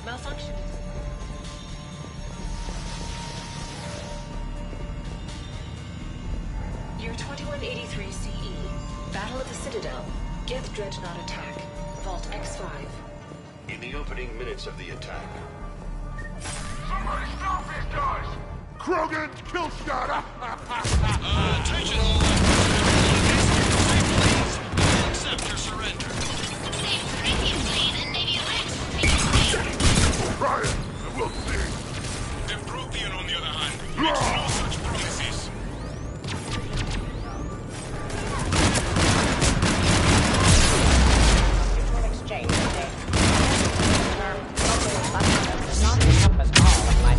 Malfunction. Year 2183 CE. Battle of the Citadel. Geth Dreadnought attack. Vault X5. In the opening minutes of the attack, Somebody stop these guys! Krogan, kill shot! Attention all. Please, we'll accept your surrender. Save previously, then maybe let's... Try it, and we'll see. The Prothean, on the other hand, makes no such promises. Exchange today. Not the numbers call, my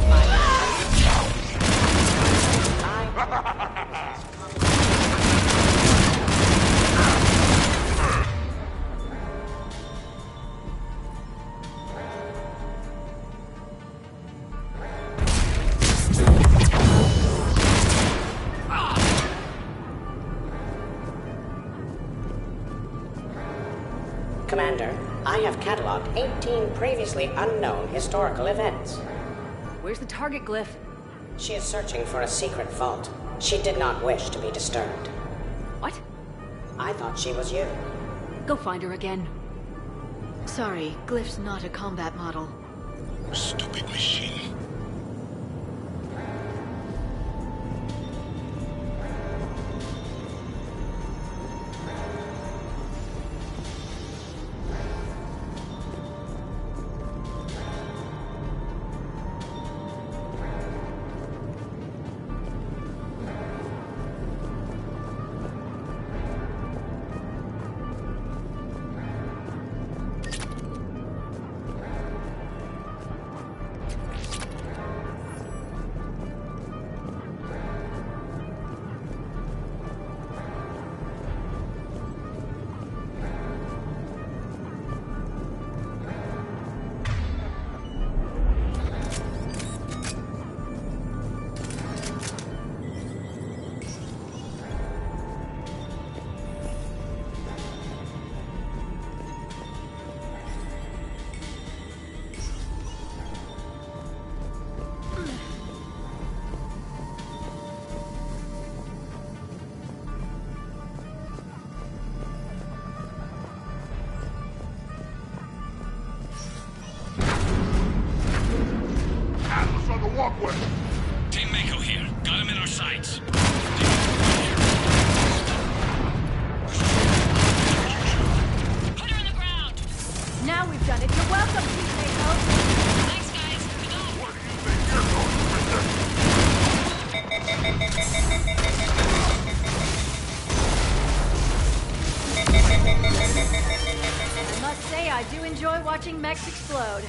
I have cataloged 18 previously unknown historical events. Where's the target glyph? She is searching for a secret vault. She did not wish to be disturbed. What? I thought she was you. Go find her again. Sorry, Glyph's not a combat model. Stupid machine. Walkway! Team Mako here. Got him in our sights. Put her on the ground! Now we've done it. You're welcome, Team Mako! Thanks, guys. We go! What do you think you're going I must say, I do enjoy watching mechs explode.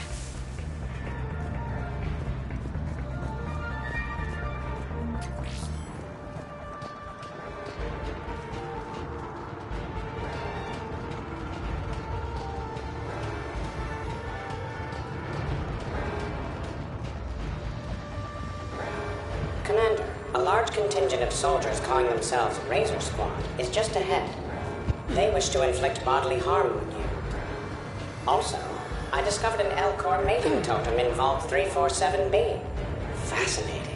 Commander, a large contingent of soldiers calling themselves Razor Squad is just ahead. They wish to inflict bodily harm on you. Also, I discovered an L-Core mating totem in Vault 347B. Fascinating.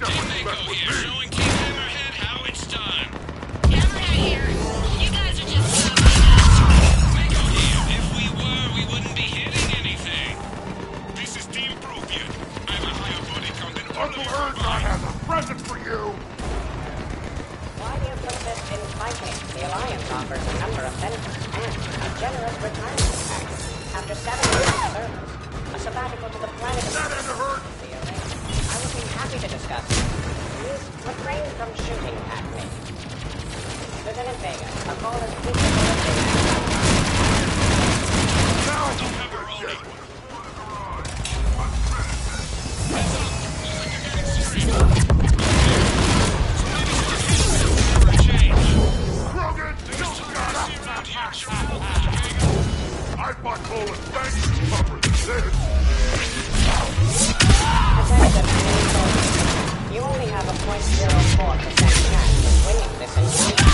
Team Mako here, showing Team Hammerhead how it's done. Hammerhead here. You guys are just Mako here. If we were, we wouldn't be hitting anything. This is Team Prothean. I have a higher body count than all of Uncle you Erdzon combined. has a present for you! Why do you put this in my case? The Alliance offers a number of benefits and a generous retirement package. After 7 years of service, a sabbatical to the planet That had to hurt! I would be happy to discuss it. Please refrain from shooting at me. Lieutenant Vega, a call is I bought Poland thanks to tougher than this! You only have a 0.04% chance of winning this encounter.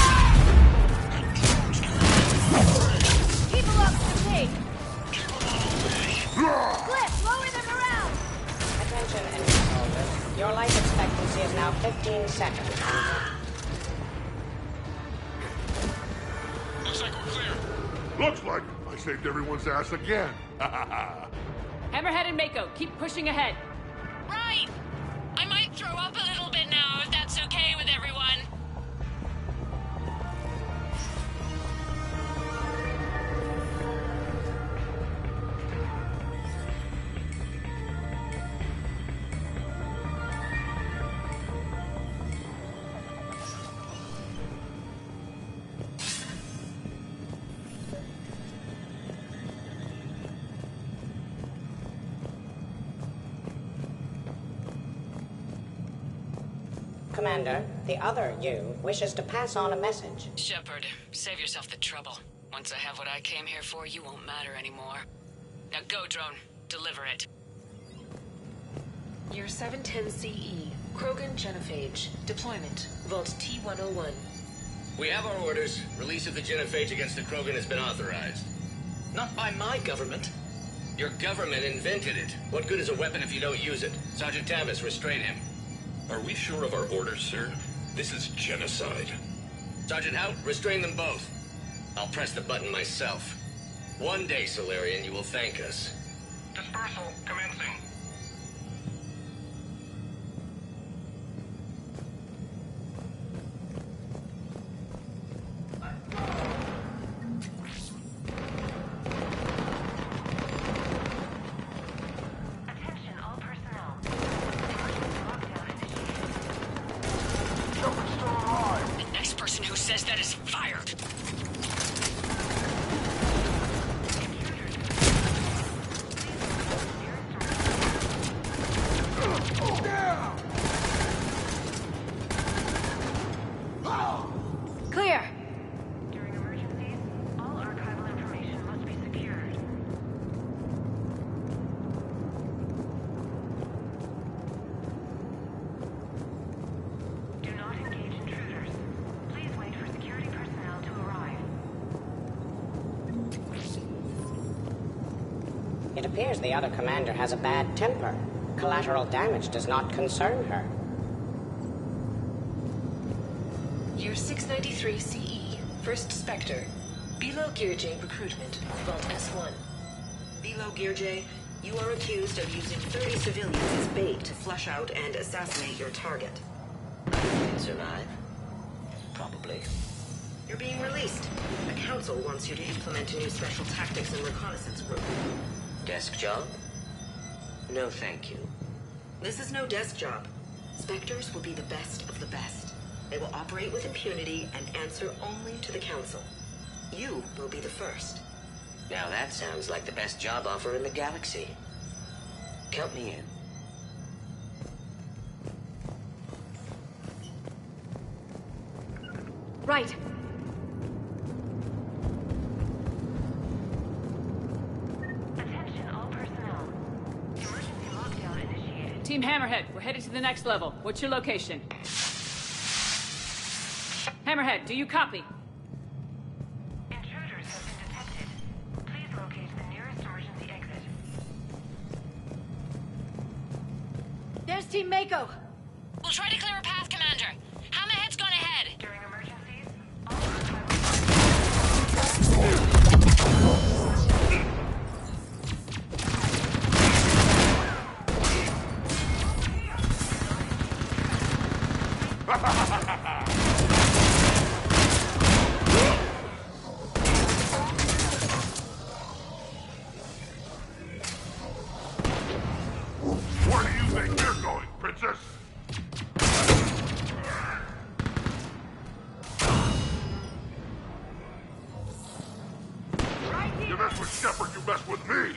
People up to the gate! Glyph, lower them around! Attention, enemy soldiers. Your life expectancy is now 15 seconds. Looks like we're clear. Looks like I saved everyone's ass again. Hammerhead and Mako, keep pushing ahead. Right! I might throw up a little bit now, if that's okay with everyone. Commander, the other you wishes to pass on a message. Shepard, save yourself the trouble. Once I have what I came here for, you won't matter anymore. Now go, drone. Deliver it. Year 710 CE. Krogan Genophage. Deployment. Vault T-101. We have our orders. Release of the genophage against the Krogan has been authorized. Not by my government. Your government invented it. What good is a weapon if you don't use it? Sergeant Tavis, restrain him. Are we sure of our orders, sir? This is genocide. Sergeant Hout, restrain them both. I'll press the button myself. One day, Solarian, you will thank us. Dispersal commencing. Attention all personnel. The next person who says that is fired. Clear! During emergencies, all archival information must be secured. Do not engage intruders. Please wait for security personnel to arrive. It appears the other commander has a bad temper. Collateral damage does not concern her. Year 693 CE. First Spectre. Bilo Gearjay Recruitment. Vault S1. Bilo Gearjay, you are accused of using 30 civilians as bait to flush out and assassinate your target. You can survive. Probably. You're being released. The Council wants you to implement a new special tactics and reconnaissance group. Desk job? No, thank you. This is no desk job. Spectres will be the best of the best. They will operate with impunity and answer only to the Council. You will be the first. Now that sounds like the best job offer in the galaxy. Count me in. Right. Attention all personnel. Emergency lockdown initiated. Team Hammerhead, we're headed to the next level. What's your location? Hammerhead, do you copy? Intruders have been detected. Please locate the nearest emergency exit. There's Team Mako. We'll try to clear a path, Commander. Hammerhead's gone ahead. During emergencies, Where do you think you're going, Princess? You mess with Shepard, you mess with me!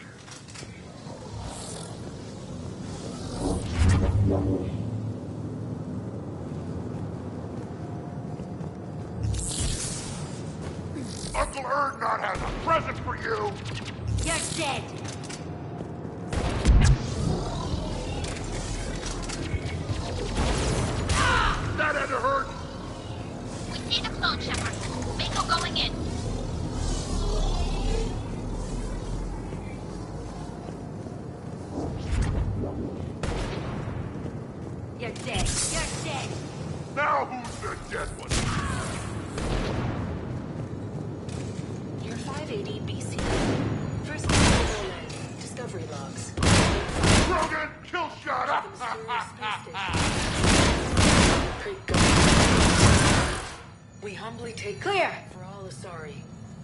Uncle Erdnot has a present for you! You're dead. That had to hurt! We see the clone, Shepard. Mako going in. You're dead. You're dead. Now who's the dead one? Year 580 BC. First Citadel. Discovery logs. Krogan, kill shot! We humbly take Clear. for all Asari.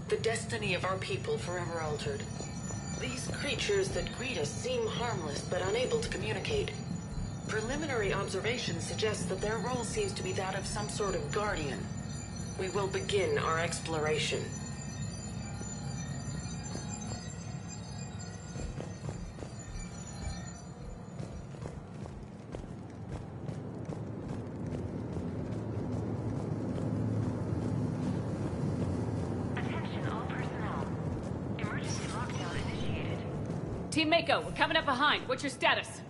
The destiny of our people forever altered. These creatures that greet us seem harmless but unable to communicate. Preliminary observations suggest that their role seems to be that of some sort of guardian. We will begin our exploration. attention all personnel. Mako, we're coming up behind. What's your status?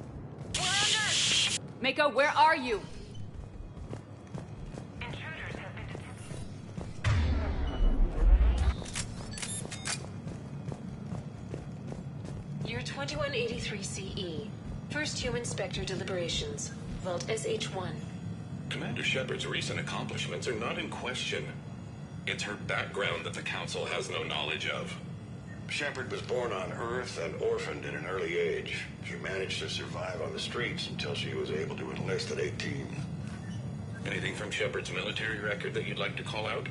We're under! Mako, where are you? Intruders have been detected. Year 2183 CE. First human Spectre deliberations. Vault SH-1. Commander Shepard's recent accomplishments are not in question. It's her background that the Council has no knowledge of. Shepard was born on Earth and orphaned at an early age. She managed to survive on the streets until she was able to enlist at 18. Anything from Shepard's military record that you'd like to call out?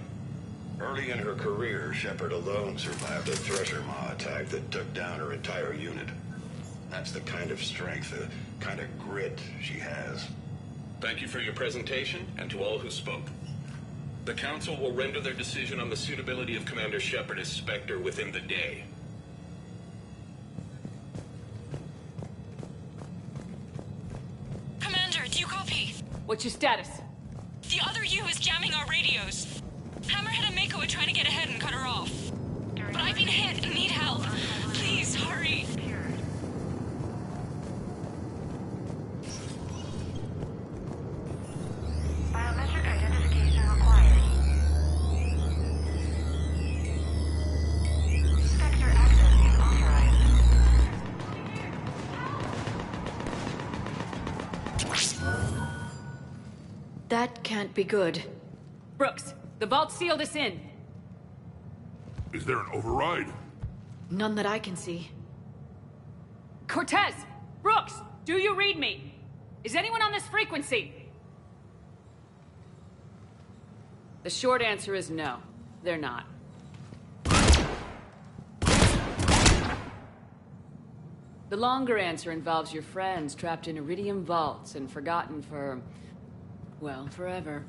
Early in her career, Shepard alone survived a Thresher Maw attack that took down her entire unit. That's the kind of strength, the kind of grit she has. Thank you for your presentation, and to all who spoke. The Council will render their decision on the suitability of Commander Shepard as Spectre within the day. Commander, do you copy? What's your status? The other U is jamming our radios. Hammerhead and Mako are trying to get ahead and cut her off. But I've been hit and need help. Please, hurry. Biometric identification required. Spectre access is authorized. That can't be good. Brooks, the vault sealed us in. Is there an override? None that I can see. Cortez! Brooks! Do you read me? Is anyone on this frequency? The short answer is no. They're not. The longer answer involves your friends trapped in Iridium vaults and forgotten for... well, forever.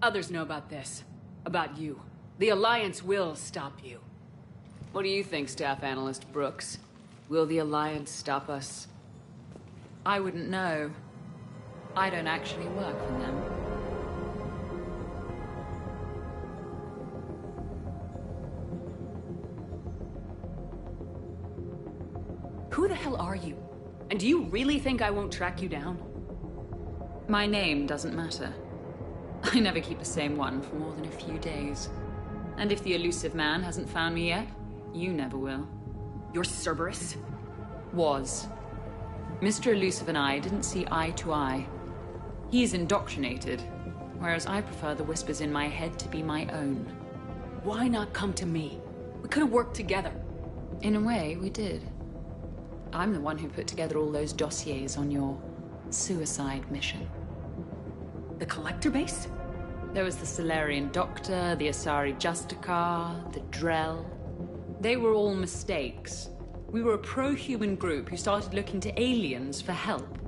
Others know about this. About you. The Alliance will stop you. What do you think, Staff Analyst Brooks? Will the Alliance stop us? I wouldn't know. I don't actually work for them. Who the hell are you? And do you really think I won't track you down? My name doesn't matter. I never keep the same one for more than a few days. And if the elusive man hasn't found me yet, you never will. You're Cerberus? Was. Mr. Elusive and I didn't see eye to eye. He's indoctrinated, whereas I prefer the whispers in my head to be my own. Why not come to me? We could have worked together. In a way, we did. I'm the one who put together all those dossiers on your suicide mission. The Collector base? There was the Solarian Doctor, the Asari Justicar, the Drell. They were all mistakes. We were a pro-human group who started looking to aliens for help.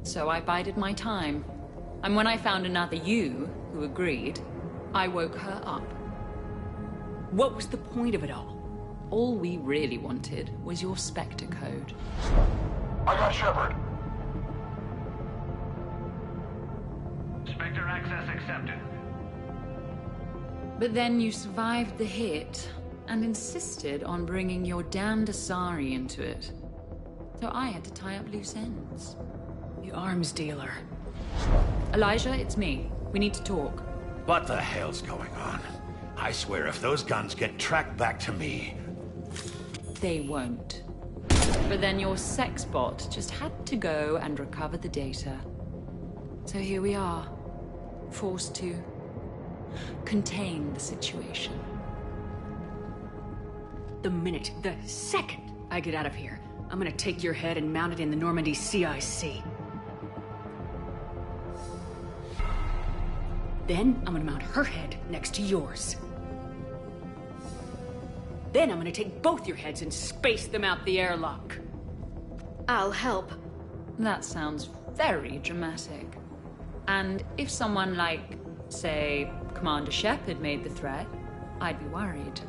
So I bided my time. And when I found another you who agreed, I woke her up. What was the point of it all? All we really wanted was your Spectre code. I got Shepard. Spectre access accepted. But then you survived the hit and insisted on bringing your damned Asari into it. So I had to tie up loose ends. The arms dealer. Elijah, it's me. We need to talk. What the hell's going on? I swear if those guns get tracked back to me... They won't. But then your sex bot just had to go and recover the data. So here we are. Forced to contain the situation. The second I get out of here, I'm gonna take your head and mount it in the Normandy CIC. Then I'm gonna mount her head next to yours. Then I'm gonna take both your heads and space them out the airlock. I'll help. That sounds very dramatic. And if someone like, say, Commander Shepard made the threat, I'd be worried.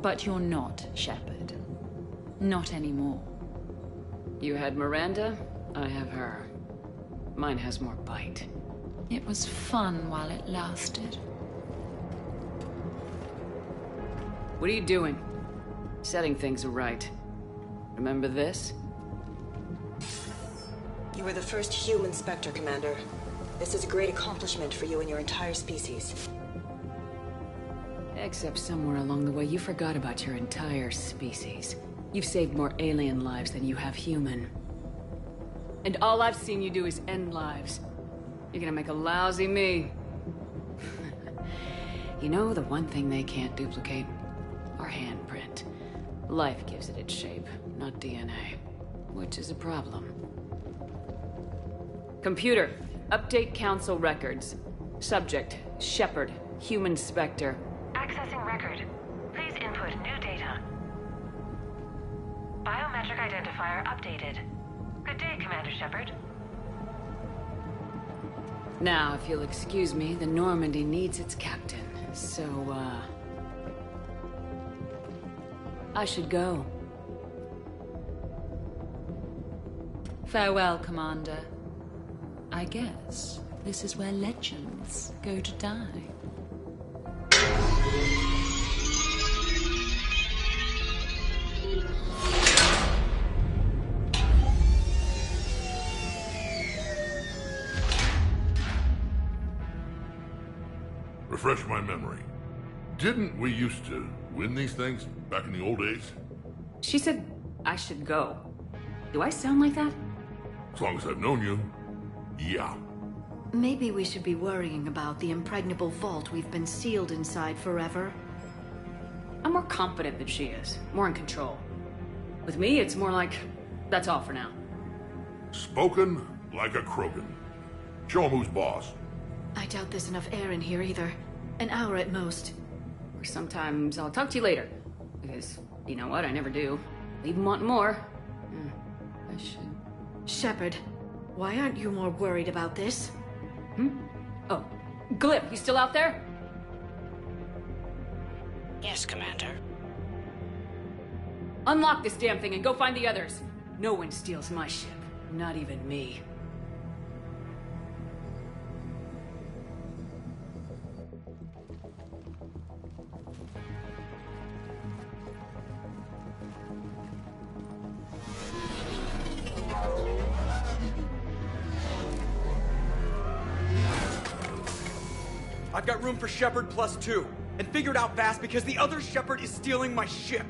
But you're not Shepard. Not anymore. You had Miranda, I have her. Mine has more bite. It was fun while it lasted. What are you doing? Setting things right. Remember this? You were the first human Spectre, Commander. This is a great accomplishment for you and your entire species. Except somewhere along the way you forgot about your entire species. You've saved more alien lives than you have human. And all I've seen you do is end lives. You're gonna make a lousy me. You know, the one thing they can't duplicate? Our handprint. Life gives it its shape, not DNA. Which is a problem. Computer, update Council records. Subject, Shepard, Human Spectre. Accessing record. Please input new data. Biometric identifier updated. Good day, Commander Shepard. Now, if you'll excuse me, the Normandy needs its captain. So, I should go. Farewell, Commander. I guess this is where legends go to die. Refresh my memory. Didn't we used to win these things back in the old days? She said I should go. Do I sound like that? As long as I've known you, yeah. Maybe we should be worrying about the impregnable vault we've been sealed inside forever. I'm more confident than she is. More in control. With me, it's more like, that's all for now. Spoken like a Krogan. Show him who's boss. I doubt there's enough air in here either. An hour at most. Or sometimes I'll talk to you later. Because, you know what, I never do. Leave them wanting more. I should... Shepard, why aren't you more worried about this? Oh, Glib, you still out there? Yes, Commander. Unlock this damn thing and go find the others. No one steals my ship. Not even me. I've got room for Shepard +2, and figured out fast because the other Shepard is stealing my ship.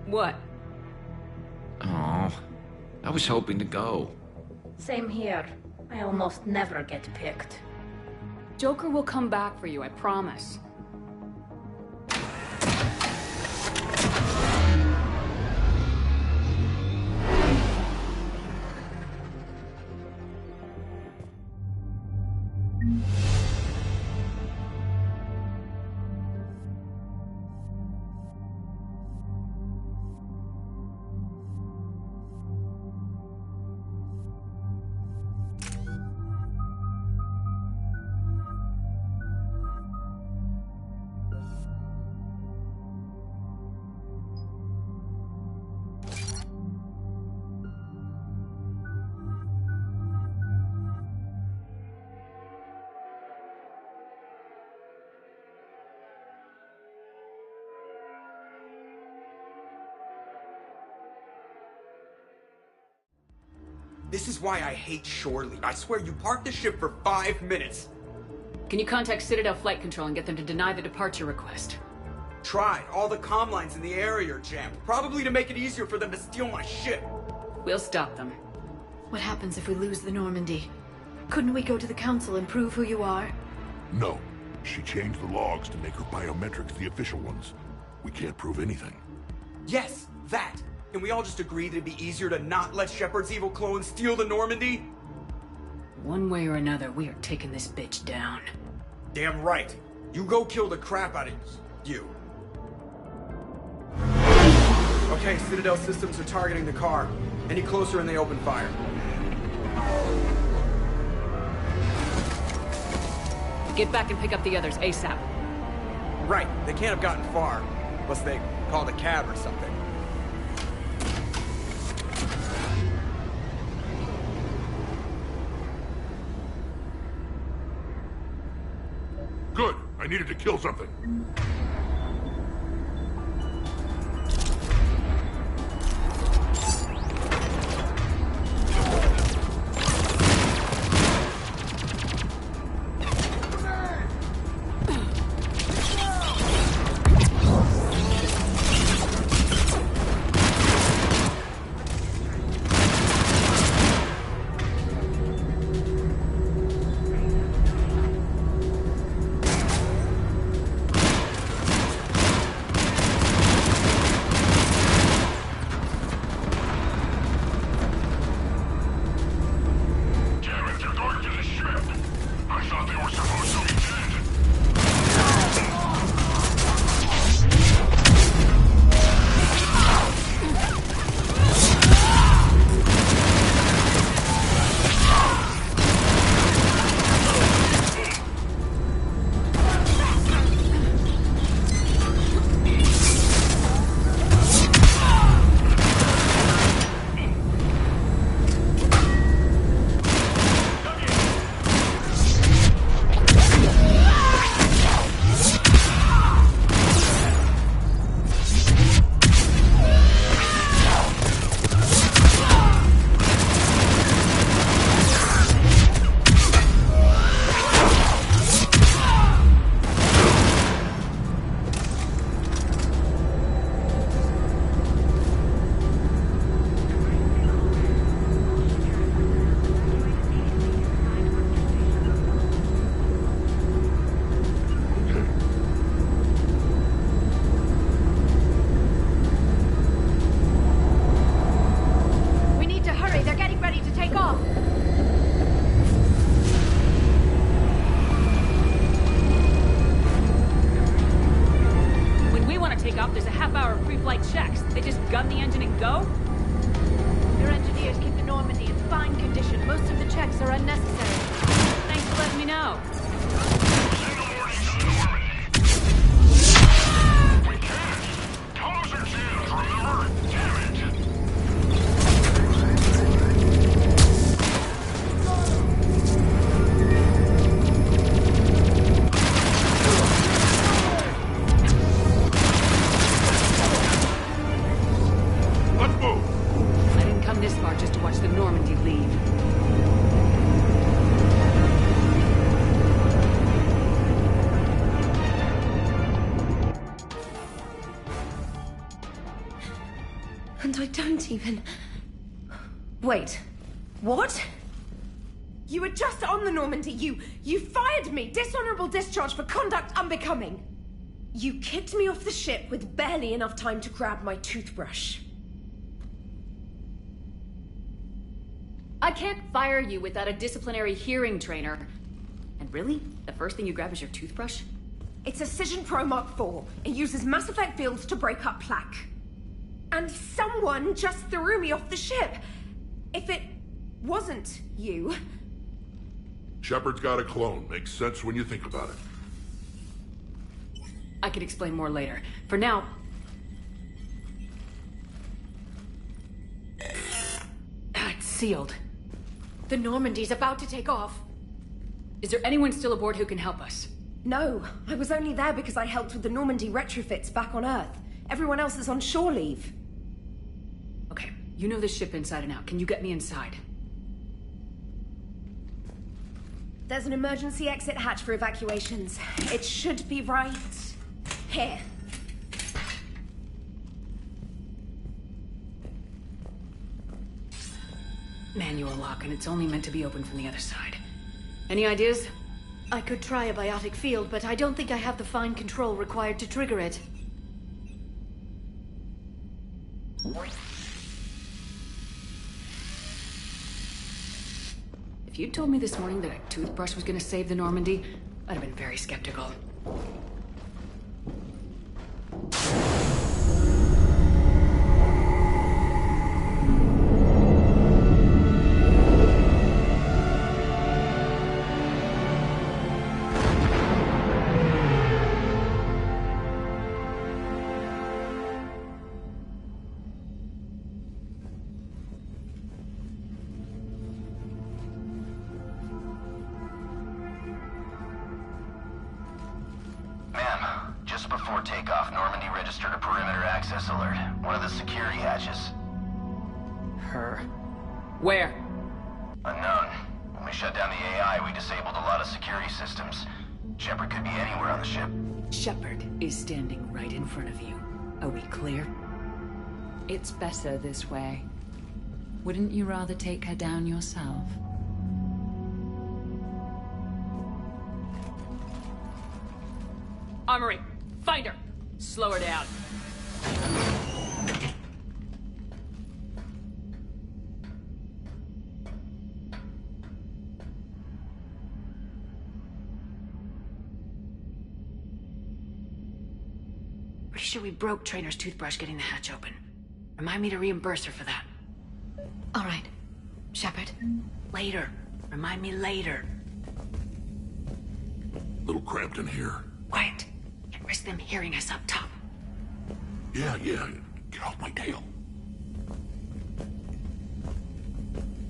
What? Oh, I was hoping to go. Same here. I almost never get picked. Joker will come back for you, I promise. This is why I hate shore leave. I swear you parked the ship for 5 minutes. Can you contact Citadel Flight Control and get them to deny the departure request? Tried. All the comm lines in the area are jammed. Probably to make it easier for them to steal my ship. We'll stop them. What happens if we lose the Normandy? Couldn't we go to the Council and prove who you are? No. She changed the logs to make her biometrics the official ones. We can't prove anything. Yes, that. Can we all just agree that it'd be easier to not let Shepard's evil clone steal the Normandy? One way or another, we are taking this bitch down. Damn right. You go kill the crap out of you. Okay, Citadel systems are targeting the car. Any closer and they open fire. Get back and pick up the others ASAP. Right, they can't have gotten far. Unless they called a cab or something. Good. I needed to kill something. And I don't even... Wait. What? You were just on the Normandy. You fired me. Dishonorable discharge for conduct unbecoming. You kicked me off the ship with barely enough time to grab my toothbrush. I can't fire you without a disciplinary hearing trainer. And really? The first thing you grab is your toothbrush? It's a Cision Pro Mark IV. It uses mass effect fields to break up plaque. And someone just threw me off the ship. If it wasn't you... Shepard's got a clone. Makes sense when you think about it. I can explain more later. For now... It's sealed. The Normandy's about to take off. Is there anyone still aboard who can help us? No, I was only there because I helped with the Normandy retrofits back on Earth. Everyone else is on shore leave. Okay, you know this ship inside and out. Can you get me inside? There's an emergency exit hatch for evacuations. It should be right here. Manual lock, and it's only meant to be opened from the other side. Any ideas? I could try a biotic field, but I don't think I have the fine control required to trigger it. If you'd told me this morning that a toothbrush was gonna save the Normandy, I'd have been very skeptical. before takeoff, Normandy registered a perimeter access alert. One of the security hatches. Her. Where? Unknown. When we shut down the AI, we disabled a lot of security systems. Shepard could be anywhere on the ship. Shepard is standing right in front of you. Are we clear? It's better this way. Wouldn't you rather take her down yourself? Armory, find her! Slow her down. Pretty sure we broke Trainer's toothbrush getting the hatch open. Remind me to reimburse her for that. All right. Shepard. Later. Remind me later. Little cramped in here. Quiet. Can't risk them hearing us up top. Yeah. Get off my tail.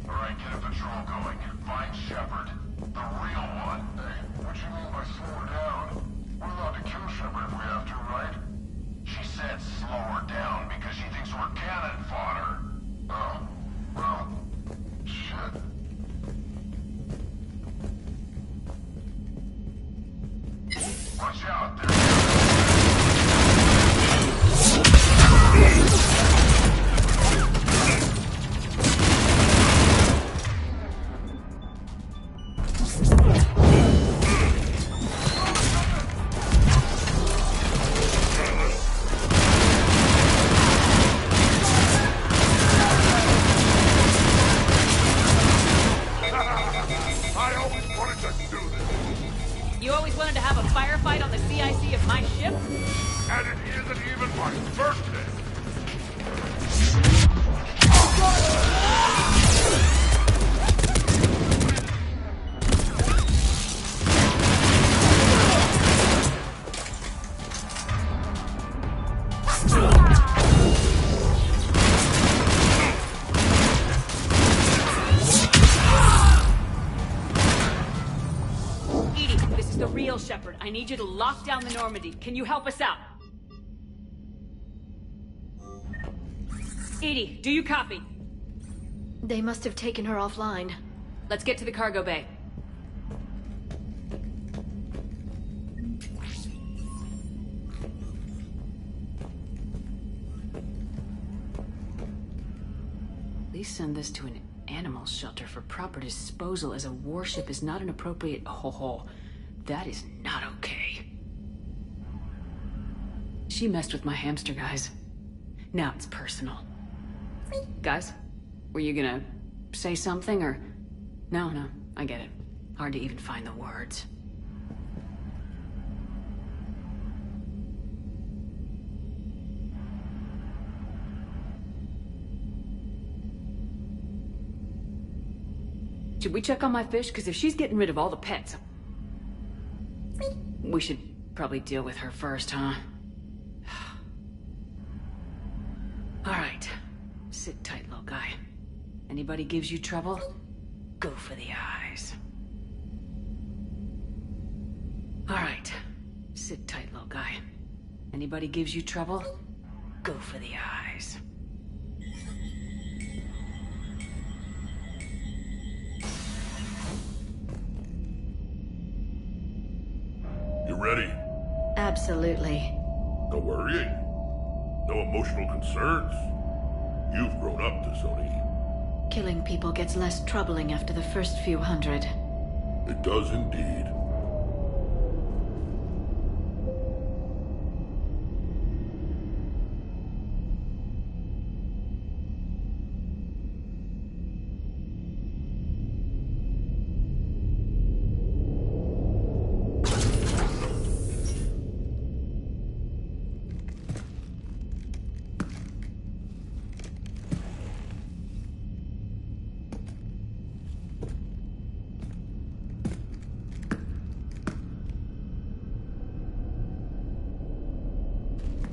Alright, get a patrol going. Find Shepard. The real one. Hey, what you mean by slow her down? We're allowed to kill Shepard if we have to, right? She said slow her down because she thinks we're cannon fodder. Oh, well, shit. Watch out, there. You always wanted to have a firefight on the CIC of my ship? And it isn't even my birthday. Shepard, I need you to lock down the Normandy. Can you help us out? Edie, do you copy? They must have taken her offline. Let's get to the cargo bay. Please send this to an animal shelter for proper disposal, as a warship is not an appropriate... Ho-ho. That is not okay. She messed with my hamster, guys. Now it's personal. Guys, were you gonna say something, or... No, I get it. Hard to even find the words. Should we check on my fish? Because if she's getting rid of all the pets... We should probably deal with her first, huh? Alright. Sit tight, little guy. Anybody gives you trouble, go for the eyes. Alright. Sit tight, little guy. Anybody gives you trouble, go for the eyes. You ready? Absolutely. No worrying. No emotional concerns. You've grown up, Tizoni. Killing people gets less troubling after the first few hundred. It does indeed.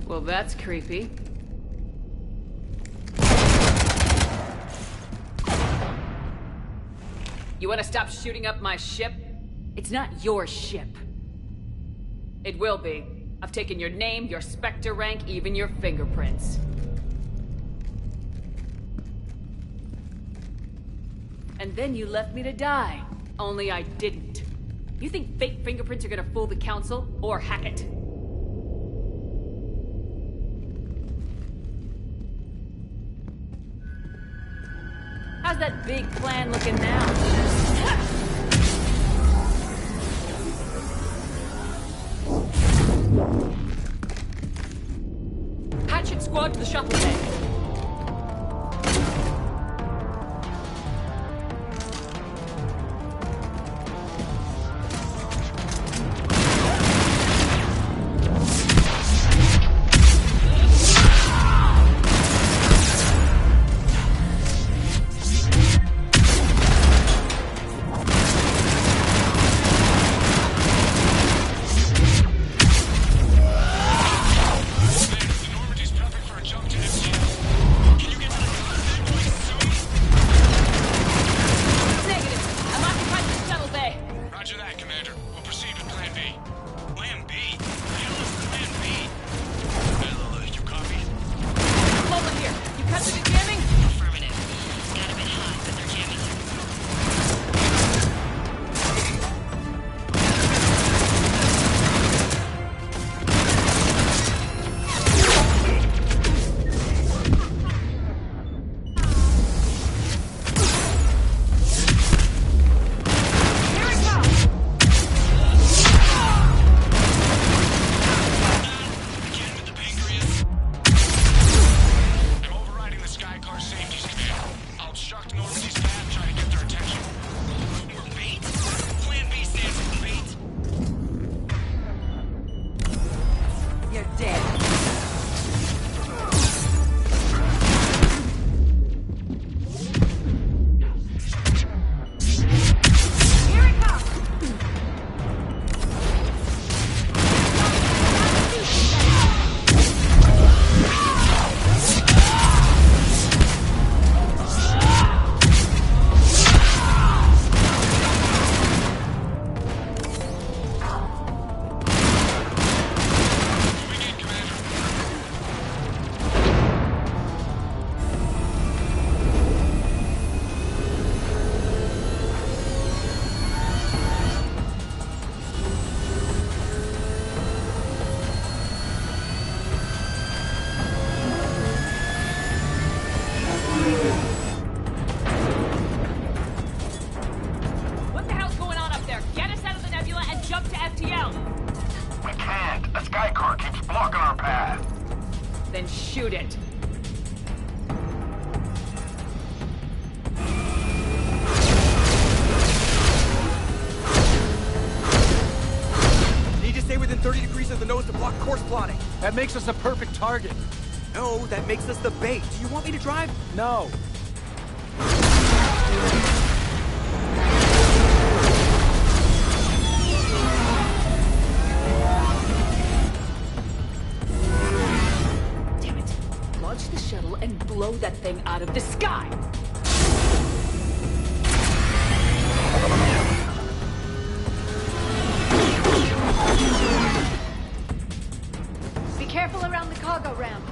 Well, that's creepy. You want to stop shooting up my ship? It's not your ship. It will be, I've taken your name, your Spectre rank, even your fingerprints. And then you left me to die. Only I didn't. You think fake fingerprints are gonna fool the Council? Or Hackett? How's that big plan looking now? Hatchet squad to the shuttle deck. Shoot it. Need to stay within 30 degrees of the nose to block course plotting. That makes us a perfect target. No, that makes us the bait. Do you want me to drive? No. Launch the shuttle and blow that thing out of the sky! Be careful around the cargo ramp.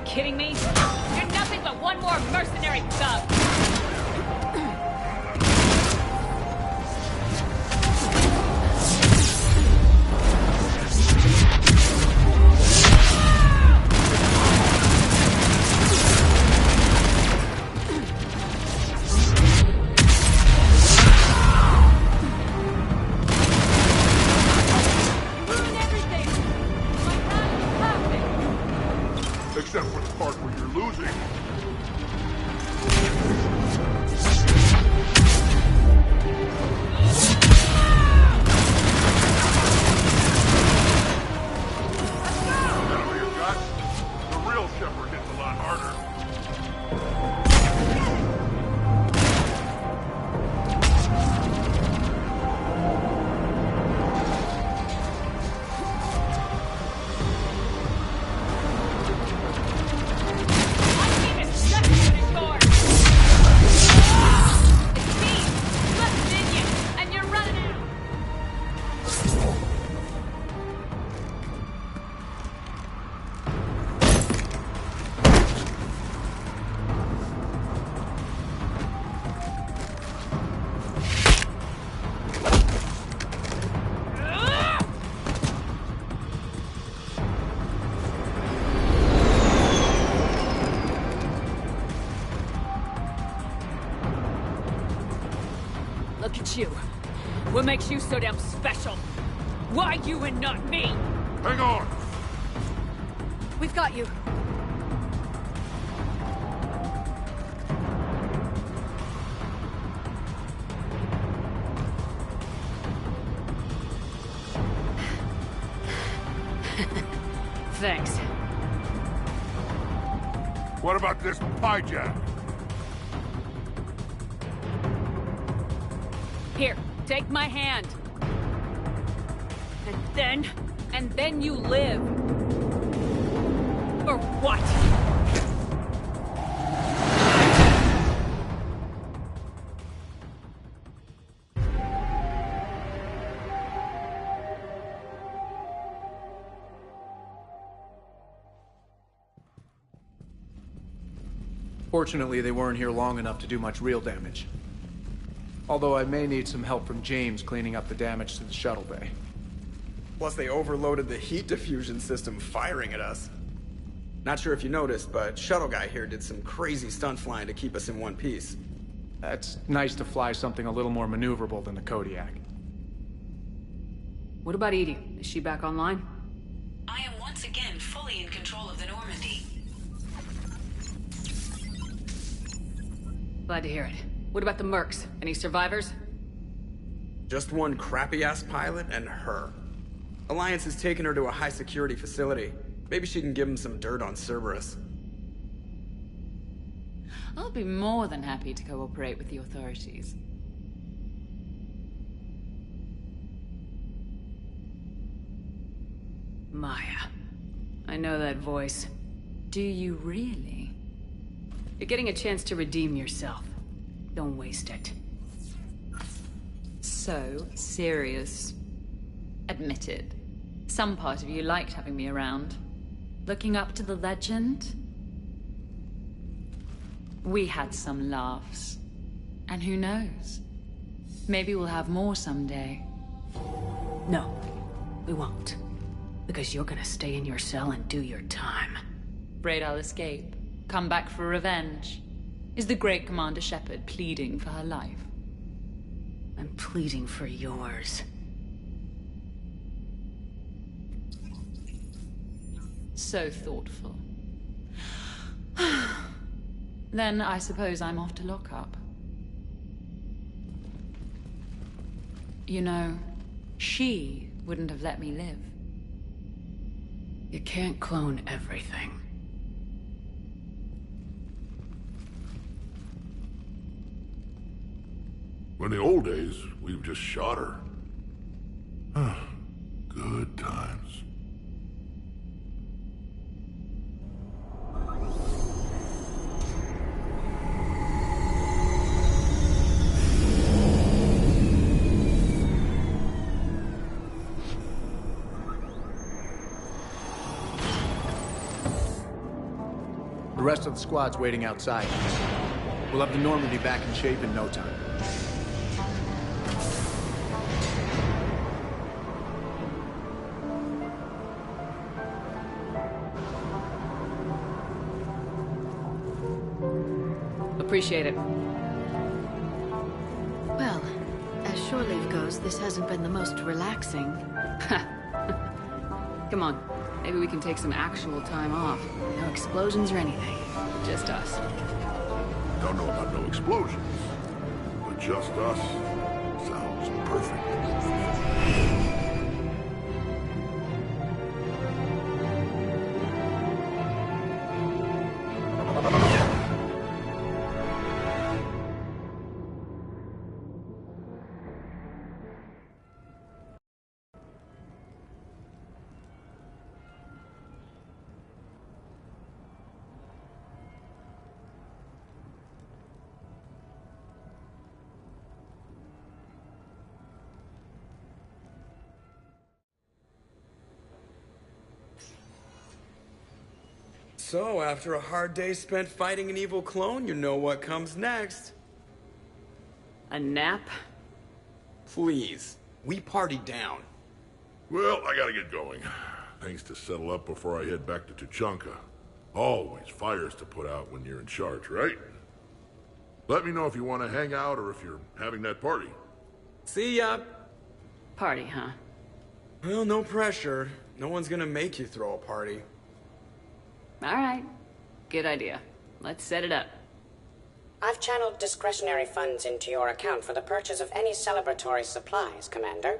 Kidding me? You're nothing but one more mercenary thug! Except for the part where you're losing. Battle your guts. The real Shepard hits a lot harder. about you? What makes you so damn special? Why you and not me? Hang on! We've got you. Thanks. What about this hijack? Here, take my hand. And then you live. Or what? Fortunately, they weren't here long enough to do much real damage. Although I may need some help from James cleaning up the damage to the shuttle bay. Plus, they overloaded the heat diffusion system firing at us. Not sure if you noticed, but Shuttle Guy here did some crazy stunt flying to keep us in one piece. It's nice to fly something a little more maneuverable than the Kodiak. What about Edie? Is she back online? I am once again fully in control of the Normandy. Glad to hear it. What about the mercs? Any survivors? Just one crappy-ass pilot and her. Alliance has taken her to a high-security facility. Maybe she can give him some dirt on Cerberus. I'll be more than happy to cooperate with the authorities. Maya. I know that voice. Do you really? You're getting a chance to redeem yourself. Don't waste it. So serious. Admit it. Some part of you liked having me around. Looking up to the legend. We had some laughs. And who knows? Maybe we'll have more someday. No, we won't. Because you're gonna stay in your cell and do your time. Afraid I'll escape. Come back for revenge. Is the great Commander Shepard pleading for her life? I'm pleading for yours. So thoughtful. Then I suppose I'm off to lock up. You know, she wouldn't have let me live. You can't clone everything. In the old days, we've just shot her. Good times. The rest of the squad's waiting outside. We'll have the Normandy back in shape in no time. Appreciate it. Well, as shore leave goes, this hasn't been the most relaxing. Come on. Maybe we can take some actual time off. No explosions or anything. Just us. Don't know about no explosions, but just us sounds perfect. So, after a hard day spent fighting an evil clone, you know what comes next. A nap? Please. We party down. Well, I gotta get going. Things to settle up before I head back to Tuchanka. Always fires to put out when you're in charge, right? Let me know if you want to hang out or if you're having that party. See ya. Party, huh? Well, no pressure. No one's gonna make you throw a party. All right. Good idea. Let's set it up. I've channeled discretionary funds into your account for the purchase of any celebratory supplies, Commander.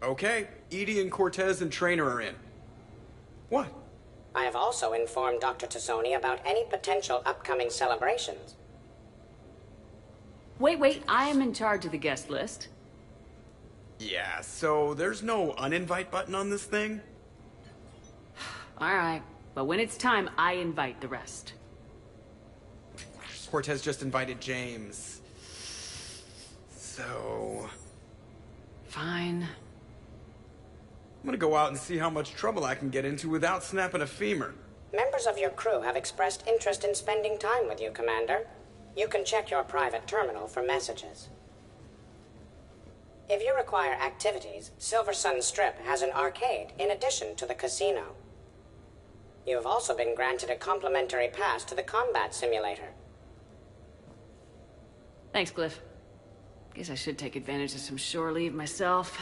Okay, Edie and Cortez and Trainer are in. What? I have also informed Dr. Tassoni about any potential upcoming celebrations. Wait, I am in charge of the guest list. Yeah, so there's no uninvite button on this thing? All right, but when it's time, I invite the rest. Cortez just invited James. So... Fine. I'm gonna go out and see how much trouble I can get into without snapping a femur. Members of your crew have expressed interest in spending time with you, Commander. You can check your private terminal for messages. If you require activities, Silver Sun Strip has an arcade in addition to the casino. You have also been granted a complimentary pass to the combat simulator. Thanks, Cliff. Guess I should take advantage of some shore leave myself.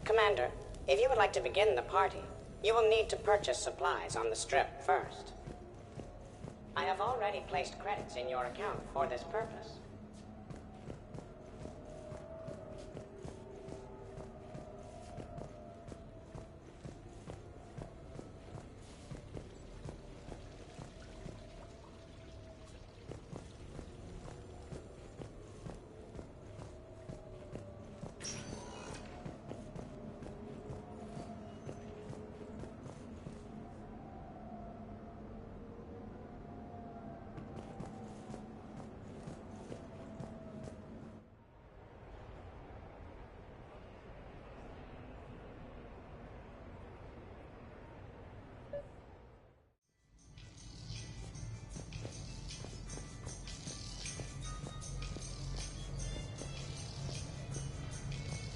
Commander, if you would like to begin the party, you will need to purchase supplies on the Strip first. I have already placed credits in your account for this purpose.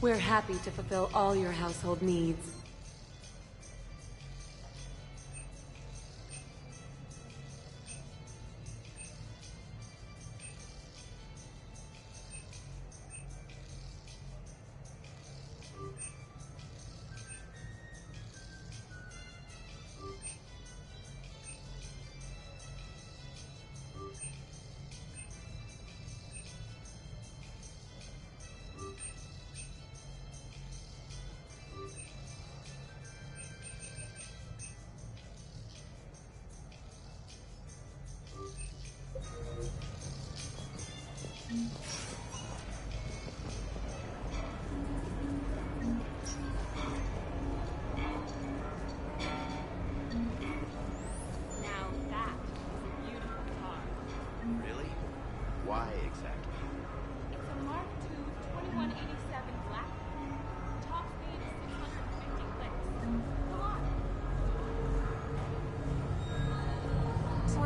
We're happy to fulfill all your household needs.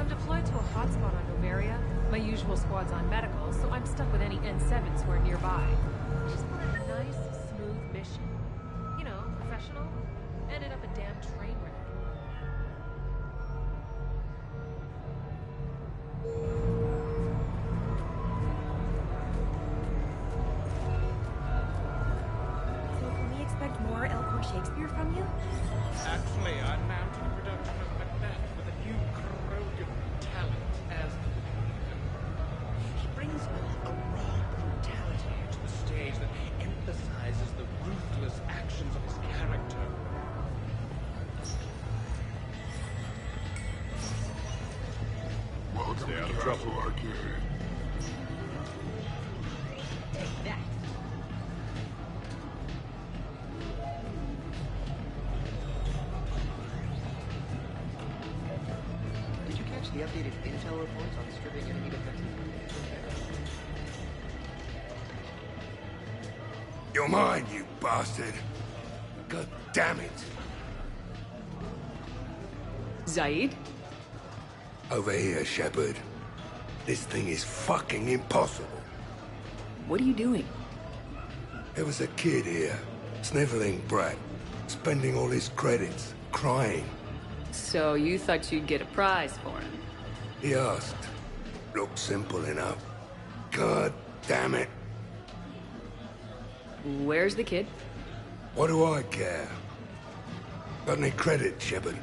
I'm deployed to a hotspot on Novaria. My usual squad's on medical, so I'm stuck with any N7s who are nearby. Just wanted a nice, smooth mission. You know, professional. Ended up a damn train wreck. So can we expect more Elcor Shakespeare from you? Actually, I'm mounting a production of Macbeth with a new corroded talent as the lead. He brings a raw brutality to the stage that emphasizes the ruthless actions of his character. Welcome Stay out to of trouble. Castle Arcade. Take that. Did you catch the updated intel reports on stripping enemy defenses? You're mine, you bastard. God damn it. Zaid? Over here, Shepard. This thing is fucking impossible. What are you doing? There was a kid here, sniveling brat, spending all his credits, crying. So you thought you'd get a prize for him? He asked. Looked simple enough. God damn it. Where's the kid? What do I care? Got any credit, Shepard?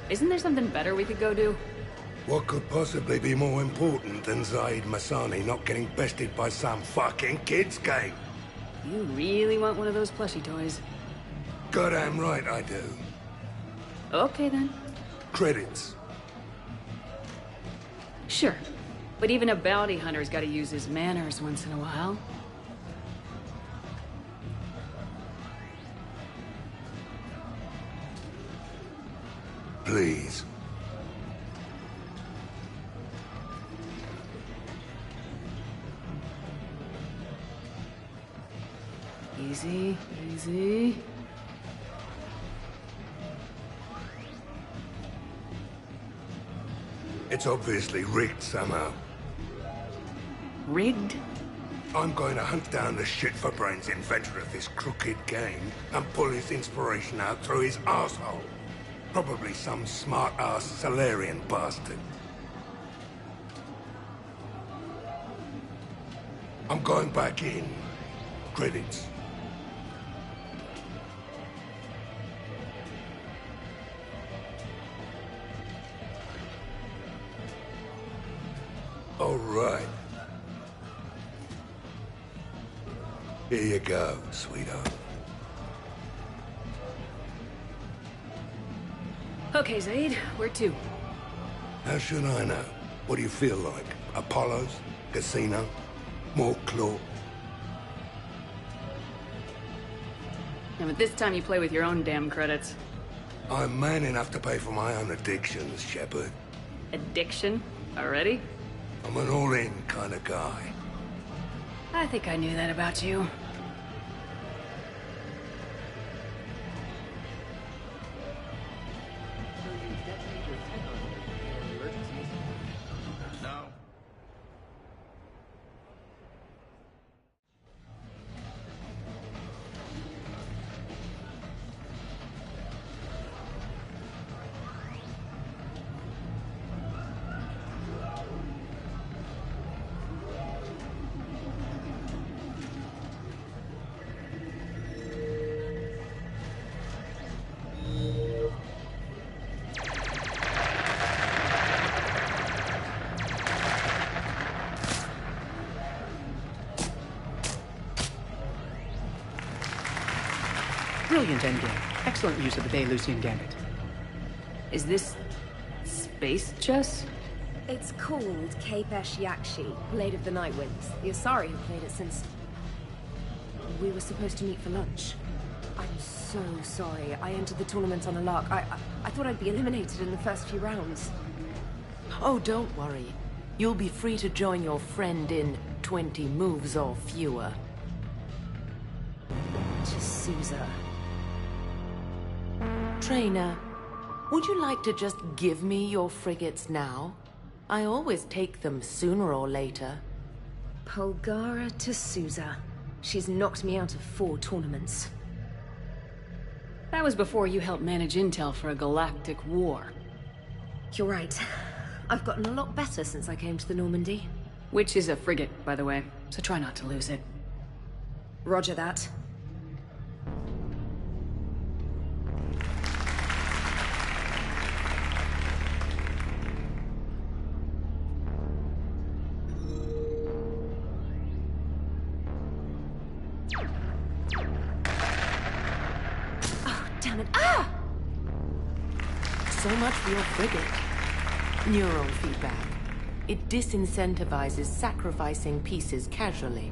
Isn't there something better we could go do? What could possibly be more important than Zaid Masani not getting bested by some fucking kids game? You really want one of those plushie toys? Goddamn right I do. Okay then. Credits. Sure. But even a bounty hunter's gotta use his manners once in a while. Please. Easy, easy. It's obviously rigged somehow. Rigged? I'm going to hunt down the shit-for-brains inventor of this crooked game and pull his inspiration out through his asshole. Probably some smart-ass Solarian bastard. I'm going back in. Credits. All right. Here you go, sweetheart. Okay, Zaid, where to? How should I know? What do you feel like? Apollo's? Casino? More claw? Yeah, but this time you play with your own damn credits. I'm man enough to pay for my own addictions, Shepard. Addiction? Already? I'm an all-in kind of guy. I think I knew that about you. No. Brilliant endgame. Excellent use of the Bay-Lucian Gambit. Is this... space chess? It's called Kapesh Yakshi, Blade of the Night Winds. The Asari have played it since... we were supposed to meet for lunch. I'm so sorry. I entered the tournament on a lark. I thought I'd be eliminated in the first few rounds. Oh, don't worry. You'll be free to join your friend in 20 moves or fewer. To Caesar. Trainer, Would you like to just give me your frigates now? I always take them sooner or later. Polgara to Sousa. She's knocked me out of 4 tournaments. That was before you helped manage intel for a galactic war. You're right. I've gotten a lot better since I came to the Normandy. Which is a frigate, by the way, so try not to lose it. Roger that. So much for your frigate. Neural feedback. It disincentivizes sacrificing pieces casually.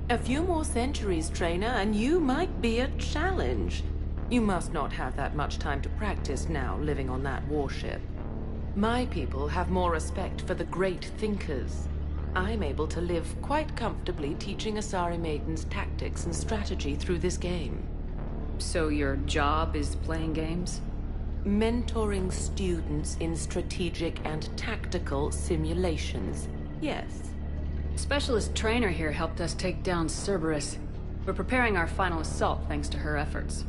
A few more centuries, trainer, and you might be a challenge. You must not have that much time to practice now, living on that warship. My people have more respect for the great thinkers. I'm able to live quite comfortably teaching Asari maidens tactics and strategy through this game. So your job is playing games? Mentoring students in strategic and tactical simulations, yes. Specialist trainer here helped us take down Cerberus. We're preparing our final assault thanks to her efforts.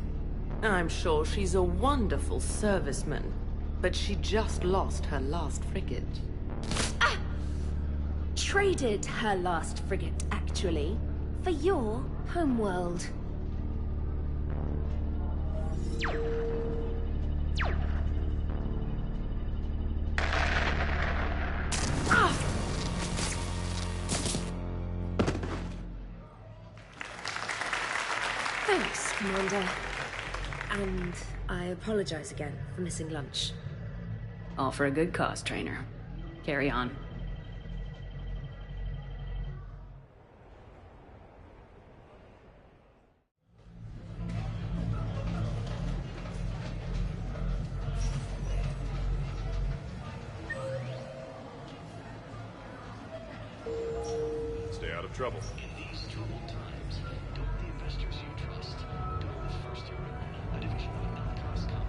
I'm sure she's a wonderful serviceman, but she just lost her last frigate. Traded her last frigate, actually, for your homeworld. Thanks, Commander. And I apologize again for missing lunch. All for a good cause, trainer. Carry on. Stay out of trouble. In these troubled times, don't the investors you trust, don't the first to run a division of Ellicot's Combine.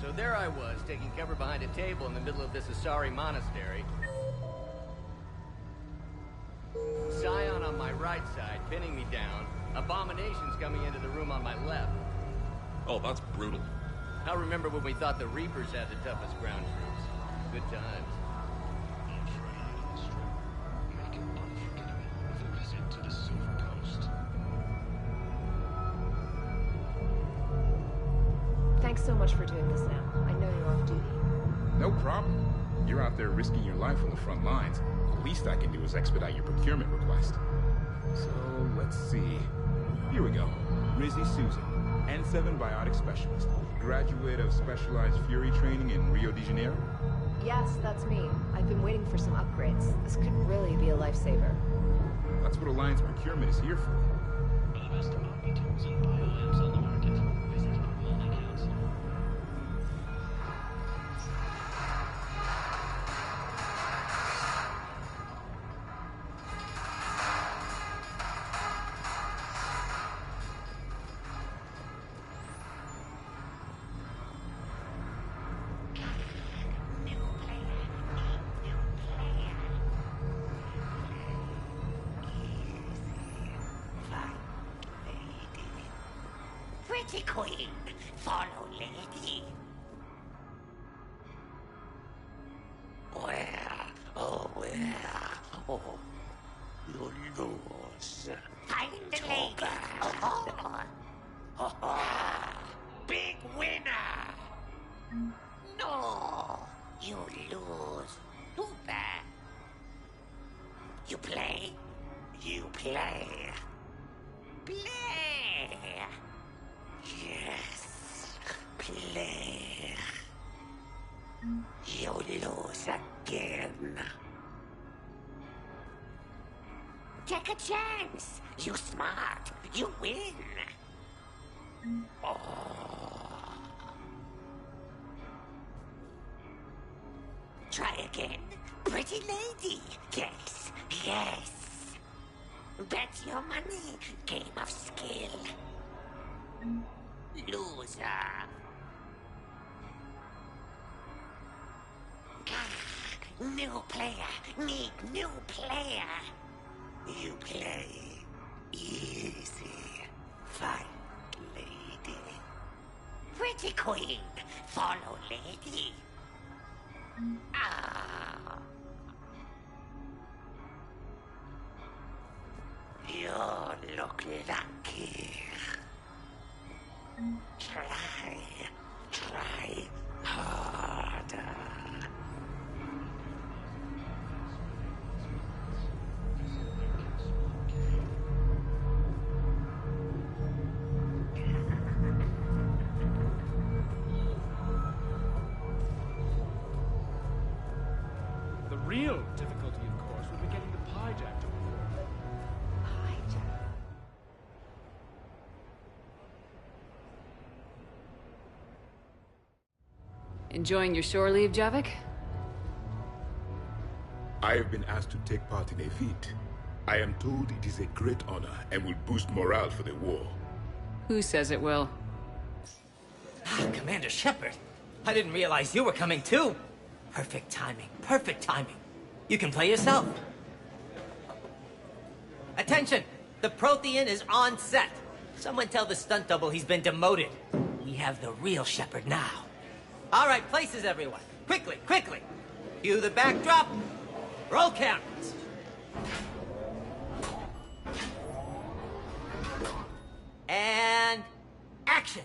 So there I was, taking cover behind a table in the middle of this Asari monastery. Scion on my right side, pinning me down. Abominations coming into the room on my left. Oh, that's brutal. I remember when we thought the Reapers had the toughest ground troops. Good times. Make it unforgettable with a visit to the Silver Coast. Thanks so much for doing this now. I know you're off duty. No problem. You're out there risking your life on the front lines. The least I can do is expedite your procurement request. So, let's see. Here we go. Rizzy Susan, N7 Biotic Specialist, graduate of Specialized Fury Training in Rio de Janeiro. Yes, that's me. I've been waiting for some upgrades. This could really be a lifesaver. That's what Alliance Procurement is here for. For the best Omni tools and biolamps on the market, visit Harmonic Council. Pretty queen, follow lady. Where, oh where, oh, you lose. Find the lady. Big winner. No, you lose. Too bad. You play, you play. Play. Yes, play. You lose again. take a chance. You smart. You win. Oh. Try again. Pretty lady. Yes. Yes. Bet your money. Game of skill. Loser. New player. Need new player. You play easy. Fight lady. Pretty queen. Follow lady. Ah. You look lucky. Try harder. The real difficulty, of course, would be getting the hijack to perform. Enjoying your shore leave, Javik? I have been asked to take part in a feat. I am told it is a great honor and will boost morale for the war. Who says it will? Commander Shepard, I didn't realize you were coming too. Perfect timing, perfect timing. You can play yourself. Attention! The Prothean is on set. Someone tell the stunt double he's been demoted. We have the real Shepard now. All right, places everyone. Quickly, quickly. Cue the backdrop. Roll cameras. And action.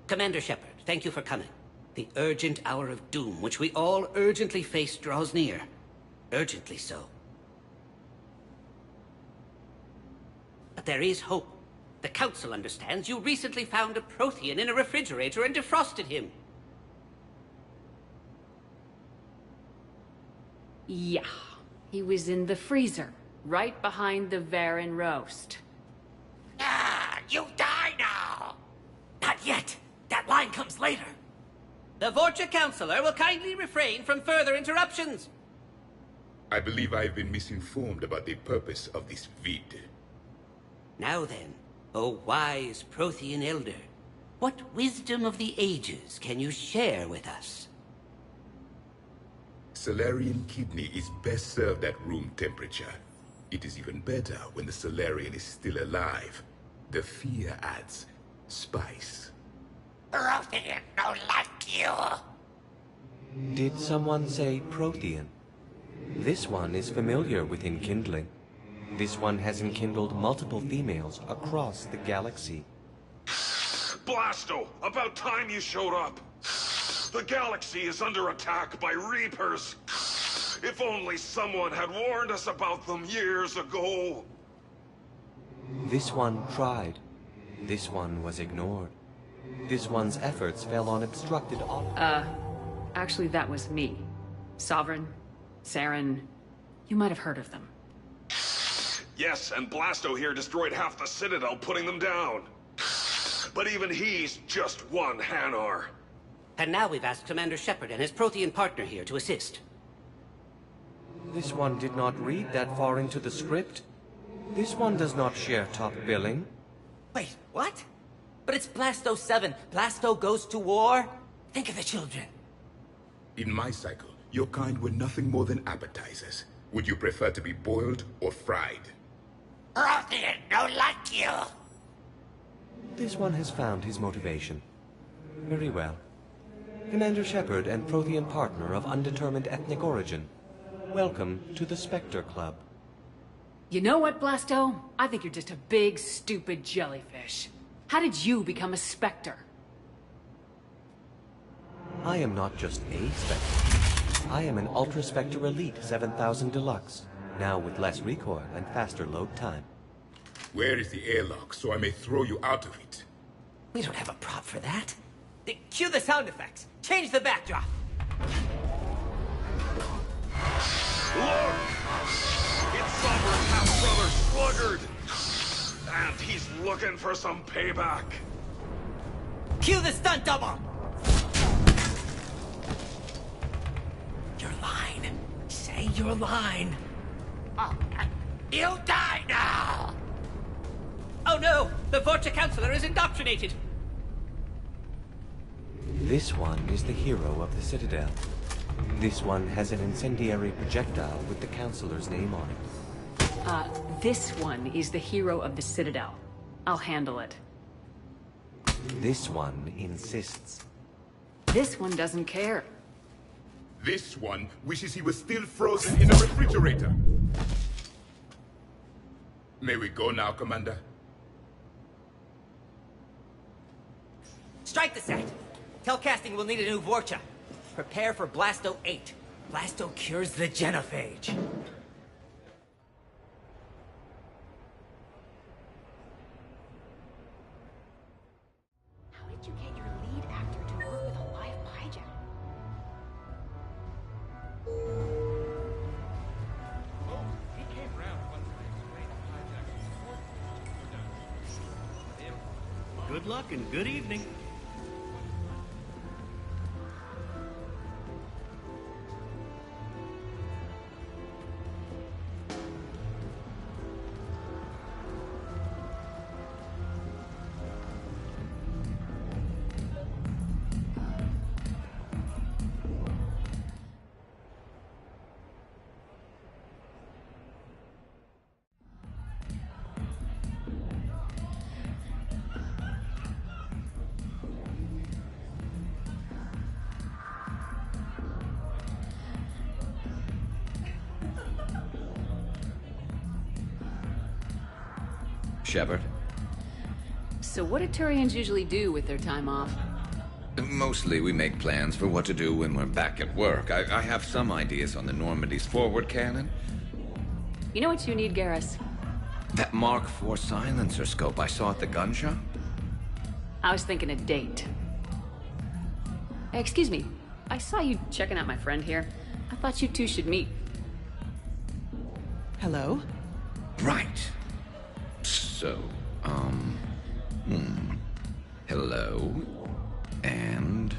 Commander Shepard, thank you for coming. The urgent hour of doom, which we all urgently face, draws near. Urgently so. But there is hope. The Council understands you recently found a Prothean in a refrigerator and defrosted him. Yeah. He was in the freezer, right behind the Varen roast. Ah, you die now! Not yet. That line comes later. The Vorcha Councilor will kindly refrain from further interruptions. I believe I have been misinformed about the purpose of this vid. Now then, O wise Prothean Elder, what wisdom of the ages can you share with us? Salarian kidney is best served at room temperature. It is even better when the Salarian is still alive. The fear adds spice. Prothean no like you. Did someone say Prothean? This one is familiar with enkindling. This one has enkindled multiple females across the galaxy. Blasto, about time you showed up. The galaxy is under attack by Reapers. If only someone had warned us about them years ago. This one tried. This one was ignored. This one's efforts fell on obstructed Actually that was me. Sovereign, Saren, you might have heard of them. Yes, and Blasto here destroyed half the Citadel, putting them down. But even he's just one Hanar. And now we've asked Commander Shepard and his Prothean partner here to assist. This one did not read that far into the script. This one does not share top billing. Wait, what? But it's Blasto 7. Blasto goes to war? Think of the children. In my cycle, your kind were nothing more than appetizers. Would you prefer to be boiled or fried? Prothean no like you. This one has found his motivation. Very well. Commander Shepard and Prothean partner of undetermined ethnic origin. Welcome to the Spectre Club. You know what, Blasto? I think you're just a big, stupid jellyfish. How did you become a Spectre? I am not just a Spectre. I am an Ultra Spectre Elite 7000 Deluxe, now with less recoil and faster load time. Where is the airlock so I may throw you out of it? We don't have a prop for that. Cue the sound effects. Change the backdrop. Look! It's Sovereign half-brother He's looking for some payback. Cue the stunt double! Your line. Say your line. You die now! Oh no! The Vorcha Counselor is indoctrinated! This one is the hero of the Citadel. This one has an incendiary projectile with the Counselor's name on it. This one is the hero of the Citadel. I'll handle it. This one insists. This one doesn't care. This one wishes he was still frozen in a refrigerator. May we go now, Commander? Strike the set! Telcasting will need a new Vorcha. Prepare for Blasto 8. Blasto cures the genophage. How did you get your lead actor to work with a live hijack? Oh, he came round once I explained hijacking. Good luck and good evening. Shepard? So what do Turians usually do with their time off? Mostly we make plans for what to do when we're back at work. I have some ideas on the Normandy's forward cannon. You know what you need, Garrus? That Mark IV silencer scope I saw at the gun shop? I was thinking a date. Hey, excuse me. I saw you checking out my friend here. I thought you two should meet. Hello? Right. So, hello, and,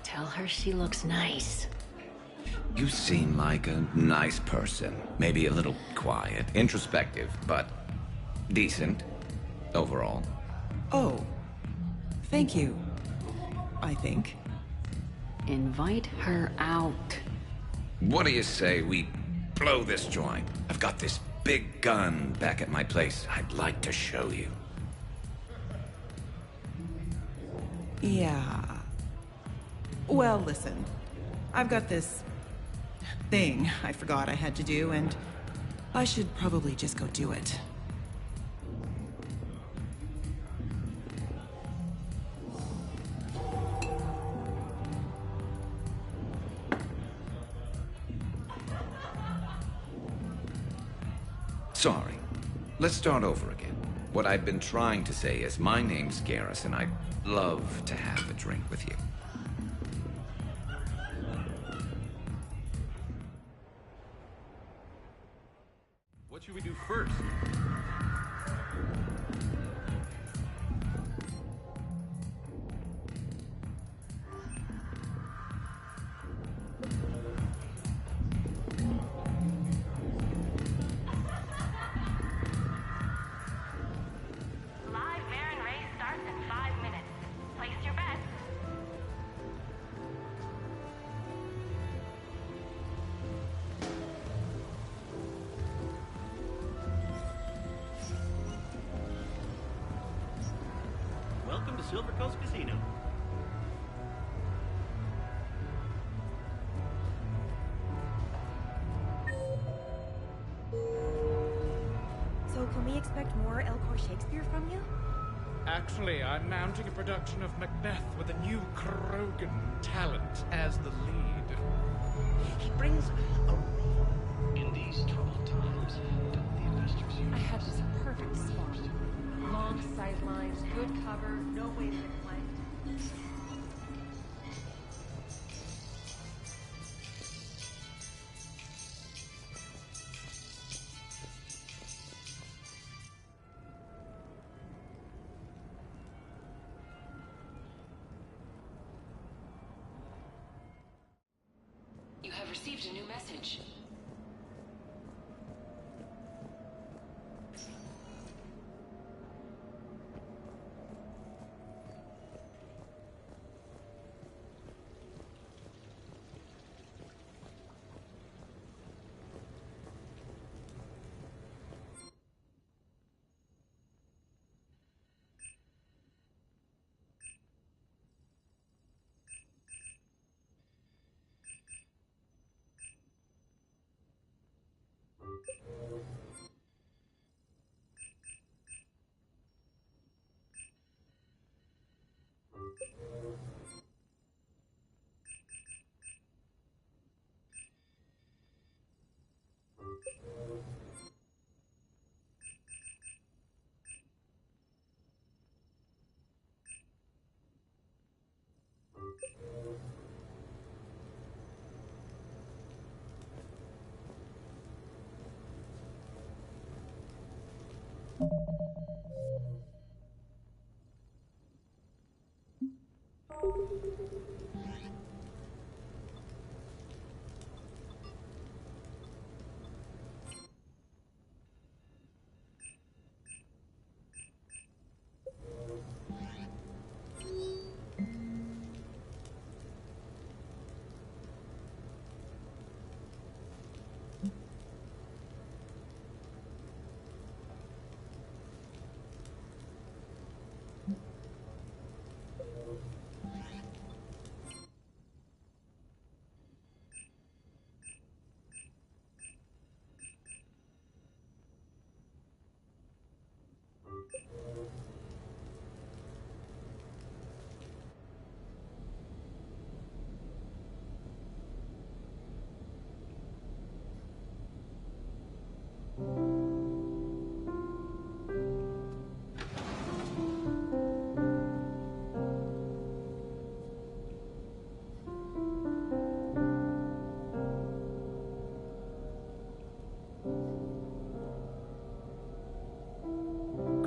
Tell her she looks nice. You seem like a nice person. Maybe a little quiet, introspective, but decent, overall. Oh. Thank you. I think. Invite her out. What do you say we blow this joint? I've got this big gun back at my place I'd like to show you. Yeah. Well, listen. I've got this thing I forgot I had to do, and I should probably just go do it. Sorry. Let's start over again. What I've been trying to say is my name's Garrus, and I'd love to have a drink with you. What should we do first? Live Baron race starts in 5 minutes. Place your bets. Welcome to Silver Coast Casino. So can we expect more Elcor Shakespeare from you? Actually, I'm mounting a production of Macbeth with a new Krogan talent as the lead. He brings a in these troubled times. Don't the investors I had this perfect spot. Long sightlines, good cover, no way to get flanked. received a new message.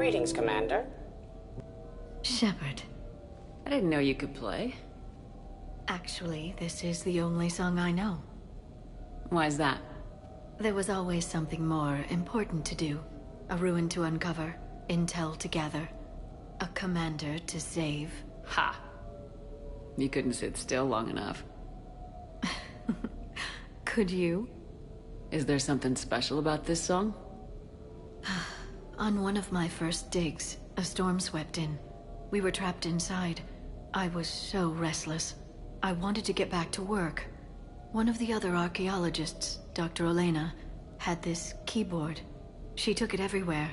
Greetings, Commander. Shepard. I didn't know you could play. Actually, this is the only song I know. Why's that? There was always something more important to do. A ruin to uncover, intel to gather, a commander to save. Ha! You couldn't sit still long enough. Could you? Is there something special about this song? On one of my first digs, a storm swept in. We were trapped inside. I was so restless. I wanted to get back to work. One of the other archaeologists, Dr. Elena, had this keyboard. She took it everywhere.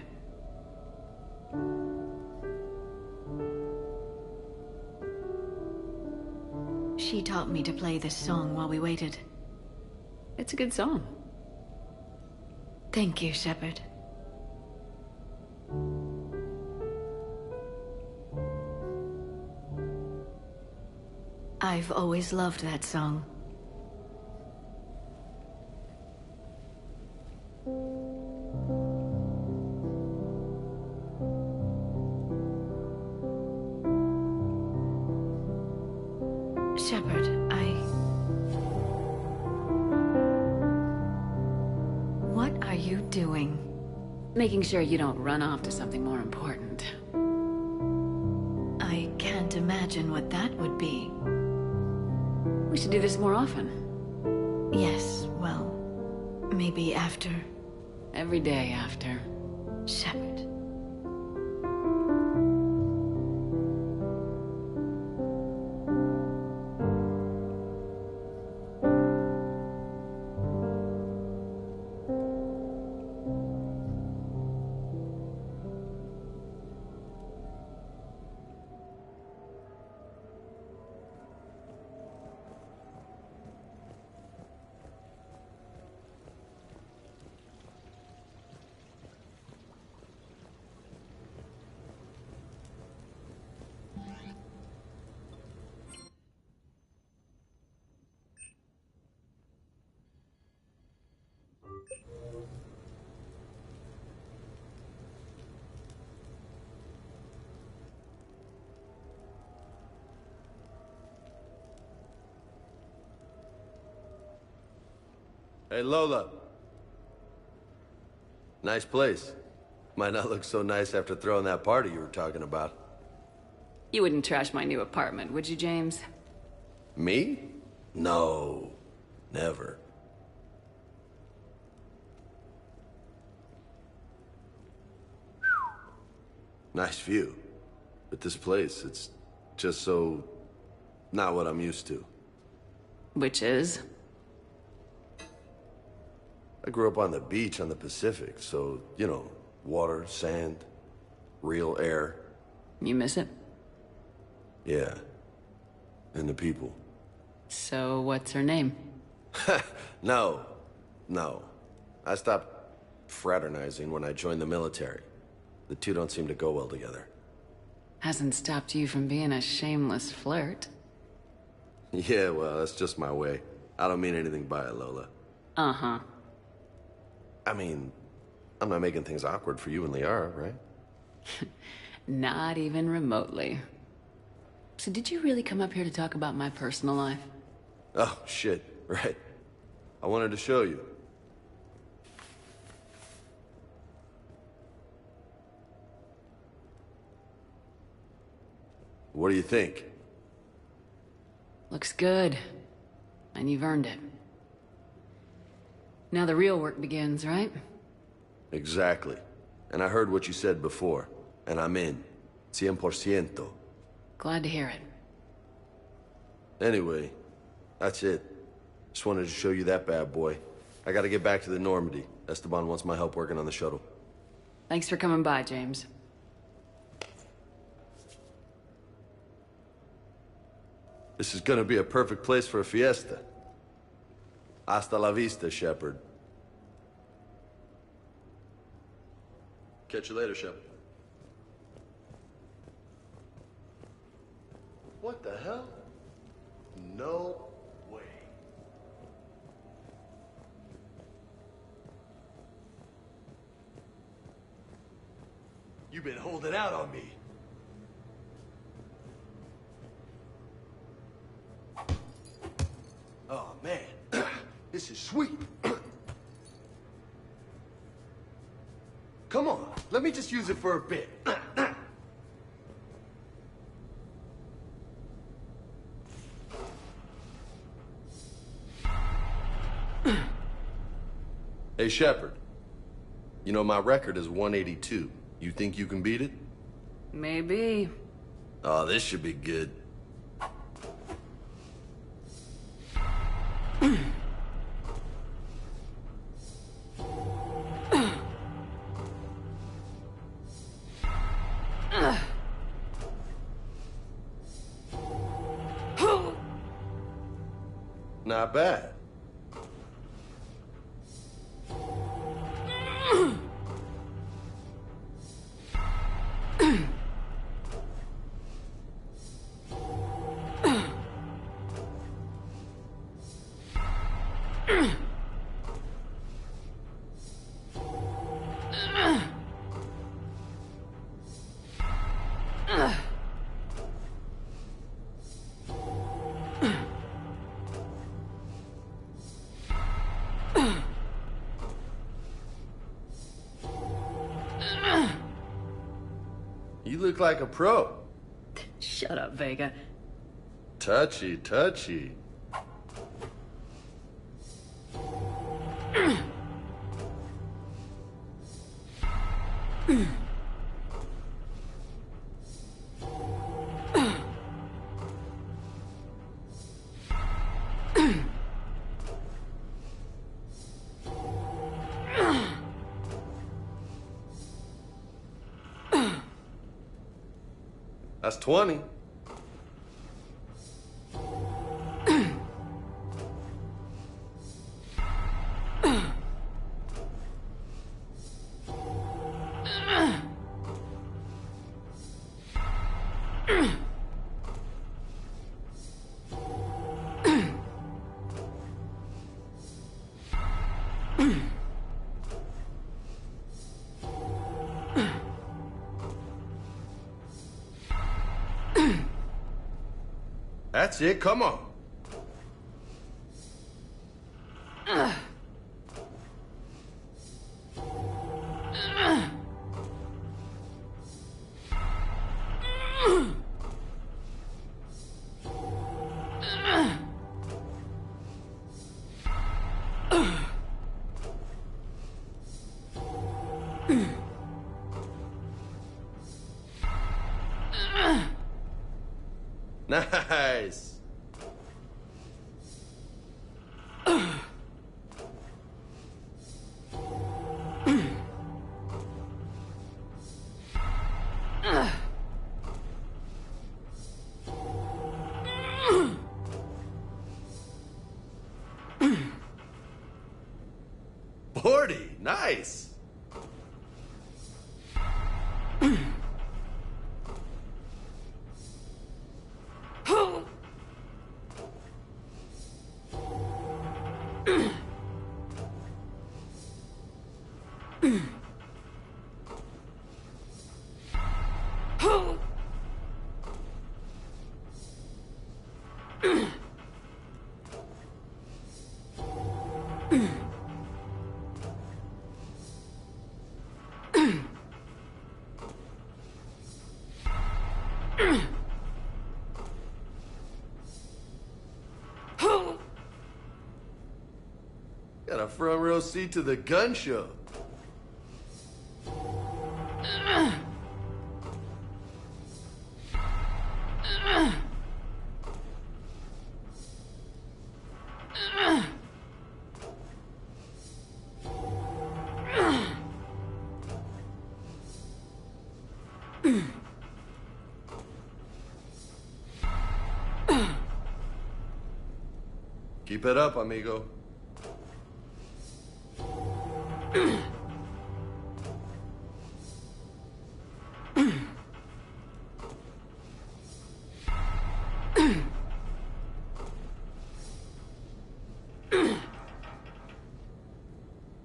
She taught me to play this song while we waited. It's a good song. Thank you, Shepard. I've always loved that song. Shepard, What are you doing? Making sure you don't run off to something more important. I can't imagine what that would be. We should do this more often. Yes, well, maybe after. Every day after. Shepard. Hey, Lola. Nice place. Might not look so nice after throwing that party you were talking about. You wouldn't trash my new apartment, would you, James? Me? No. Never. Nice view. But this place, it's just so... not what I'm used to. Which is? I grew up on the beach on the Pacific, so, you know, water, sand, real air. You miss it? Yeah. And the people. So, what's her name? No. I stopped fraternizing when I joined the military. The two don't seem to go well together. Hasn't stopped you from being a shameless flirt. Yeah, well, that's just my way. I don't mean anything by it, Lola. Uh-huh. I mean, I'm not making things awkward for you and Liara, right? Not even remotely. So did you really come up here to talk about my personal life? Oh, shit, right. I wanted to show you. What do you think? Looks good. And you've earned it. Now the real work begins, right? Exactly. And I heard what you said before, and I'm in. 100%. Glad to hear it. Anyway, that's it. Just wanted to show you that bad boy. I gotta get back to the Normandy. Esteban wants my help working on the shuttle. Thanks for coming by, James. This is gonna be a perfect place for a fiesta. Hasta la vista, Shepard. Catch you later, Shep. What the hell? No way. You've been holding out on me. Oh, man. This is sweet. Come on, let me just use it for a bit. Hey, Shepard. You know, my record is 182. You think you can beat it? Maybe. Oh, this should be good. Not bad. You look like a pro. Shut up, Vega. Touchy, touchy. That's 20. That's it, come on. Nice. Forty. Nice. Got a front row seat to the gun show. Keep it up, amigo.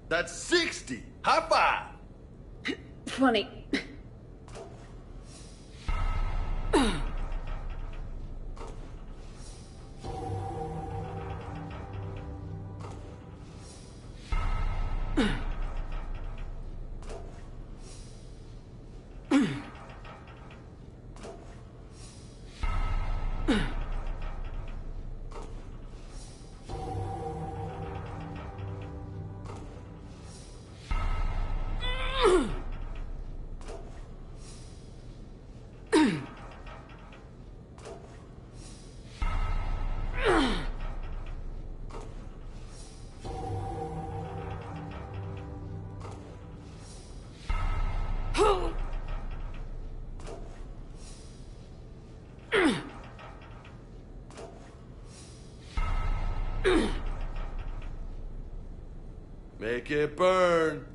That's 60. High five. 20. Make it burn.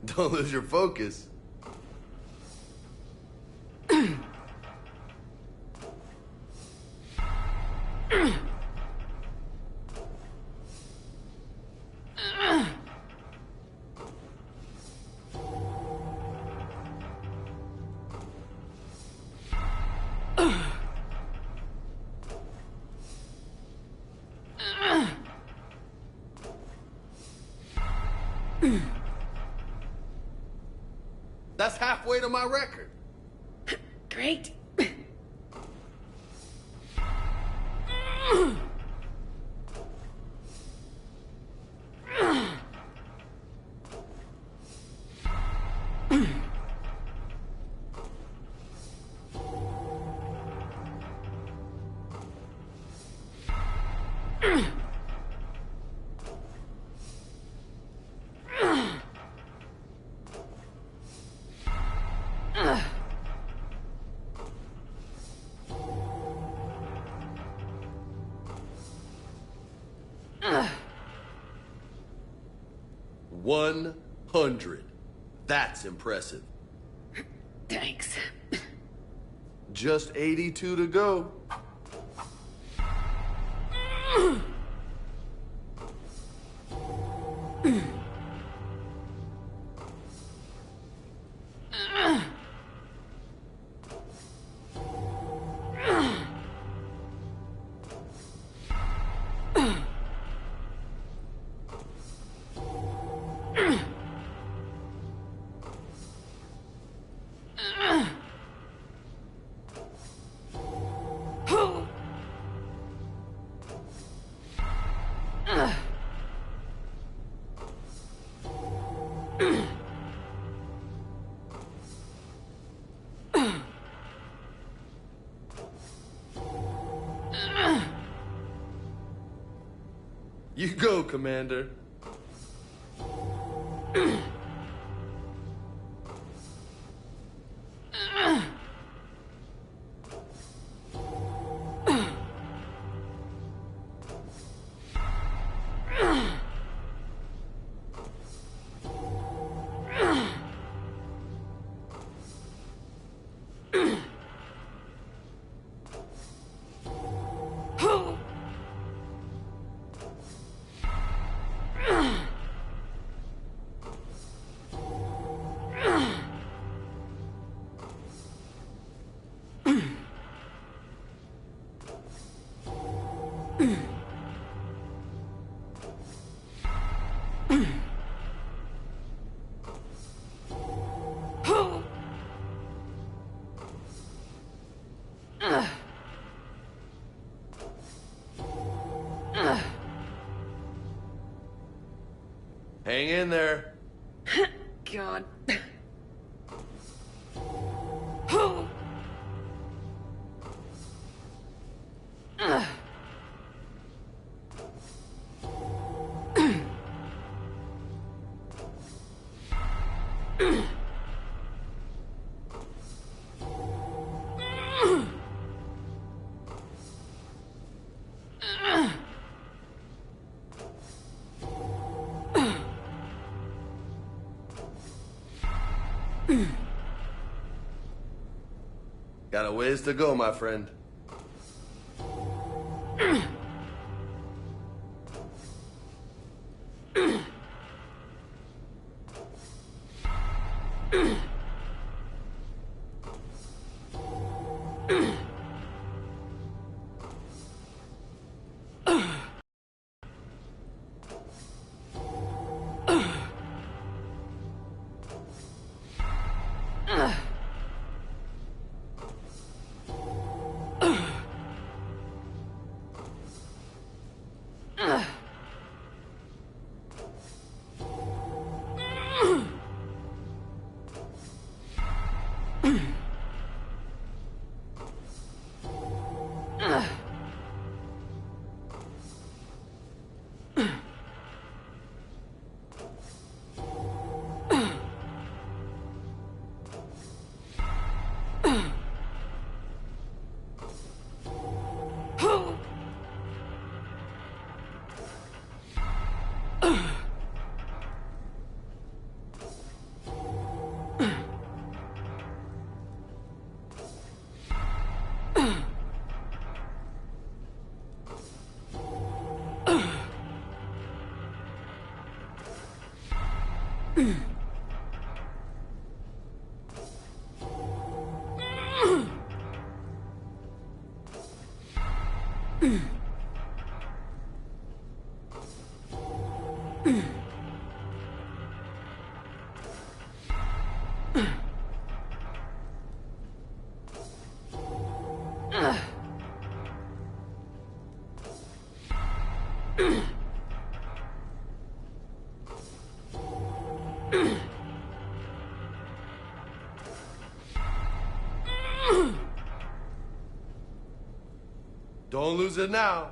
Don't lose your focus. That's halfway to my record. Great. 100. That's impressive. Thanks. Just 82 to go. You go, Commander. Hang in there. God. Got a ways to go, my friend. Don't lose it now.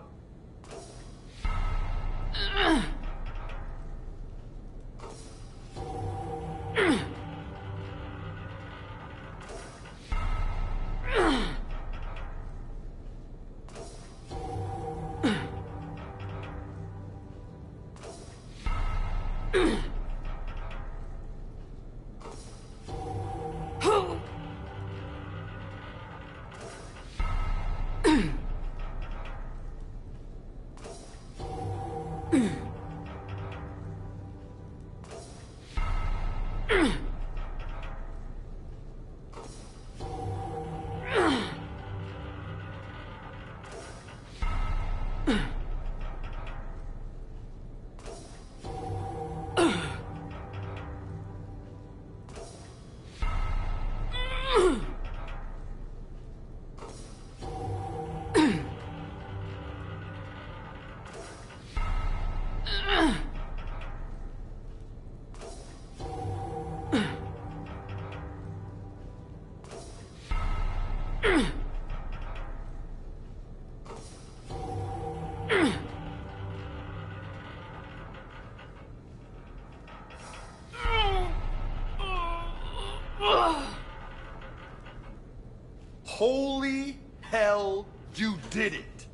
Holy hell, you did it!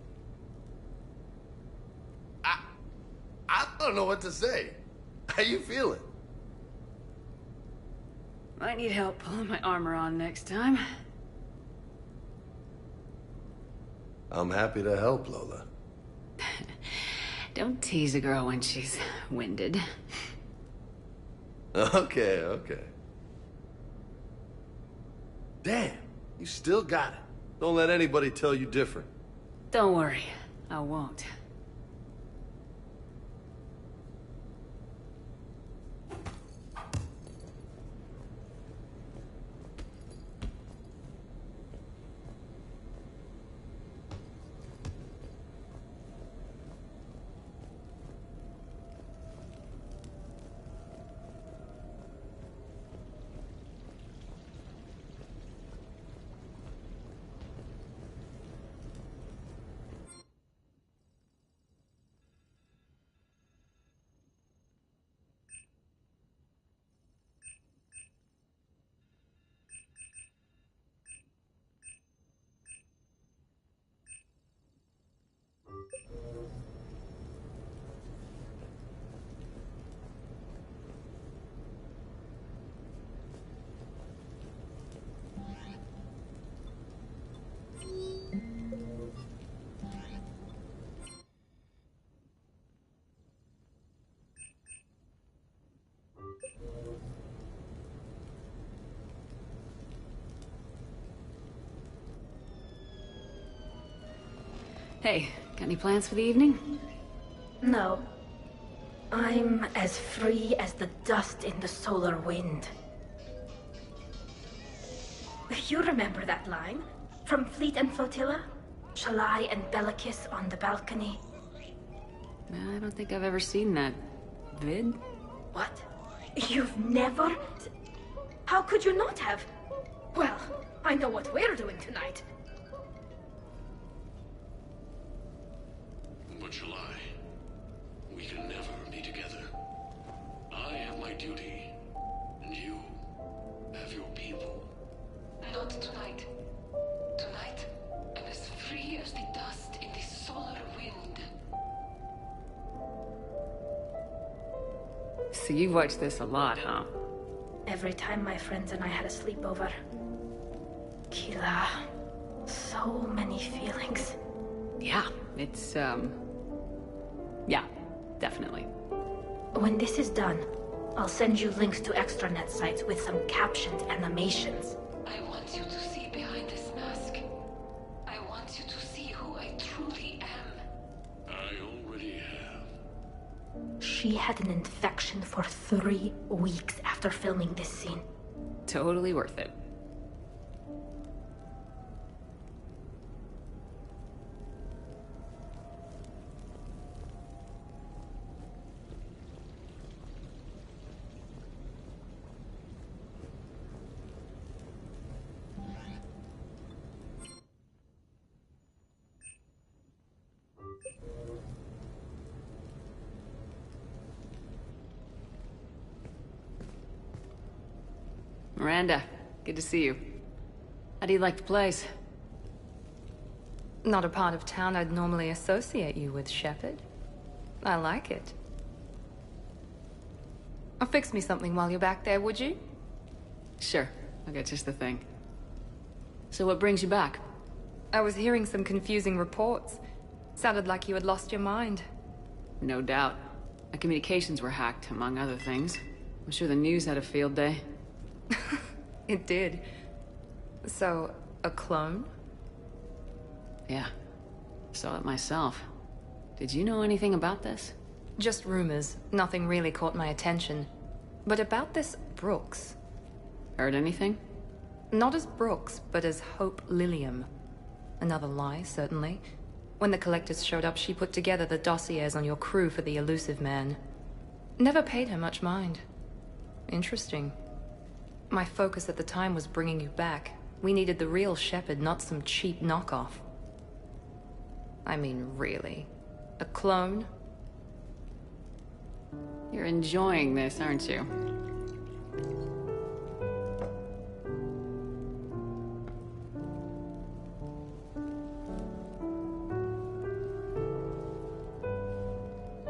I don't know what to say. How you feeling? Might need help pulling my armor on next time. I'm happy to help, Lola. Don't tease a girl when she's winded. Okay, okay. Damn, you still got it. Don't let anybody tell you different. Don't worry, I won't. Hey, got any plans for the evening? No. I'm as free as the dust in the solar wind. You remember that line? From Fleet and Flotilla? Shalai and Bellicus on the balcony? I don't think I've ever seen that vid. What? You've never? How could you not have? Well, I know what we're doing tonight. But July, we can never be together. I have my duty, and you have your people. Not tonight. Tonight, I'm as free as the dust in the solar wind. So you've watched this a lot, huh? Every time my friends and I had a sleepover. Kila. So many feelings. Yeah, it's, yeah, definitely. When this is done, I'll send you links to extranet sites with some captioned animations. I want you to see behind this mask. I want you to see who I truly am. I already have. She had an infection for 3 weeks after filming this scene. Totally worth it. Miranda, good to see you. How do you like the place? Not a part of town I'd normally associate you with, Shepard. I like it. Fix me something while you're back there, would you? Sure, I got just the thing. So what brings you back? I was hearing some confusing reports. Sounded like you had lost your mind. No doubt. My communications were hacked, among other things. I'm sure the news had a field day. It did. So, a clone? Yeah. Saw it myself. Did you know anything about this? Just rumors. Nothing really caught my attention. But about this Brooks... Heard anything? Not as Brooks, but as Hope Lilium. Another lie, certainly. When the collectors showed up, she put together the dossiers on your crew for the elusive man. Never paid her much mind. Interesting. My focus at the time was bringing you back. We needed the real Shepherd, not some cheap knockoff. I mean, really. A clone? You're enjoying this, aren't you?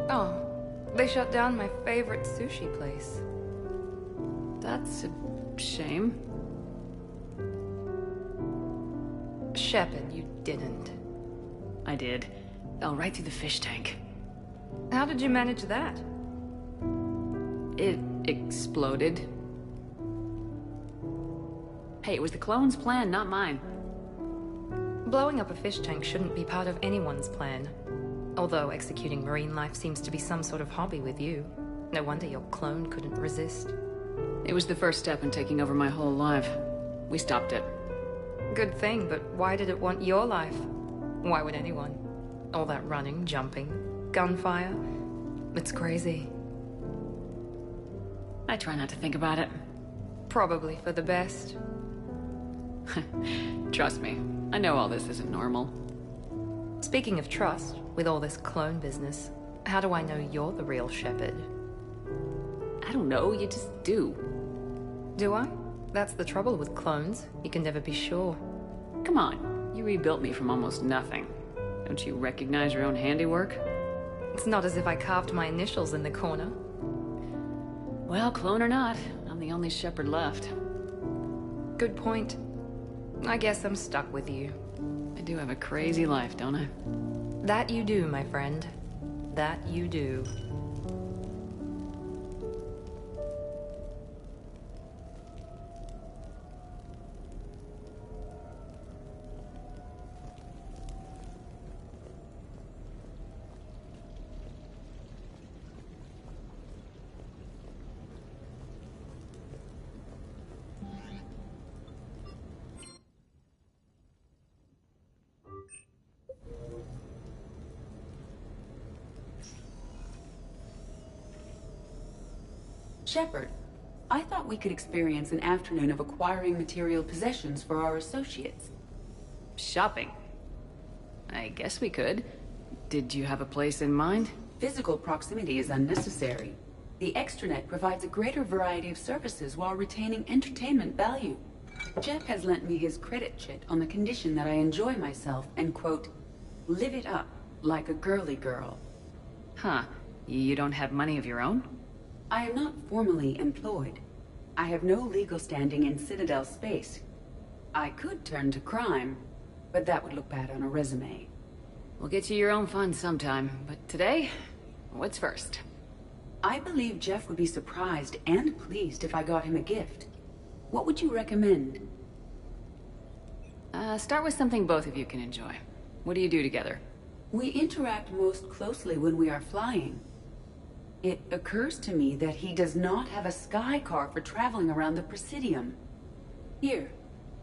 Oh, they shut down my favorite sushi place. That's a shame. Shepherd, you didn't. I did. Fell right through the fish tank. How did you manage that? It exploded. Hey, it was the clone's plan, not mine. Blowing up a fish tank shouldn't be part of anyone's plan. Although executing marine life seems to be some sort of hobby with you. No wonder your clone couldn't resist. It was the first step in taking over my whole life. We stopped it. Good thing, but why did it want your life? Why would anyone? All that running, jumping, gunfire. It's crazy. I try not to think about it. Probably for the best. Trust me, I know all this isn't normal. Speaking of trust, with all this clone business, how do I know you're the real Shepherd? I don't know, you just do. Do I? That's the trouble with clones. You can never be sure. Come on, you rebuilt me from almost nothing. Don't you recognize your own handiwork? It's not as if I carved my initials in the corner. Well, clone or not, I'm the only Shepherd left. Good point. I guess I'm stuck with you. I do have a crazy life, don't I? That you do, my friend. That you do. Shepherd, I thought we could experience an afternoon of acquiring material possessions for our associates. Shopping? I guess we could. Did you have a place in mind? Physical proximity is unnecessary. The extranet provides a greater variety of services while retaining entertainment value. Jeff has lent me his credit chit on the condition that I enjoy myself and, quote, live it up like a girly girl. Huh. You don't have money of your own? I am not formally employed. I have no legal standing in Citadel space. I could turn to crime, but that would look bad on a resume. We'll get you your own fun sometime, but today, what's first? I believe Jeff would be surprised and pleased if I got him a gift. What would you recommend? Start with something both of you can enjoy. What do you do together? We interact most closely when we are flying. It occurs to me that he does not have a sky car for traveling around the Presidium. Here,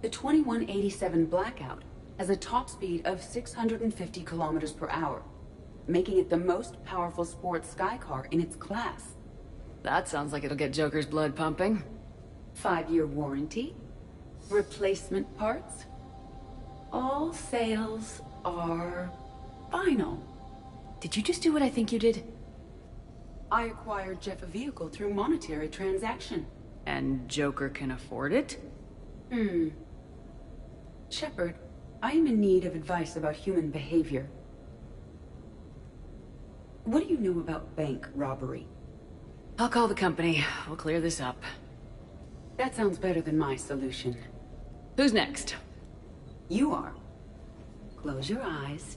the 2187 Blackout has a top speed of 650 kilometers per hour, making it the most powerful sports sky car in its class. That sounds like it'll get Joker's blood pumping. 5-year warranty, replacement parts. All sales are final. Did you just do what I think you did? I acquired Jeff a vehicle through monetary transaction. And Joker can afford it? Shepherd, I am in need of advice about human behavior. What do you know about bank robbery? I'll call the company. We'll clear this up. That sounds better than my solution. Who's next? You are. Close your eyes.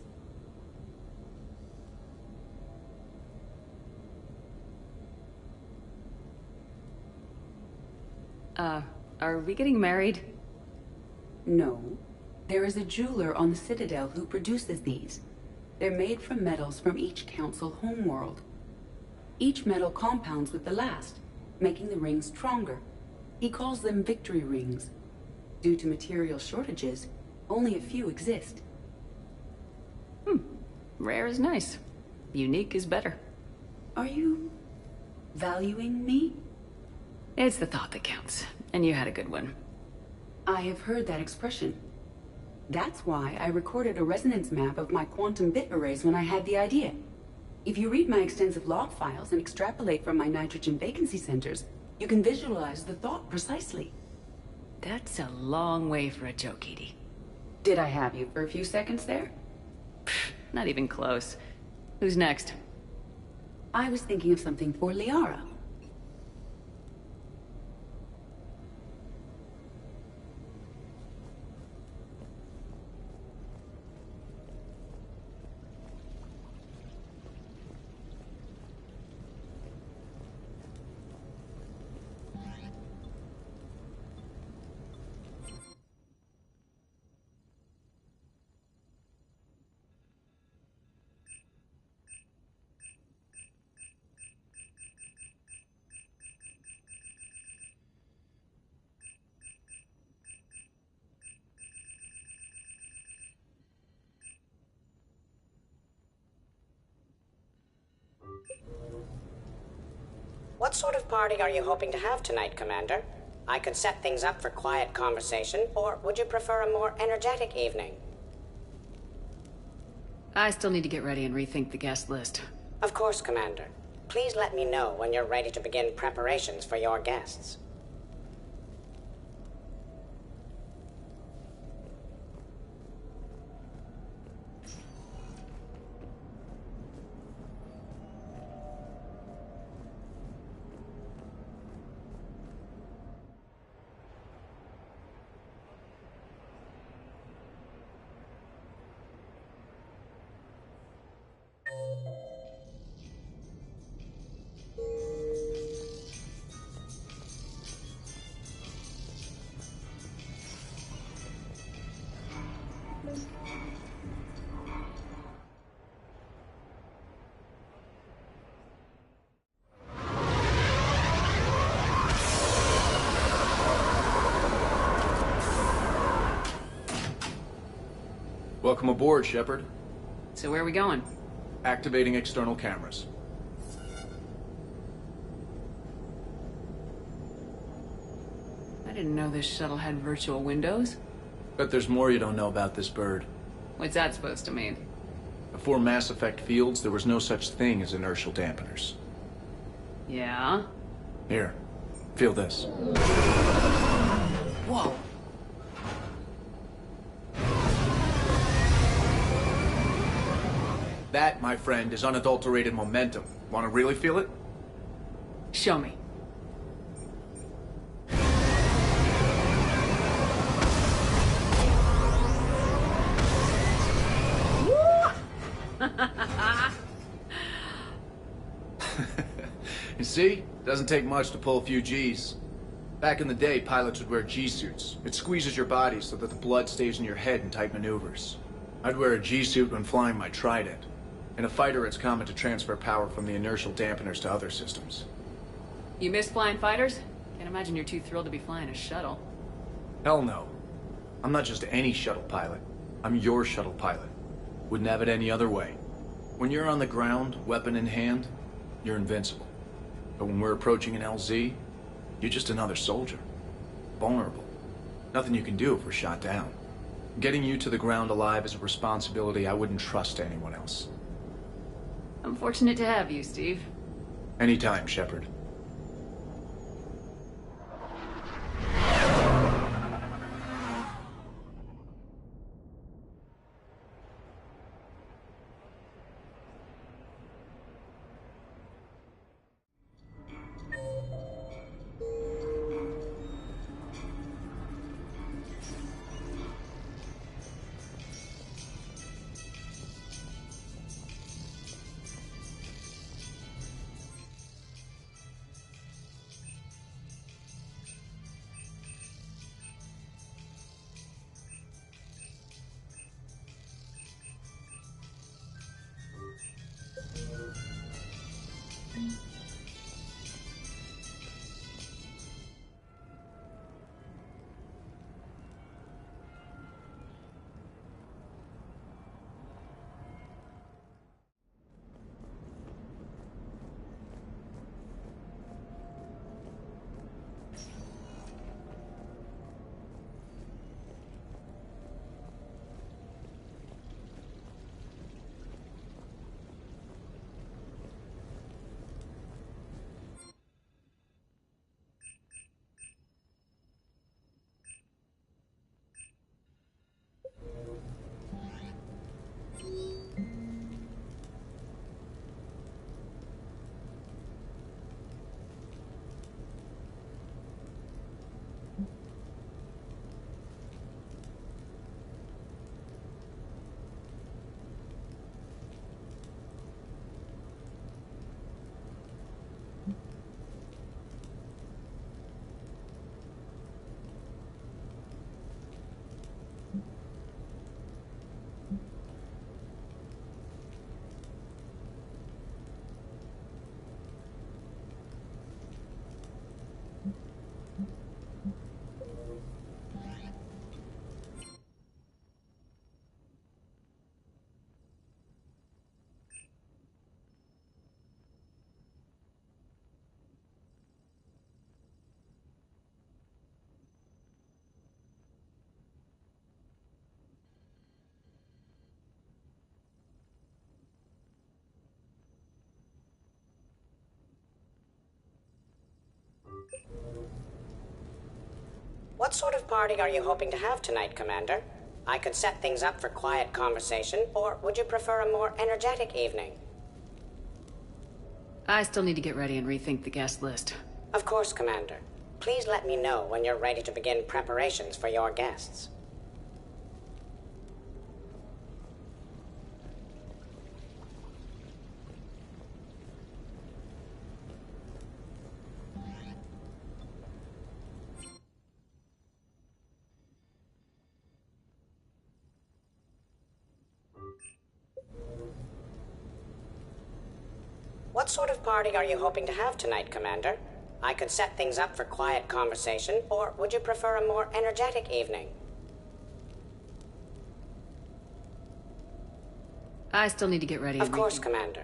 Are we getting married? No. There is a jeweler on the Citadel who produces these. They're made from metals from each council homeworld. Each metal compounds with the last, making the rings stronger. He calls them victory rings. Due to material shortages, only a few exist. Rare is nice. Unique is better. Are you valuing me? It's the thought that counts, and you had a good one. I have heard that expression. That's why I recorded a resonance map of my quantum bit arrays when I had the idea. If you read my extensive log files and extrapolate from my nitrogen vacancy centers, you can visualize the thought precisely. That's a long way for a joke, Edie. Did I have you for a few seconds there? Not even close. Who's next? I was thinking of something for Liara. What sort of party are you hoping to have tonight, Commander? I could set things up for quiet conversation, or would you prefer a more energetic evening? I still need to get ready and rethink the guest list. Of course, Commander. Please let me know when you're ready to begin preparations for your guests. Welcome aboard, Shepard. So where are we going? Activating external cameras. I didn't know this shuttle had virtual windows. Bet there's more you don't know about this bird. What's that supposed to mean? Before Mass Effect fields, there was no such thing as inertial dampeners. Yeah? Here, feel this. Whoa! That, my friend, is unadulterated momentum. Want to really feel it? Show me. You see? Doesn't take much to pull a few G's. Back in the day, pilots would wear G-suits. It squeezes your body so that the blood stays in your head in tight maneuvers. I'd wear a G-suit when flying my Trident. In a fighter, it's common to transfer power from the inertial dampeners to other systems. You miss flying fighters? Can't imagine you're too thrilled to be flying a shuttle. Hell no. I'm not just any shuttle pilot. I'm your shuttle pilot. Wouldn't have it any other way. When you're on the ground, weapon in hand, you're invincible. But when we're approaching an LZ, you're just another soldier. Vulnerable. Nothing you can do if we're shot down. Getting you to the ground alive is a responsibility I wouldn't trust to anyone else. I'm fortunate to have you, Steve. Anytime, Shepard. What sort of party are you hoping to have tonight, Commander? I could set things up for quiet conversation, or would you prefer a more energetic evening? I still need to get ready and rethink the guest list. Of course, Commander. Please let me know when you're ready to begin preparations for your guests. What sort of party are you hoping to have tonight, Commander? I could set things up for quiet conversation, or would you prefer a more energetic evening? I still need to get ready. Of course, Commander.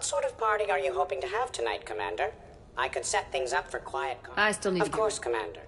What sort of party are you hoping to have tonight, Commander? I could set things up for quiet I still need Of course, Commander.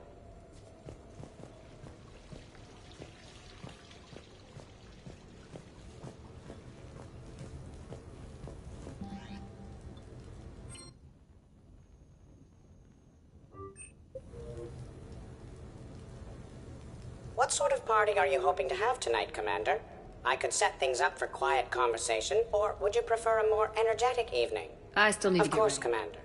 What sort of party are you hoping to have tonight, Commander? I could set things up for quiet conversation, or would you prefer a more energetic evening? I still need Of to get course, ready. Commander.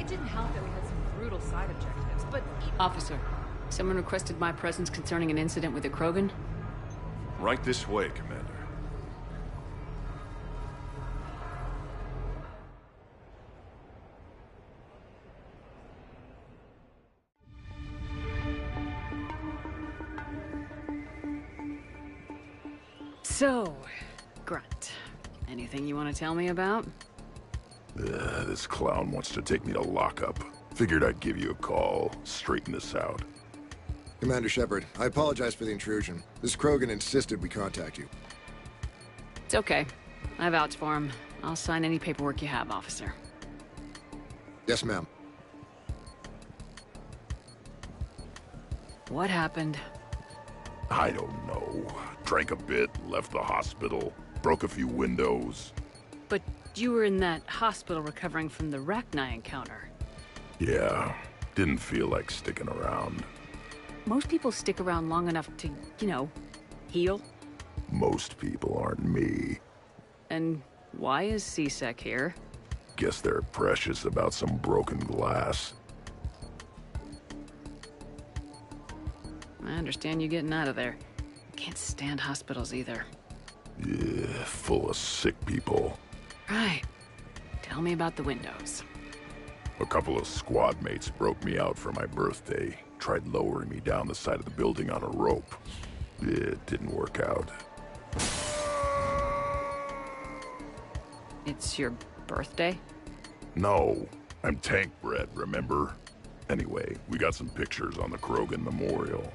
It didn't help that we had some brutal side objectives, but Officer, someone requested my presence concerning an incident with the Krogan. Right this way, Commander. So, Grunt, anything you want to tell me about? This clown wants to take me to lockup. Figured I'd give you a call, straighten this out. Commander Shepard, I apologize for the intrusion. This Krogan insisted we contact you. It's okay. I vouch for him. I'll sign any paperwork you have, officer. Yes, ma'am. What happened? I don't know. Drank a bit, left the hospital, broke a few windows. But you were in that hospital recovering from the Rachni encounter. Yeah, didn't feel like sticking around. Most people stick around long enough to, you know, heal. Most people aren't me. And why is CSEC here? Guess they're precious about some broken glass. I understand you getting out of there. Can't stand hospitals either. Yeah, full of sick people. Right. Tell me about the windows. A couple of squad mates broke me out for my birthday. Tried lowering me down the side of the building on a rope. It didn't work out. It's your birthday? No, I'm tank bred, remember? Anyway, we got some pictures on the Krogan Memorial.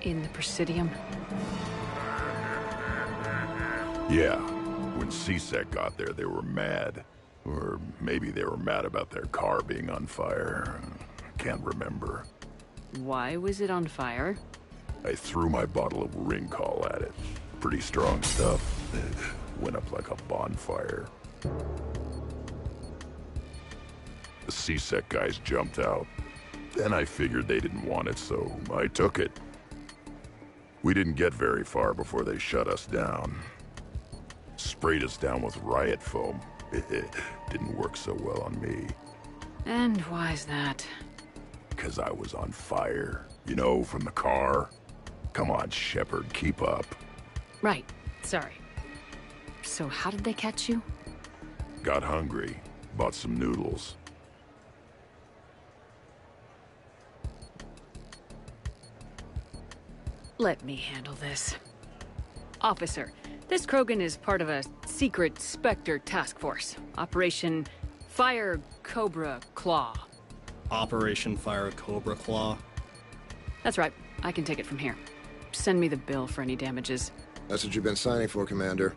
In the Presidium? Yeah, when CSEC got there, they were mad. Or maybe they were mad about their car being on fire. Can't remember. Why was it on fire? I threw my bottle of ring call at it. Pretty strong stuff. Went up like a bonfire. The CSEC guys jumped out. Then I figured they didn't want it, so I took it. We didn't get very far before they shut us down. Sprayed us down with riot foam. Didn't work so well on me. And why's that? 'Cause I was on fire. You know, from the car. Come on, Shepard, keep up. Right. Sorry. So how did they catch you? Got hungry. Bought some noodles. Let me handle this. Officer, this Krogan is part of a secret Spectre task force. Operation Fire Cobra Claw. Operation Fire Cobra Claw? That's right. I can take it from here. Send me the bill for any damages. That's what you've been signing for, Commander.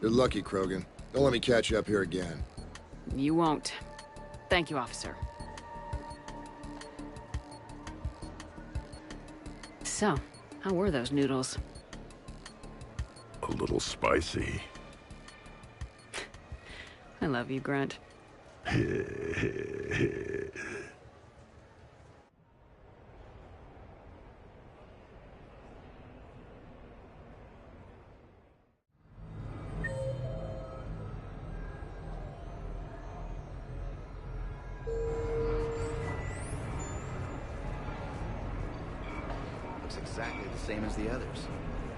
You're lucky, Krogan. Don't let me catch you up here again. You won't. Thank you, officer. So, how were those noodles? A little spicy. I love you, Grunt. Looks exactly the same as the others.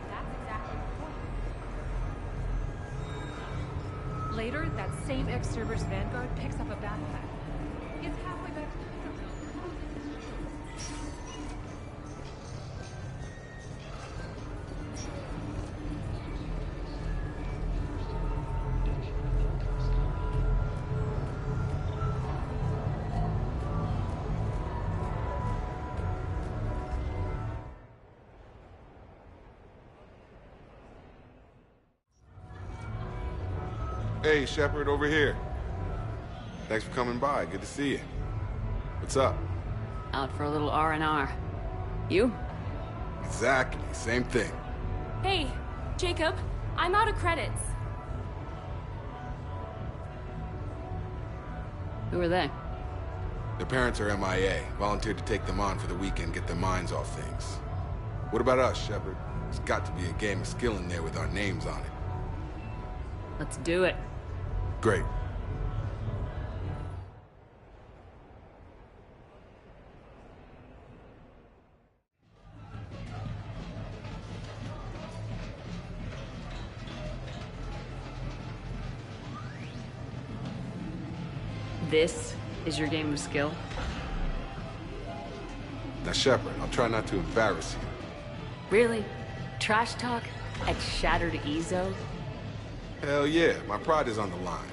That's exactly the point. Later, that same ex-Cerberus Vanguard picks up a backpack. It's halfway back to Hey, Shepard, over here. Thanks for coming by. Good to see you. What's up? Out for a little R&R. You? Exactly. Same thing. Hey, Jacob, I'm out of credits. Who are they? Their parents are MIA. Volunteered to take them on for the weekend, get their minds off things. What about us, Shepard? There's got to be a game of skill in there with our names on it. Let's do it. Great. This is your game of skill? Now, Shepard, I'll try not to embarrass you. Really? Trash talk? At Shattered Ezo? Hell yeah, my pride is on the line.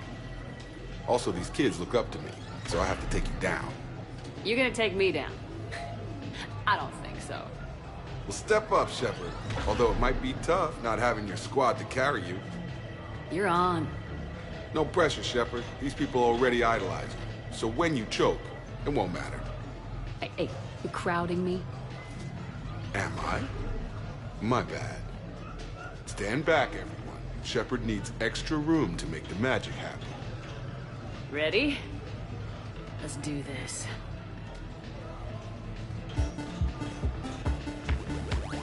Also, these kids look up to me, so I have to take you down. You're gonna take me down? I don't think so. Well, step up, Shepard. Although it might be tough not having your squad to carry you. You're on. No pressure, Shepard. These people already idolize you. So when you choke, it won't matter. Hey, you crowding me? Am I? My bad. Stand back, everyone. Shepard needs extra room to make the magic happen. Ready? Let's do this.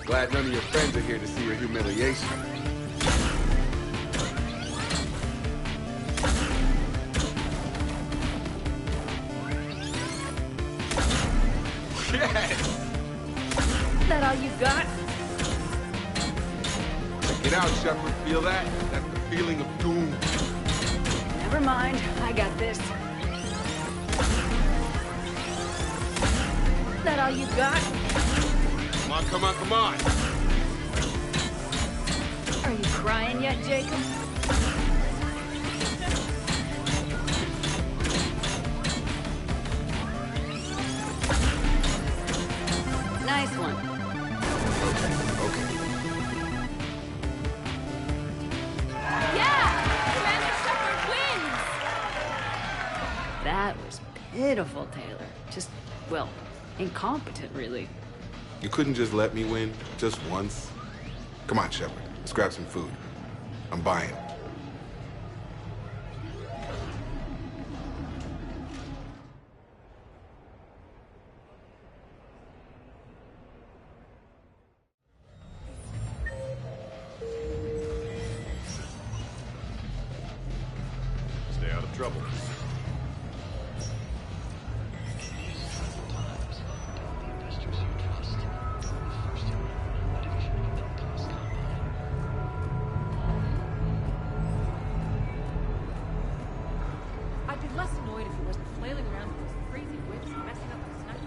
Glad none of your friends are here to see your humiliation. Yes! That all you got? Check it out, Shepard. Feel that? That's the feeling of doom. Never mind, I got this. That all you got? Come on, come on, come on! Are you crying yet, Jacob? Nice one. Okay. Yeah! Commander Shepard wins! That was pitiful, Taylor. Just, well, incompetent, really. You couldn't just let me win, just once? Come on, Shepard. Let's grab some food. I'm buying. Stay out of trouble. I'd be less annoyed if he wasn't flailing around with those crazy whips and messing up the sniper.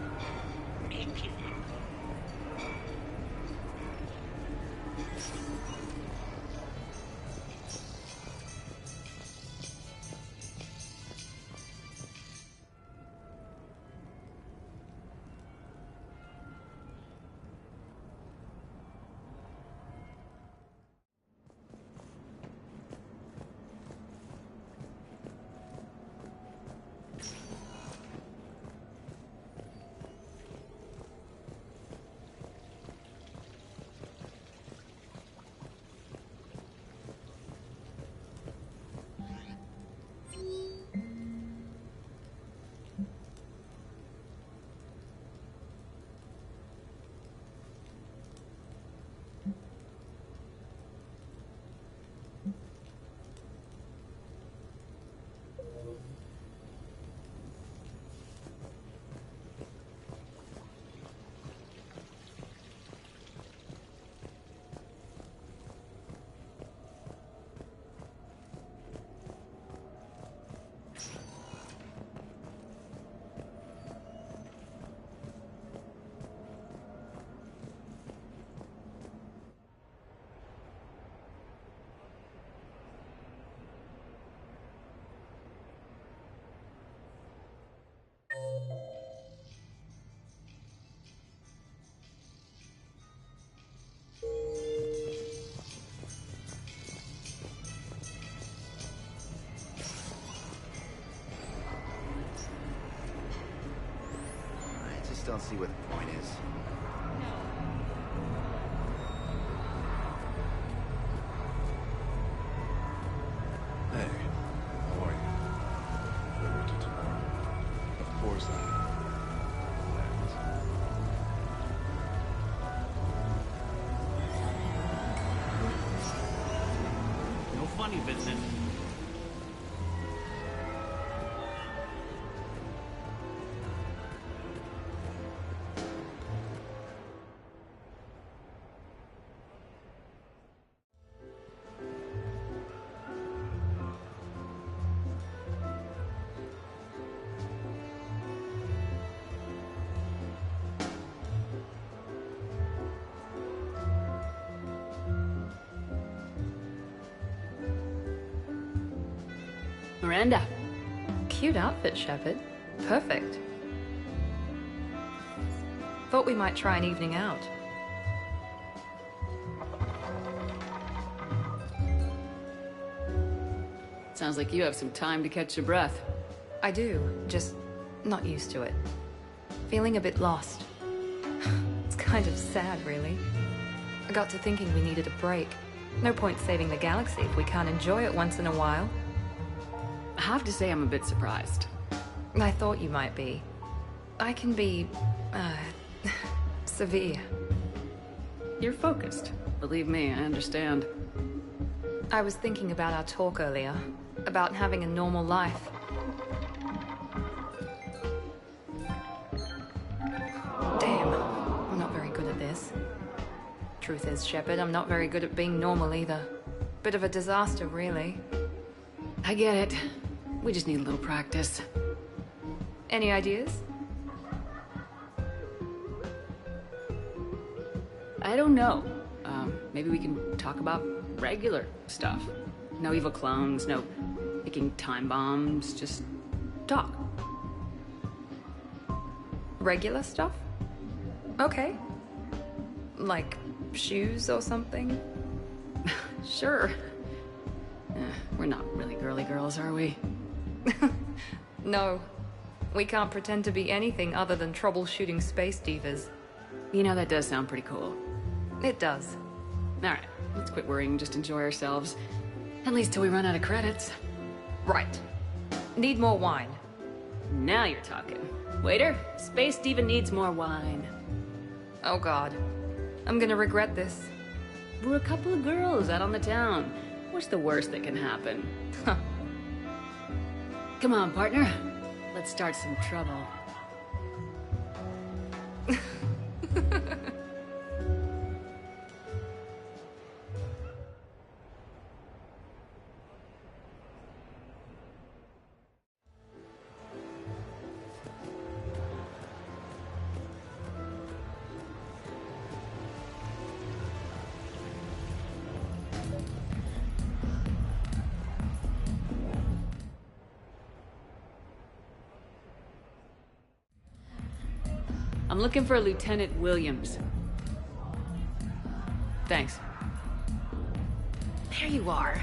Don't see what the point is. Hey, how are you? Forward to tomorrow. Of course I am. No funny business. Miranda. Cute outfit, Shepard. Perfect. Thought we might try an evening out. Sounds like you have some time to catch your breath. I do, just not used to it. Feeling a bit lost. It's kind of sad, really. I got to thinking we needed a break. No point saving the galaxy if we can't enjoy it once in a while. I have to say I'm a bit surprised. I thought you might be. I can be, severe. You're focused. Believe me, I understand. I was thinking about our talk earlier, about having a normal life. Damn, I'm not very good at this. Truth is, Shepard, I'm not very good at being normal either. Bit of a disaster, really. I get it. We just need a little practice. Any ideas? I don't know. Maybe we can talk about regular stuff. No evil clones, no making time bombs, just talk. Regular stuff? Okay. Like shoes or something? Sure. We're not really girly girls, are we? No. We can't pretend to be anything other than troubleshooting space divas. You know, that does sound pretty cool. It does. Alright, let's quit worrying and just enjoy ourselves. At least till we run out of credits. Right. Need more wine. Now you're talking. Waiter, Space Diva needs more wine. Oh god. I'm gonna regret this. We're a couple of girls out on the town. What's the worst that can happen? Come on, partner. Let's start some trouble. I'm looking for Lieutenant Williams. Thanks. There you are.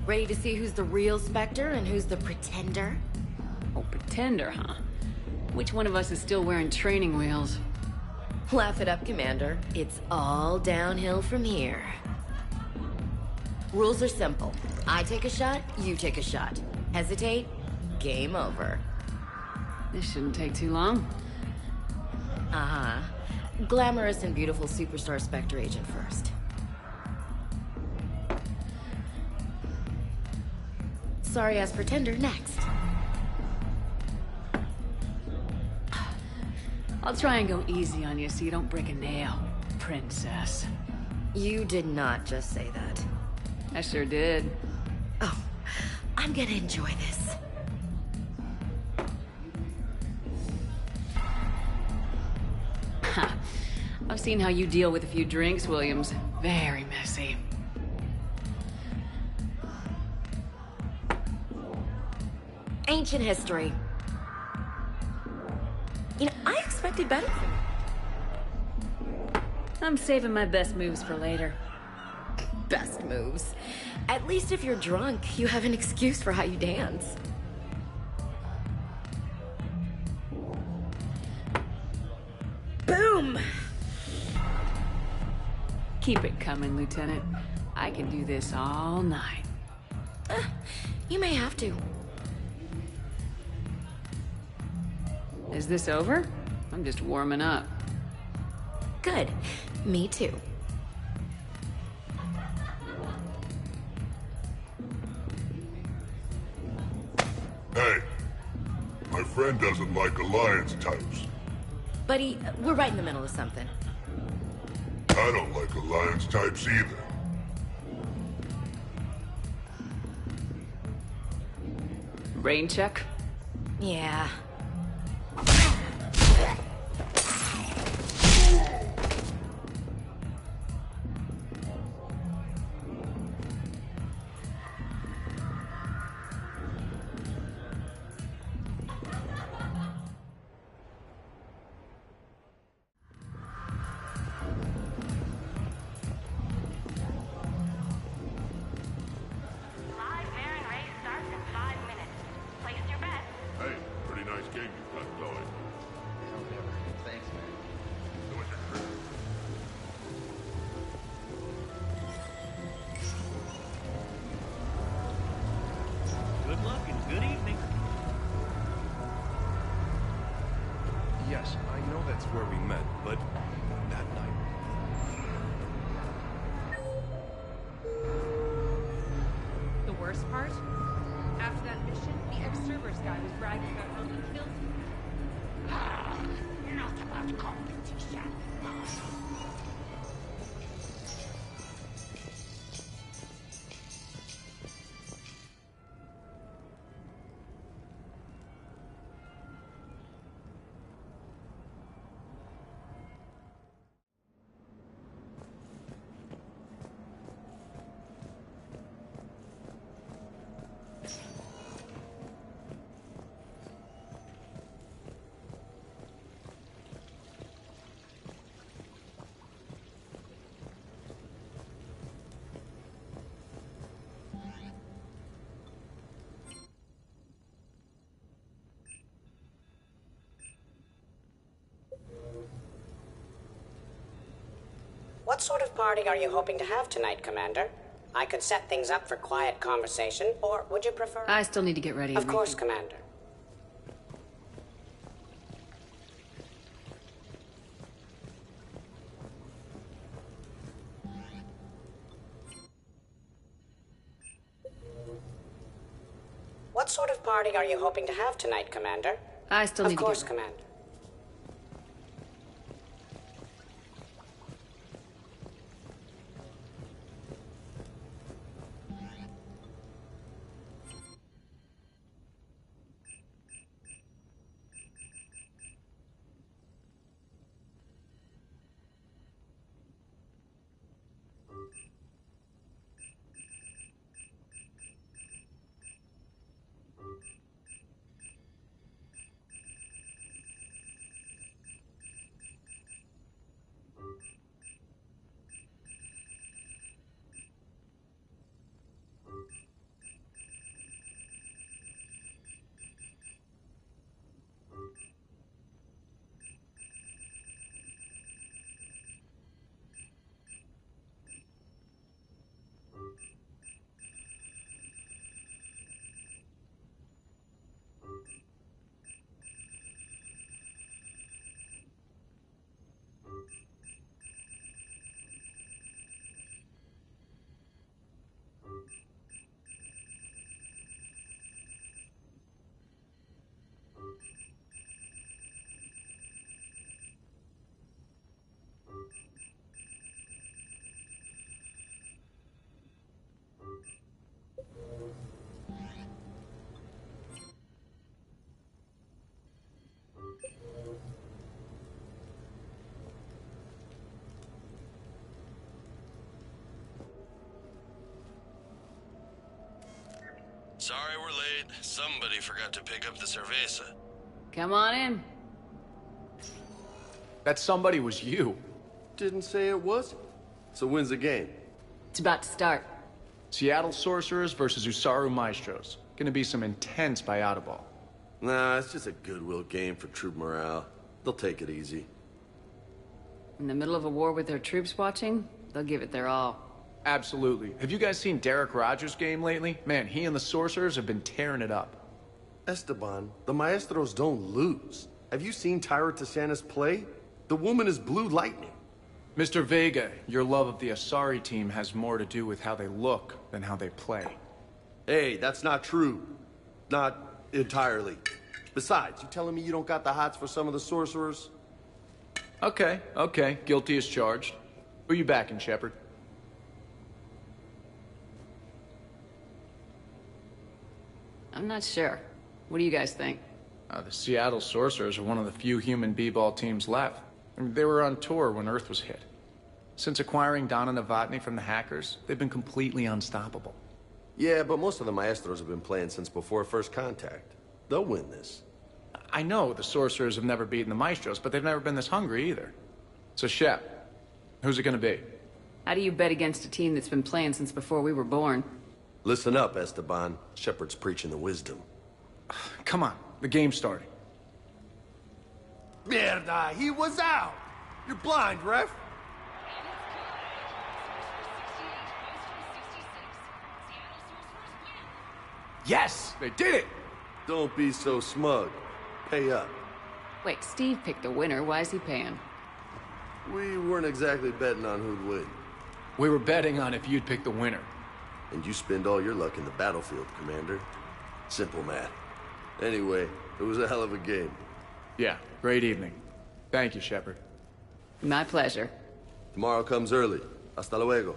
Ready to see who's the real Spectre and who's the pretender? Oh, pretender, huh? Which one of us is still wearing training wheels? Laugh it up, Commander. It's all downhill from here. Rules are simple. I take a shot, you take a shot. Hesitate, game over. This shouldn't take too long. Uh-huh. Glamorous and beautiful superstar Spectre agent first. Sorry ass pretender next. I'll try and go easy on you so you don't break a nail, princess. You did not just say that. I sure did. Oh, I'm gonna enjoy this. I've seen how you deal with a few drinks, Williams. Very messy. Ancient history. You know, I expected better from you. I'm saving my best moves for later. Best moves? At least if you're drunk, you have an excuse for how you dance. Boom! Keep it coming, Lieutenant. I can do this all night. You may have to. Is this over? I'm just warming up. Good. Me too. Hey, my friend doesn't like alliance types. Buddy, we're right in the middle of something. I don't like alliance types either. Rain check? Yeah. that's where we met, but that night... The worst part? After that mission, the ex-servers guy was bragging about how he killed you. Not about competition. What sort of party are you hoping to have tonight, Commander? I could set things up for quiet conversation, or would you prefer... I still need to get ready. Of course, Commander. What sort of party are you hoping to have tonight, Commander? I still need to get... Of course, Commander. Sorry we're late. Somebody forgot to pick up the cerveza. Come on in. That somebody was you. Didn't say it was. So when's the game? It's about to start. Seattle Sorcerers versus Usaru Maestros. Gonna be some intense bayada ball. Nah, it's just a goodwill game for troop morale. They'll take it easy. In the middle of a war with their troops watching, they'll give it their all. Absolutely. Have you guys seen Derek Rogers' game lately? Man, he and the Sorcerers have been tearing it up. Esteban, the Maestros don't lose. Have you seen Tyra Tiziana's play? The woman is blue lightning. Mr. Vega, your love of the Asari team has more to do with how they look than how they play. Hey, that's not true. Not entirely. Besides, you telling me you don't got the hots for some of the Sorcerers? Okay. Guilty as charged. Who you backing, Shepard? I'm not sure. What do you guys think? The Seattle Sorcerers are one of the few human b-ball teams left. I mean, they were on tour when Earth was hit. Since acquiring Donna Novotny from the hackers, they've been completely unstoppable. Yeah, but most of the Maestros have been playing since before first contact. They'll win this. I know the Sorcerers have never beaten the Maestros, but they've never been this hungry either. So, Shep, who's it gonna be? How do you bet against a team that's been playing since before we were born? Listen up, Esteban. Shepard's preaching the wisdom. Come on, the game's starting. Mierda, he was out! You're blind, ref! Yes! They did it! Don't be so smug. Pay up. Wait, Steve picked the winner. Why is he paying? We weren't exactly betting on who'd win. We were betting on if you'd pick the winner. And you spend all your luck in the battlefield, Commander. Simple math. Anyway, it was a hell of a game. Yeah, great evening. Thank you, Shepard. My pleasure. Tomorrow comes early. Hasta luego.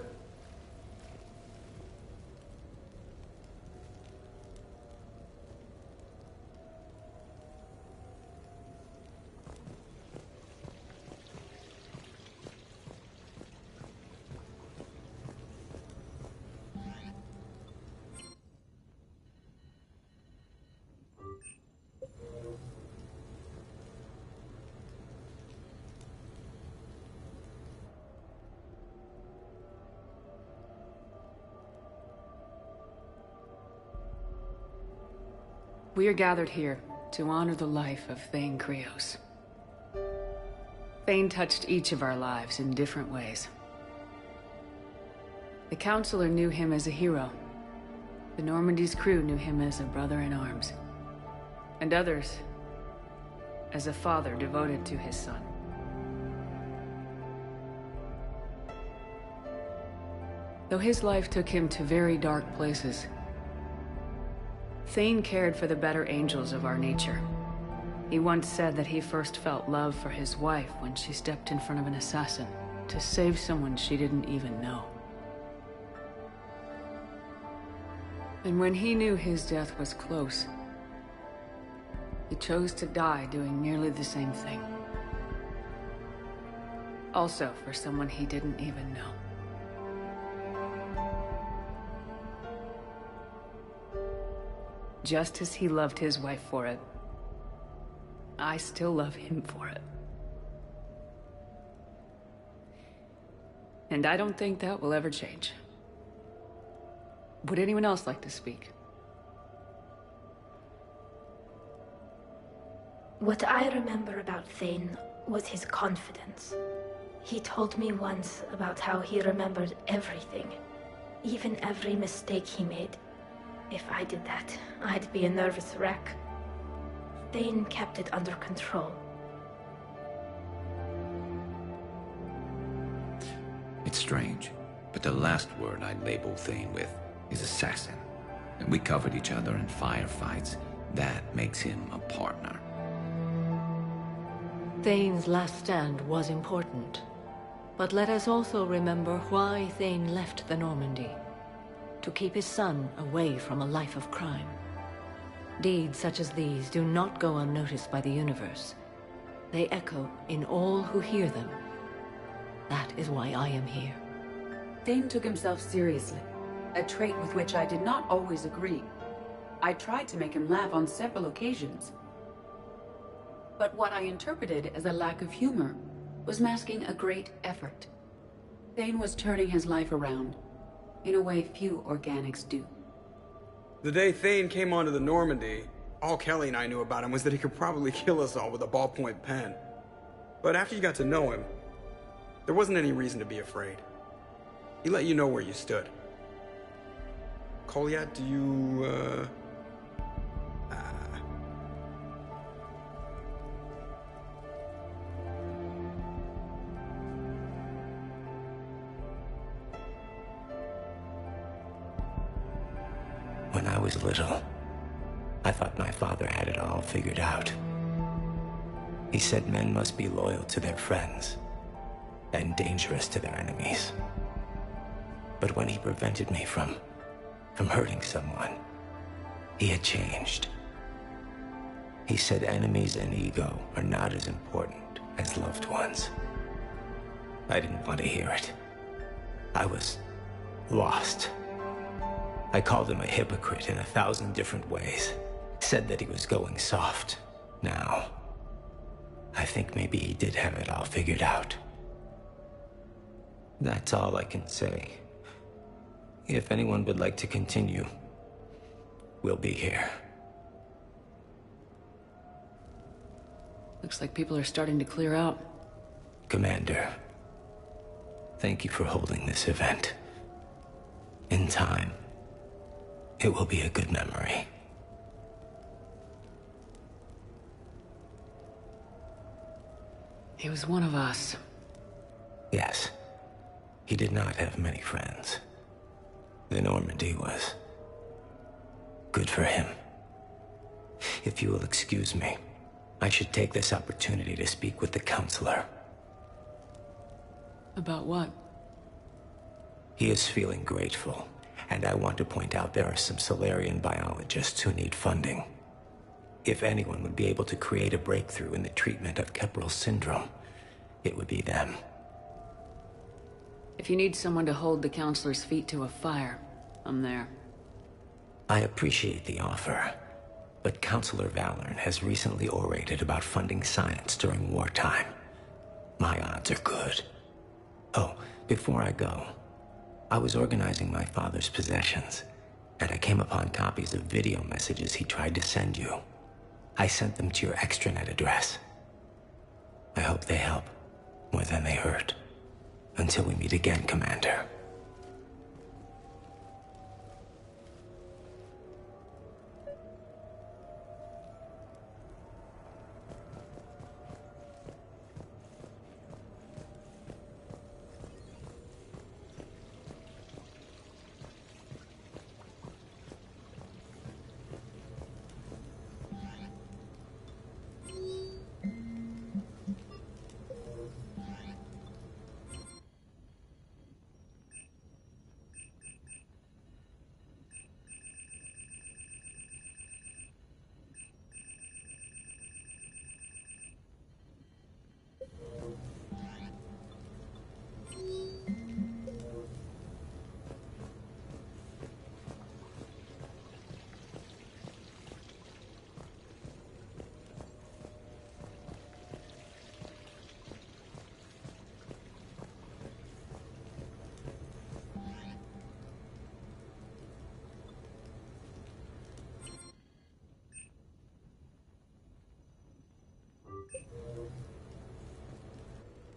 We are gathered here to honor the life of Thane Krios. Thane touched each of our lives in different ways. The Counselor knew him as a hero. The Normandy's crew knew him as a brother in arms. And others as a father devoted to his son. Though his life took him to very dark places, Thane cared for the better angels of our nature. He once said that he first felt love for his wife when she stepped in front of an assassin to save someone she didn't even know. And when he knew his death was close, he chose to die doing nearly the same thing. Also for someone he didn't even know. Just as he loved his wife for it, I still love him for it. And I don't think that will ever change. Would anyone else like to speak? What I remember about Thane was his confidence. He told me once about how he remembered everything, even every mistake he made. If I did that, I'd be a nervous wreck. Thane kept it under control. It's strange, but the last word I'd label Thane with is assassin. And we covered each other in firefights. That makes him a partner. Thane's last stand was important. But let us also remember why Thane left the Normandy. To keep his son away from a life of crime. Deeds such as these do not go unnoticed by the universe. They echo in all who hear them. That is why I am here. Thane took himself seriously, a trait with which I did not always agree. I tried to make him laugh on several occasions. But what I interpreted as a lack of humor was masking a great effort. Thane was turning his life around, in a way few organics do. The day Thane came onto the Normandy, all Kelly and I knew about him was that he could probably kill us all with a ballpoint pen. But after you got to know him, there wasn't any reason to be afraid. He let you know where you stood. Kolyat, do you, When I was little, I thought my father had it all figured out. He said men must be loyal to their friends and dangerous to their enemies. But when he prevented me from hurting someone, he had changed. He said enemies and ego are not as important as loved ones. I didn't want to hear it. I was lost. I called him a hypocrite in 1,000 different ways. Said that he was going soft. Now, I think maybe he did have it all figured out. That's all I can say. If anyone would like to continue, we'll be here. Looks like people are starting to clear out. Commander, thank you for holding this event. In time, it will be a good memory. He was one of us. Yes. He did not have many friends. The Normandy was good for him. If you will excuse me, I should take this opportunity to speak with the counselor. About what? He is feeling grateful, and I want to point out there are some Solarian biologists who need funding. If anyone would be able to create a breakthrough in the treatment of Keppel syndrome, it would be them. If you need someone to hold the counselor's feet to a fire, I'm there. I appreciate the offer, but Counselor Valorn has recently orated about funding science during wartime. My odds are good. Oh, before I go, I was organizing my father's possessions, and I came upon copies of video messages he tried to send you. I sent them to your extranet address. I hope they help more than they hurt. Until we meet again, Commander.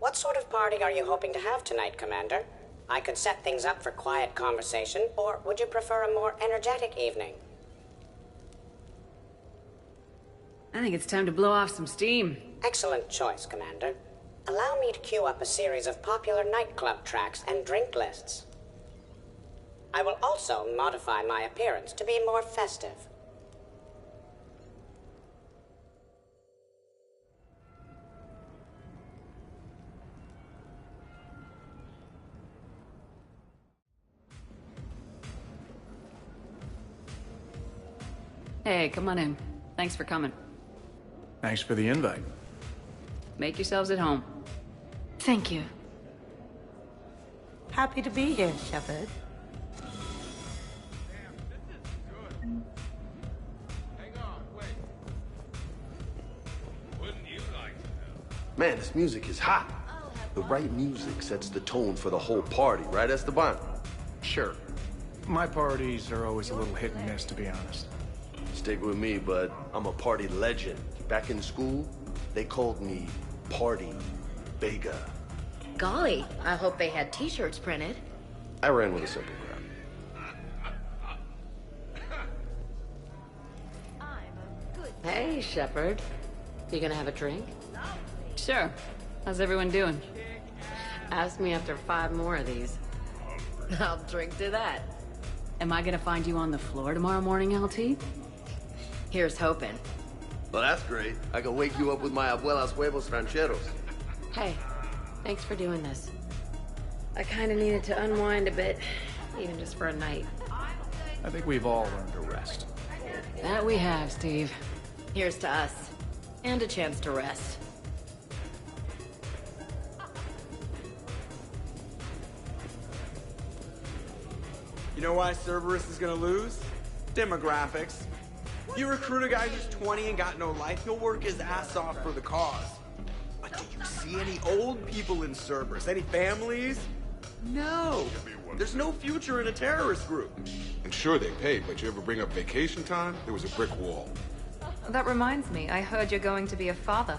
What sort of party are you hoping to have tonight, Commander? I could set things up for quiet conversation, or would you prefer a more energetic evening? I think it's time to blow off some steam. Excellent choice, Commander. Allow me to queue up a series of popular nightclub tracks and drink lists. I will also modify my appearance to be more festive. Hey, come on in. Thanks for coming. Thanks for the invite. Make yourselves at home. Thank you. Happy to be here, Shepard. Man, this music is hot. The right music sets the tone for the whole party, right, Esteban? Sure. My parties are always a little hit and miss, to be honest. Stick with me, bud. I'm a party legend. Back in school, they called me Party Vega. Golly, I hope they had t-shirts printed. I ran with a simple crowd. Hey, Shepard. You gonna have a drink? Sure. How's everyone doing? Ask me after 5 more of these. I'll drink to that. Am I gonna find you on the floor tomorrow morning, LT? Here's hoping. Well, that's great. I can wake you up with my abuela's huevos rancheros. Hey, thanks for doing this. I kind of needed to unwind a bit, even just for a night. I think we've all learned to rest. That we have, Steve. Here's to us. And a chance to rest. You know why Cerberus is gonna lose? Demographics. You recruit a guy who's 20 and got no life, he'll work his ass off for the cause. But do you see any old people in Cerberus? Any families? No. There's no future in a terrorist group. And sure, they paid, but you ever bring up vacation time? There was a brick wall. That reminds me, I heard you're going to be a father.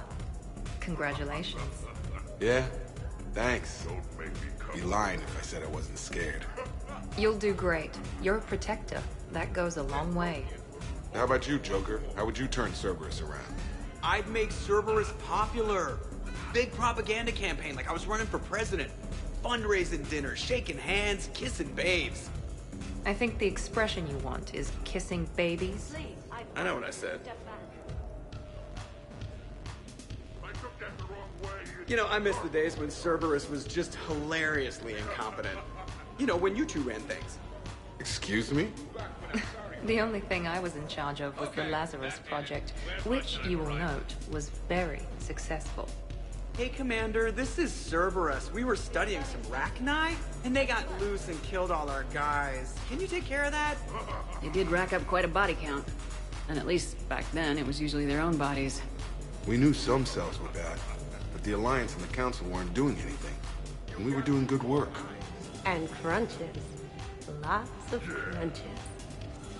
Congratulations. Yeah? Thanks. I'd be lying if I said I wasn't scared. You'll do great. You're a protector. That goes a long way. How about you, Joker? How would you turn Cerberus around? I'd make Cerberus popular. Big propaganda campaign like I was running for president. Fundraising dinner, shaking hands, kissing babes. I think the expression you want is kissing babies. I know what I said. You know, I miss the days when Cerberus was just hilariously incompetent. You know, when you two ran things. Excuse me? The only thing I was in charge of was the Lazarus Project, which, you will note, was very successful. Hey, Commander, this is Cerberus. We were studying some Rachni, and they got loose and killed all our guys. Can you take care of that? They did rack up quite a body count. And at least back then, it was usually their own bodies. We knew some cells were bad, but the Alliance and the Council weren't doing anything. And we were doing good work. And crunches. Lots of crunches.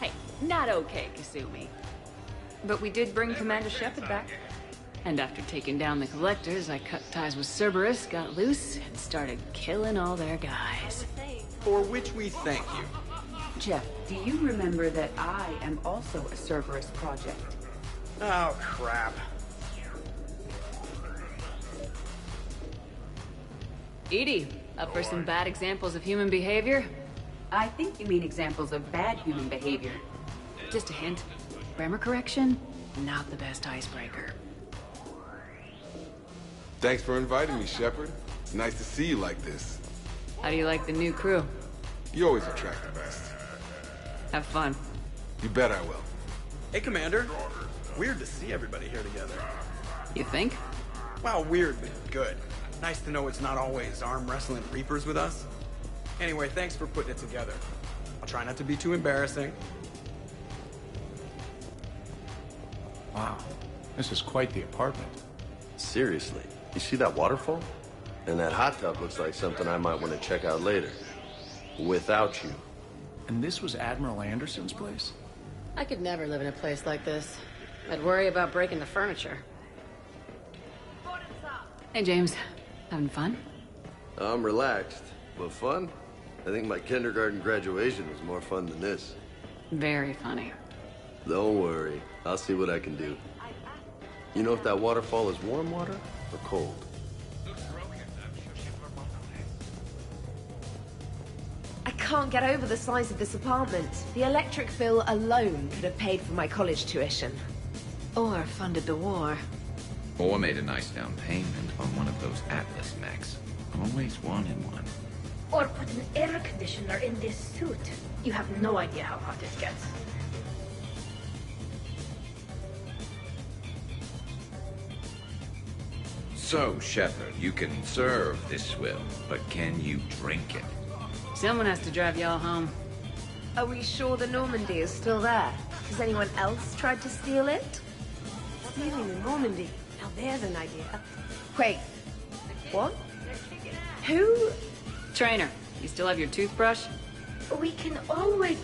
Hey, not okay, Kasumi. But we did bring Commander Shepard back. And after taking down the Collectors, I cut ties with Cerberus, got loose, and started killing all their guys. For which we thank you. Jeff, do you remember that I am also a Cerberus project? Oh, crap. Edie, up for some bad examples of human behavior? I think you mean examples of bad human behavior. Just a hint. Grammar correction, not the best icebreaker. Thanks for inviting me, Shepard. It's nice to see you like this. How do you like the new crew? You always attract the best. Have fun. You bet I will. Hey, Commander. Weird to see everybody here together. You think? Well, weird, but good. Nice to know it's not always arm wrestling reapers with us. Anyway, thanks for putting it together. I'll try not to be too embarrassing. Wow, this is quite the apartment. Seriously, you see that waterfall? And that hot tub looks like something I might want to check out later. Without you. And this was Admiral Anderson's place? I could never live in a place like this. I'd worry about breaking the furniture. Hey, James. Having fun? I'm relaxed, but fun? I think my kindergarten graduation was more fun than this. Very funny. Don't worry, I'll see what I can do. You know if that waterfall is warm water or cold? I can't get over the size of this apartment. The electric bill alone could have paid for my college tuition. Or funded the war. Or made a nice down payment on one of those Atlas mechs. Always wanted one. Or put an air conditioner in this suit. You have no idea how hot it gets. So, Shepard, you can serve this swill, but can you drink it? Someone has to drive y'all home. Are we sure the Normandy is still there? Has anyone else tried to steal it? Stealing the Normandy. Now there's an idea. Wait. What? Who? Trainer, you still have your toothbrush? We can always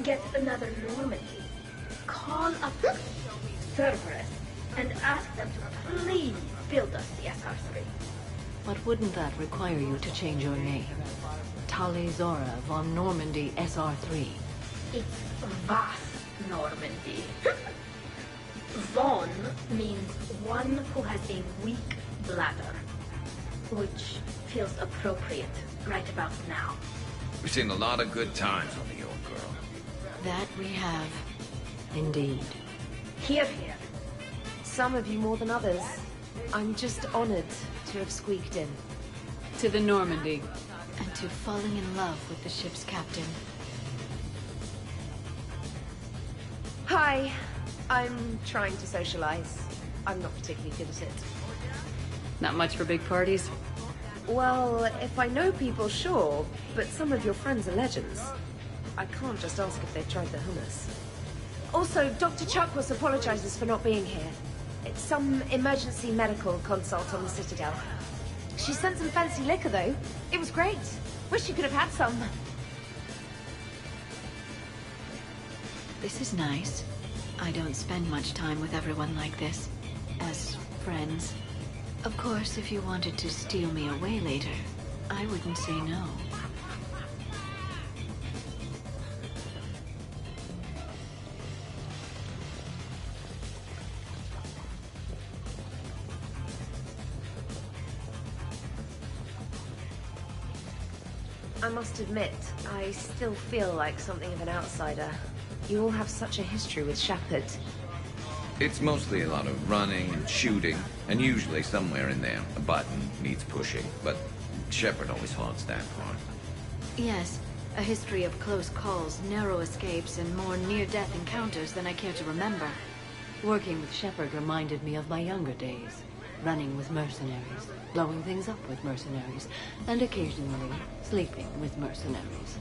get another Normandy. Call up Cerberus and ask them to please build us the SR3. But wouldn't that require you to change your name? Tali Zora von Normandy SR3. It's Vas Normandy. Von means one who has a weak bladder, which feels appropriate right about now. We've seen a lot of good times on the old girl. That we have. Indeed. Hear, hear. Some of you more than others. I'm just honored to have squeaked in. To the Normandy. And to falling in love with the ship's captain. Hi. I'm trying to socialize. I'm not particularly good at it. Not much for big parties? Well, if I know people, sure. But some of your friends are legends. I can't just ask if they've tried the hummus. Also, Dr. Chuckwas apologizes for not being here. It's some emergency medical consult on the Citadel. She sent some fancy liquor, though. It was great. Wish you could have had some. This is nice. I don't spend much time with everyone like this. As friends. Of course, if you wanted to steal me away later, I wouldn't say no. I must admit, I still feel like something of an outsider. You all have such a history with Shepard. It's mostly a lot of running and shooting, and usually somewhere in there, a button needs pushing, but Shepard always haunts that part. Yes, a history of close calls, narrow escapes, and more near-death encounters than I care to remember. Working with Shepard reminded me of my younger days. Running with mercenaries, blowing things up with mercenaries, and occasionally sleeping with mercenaries.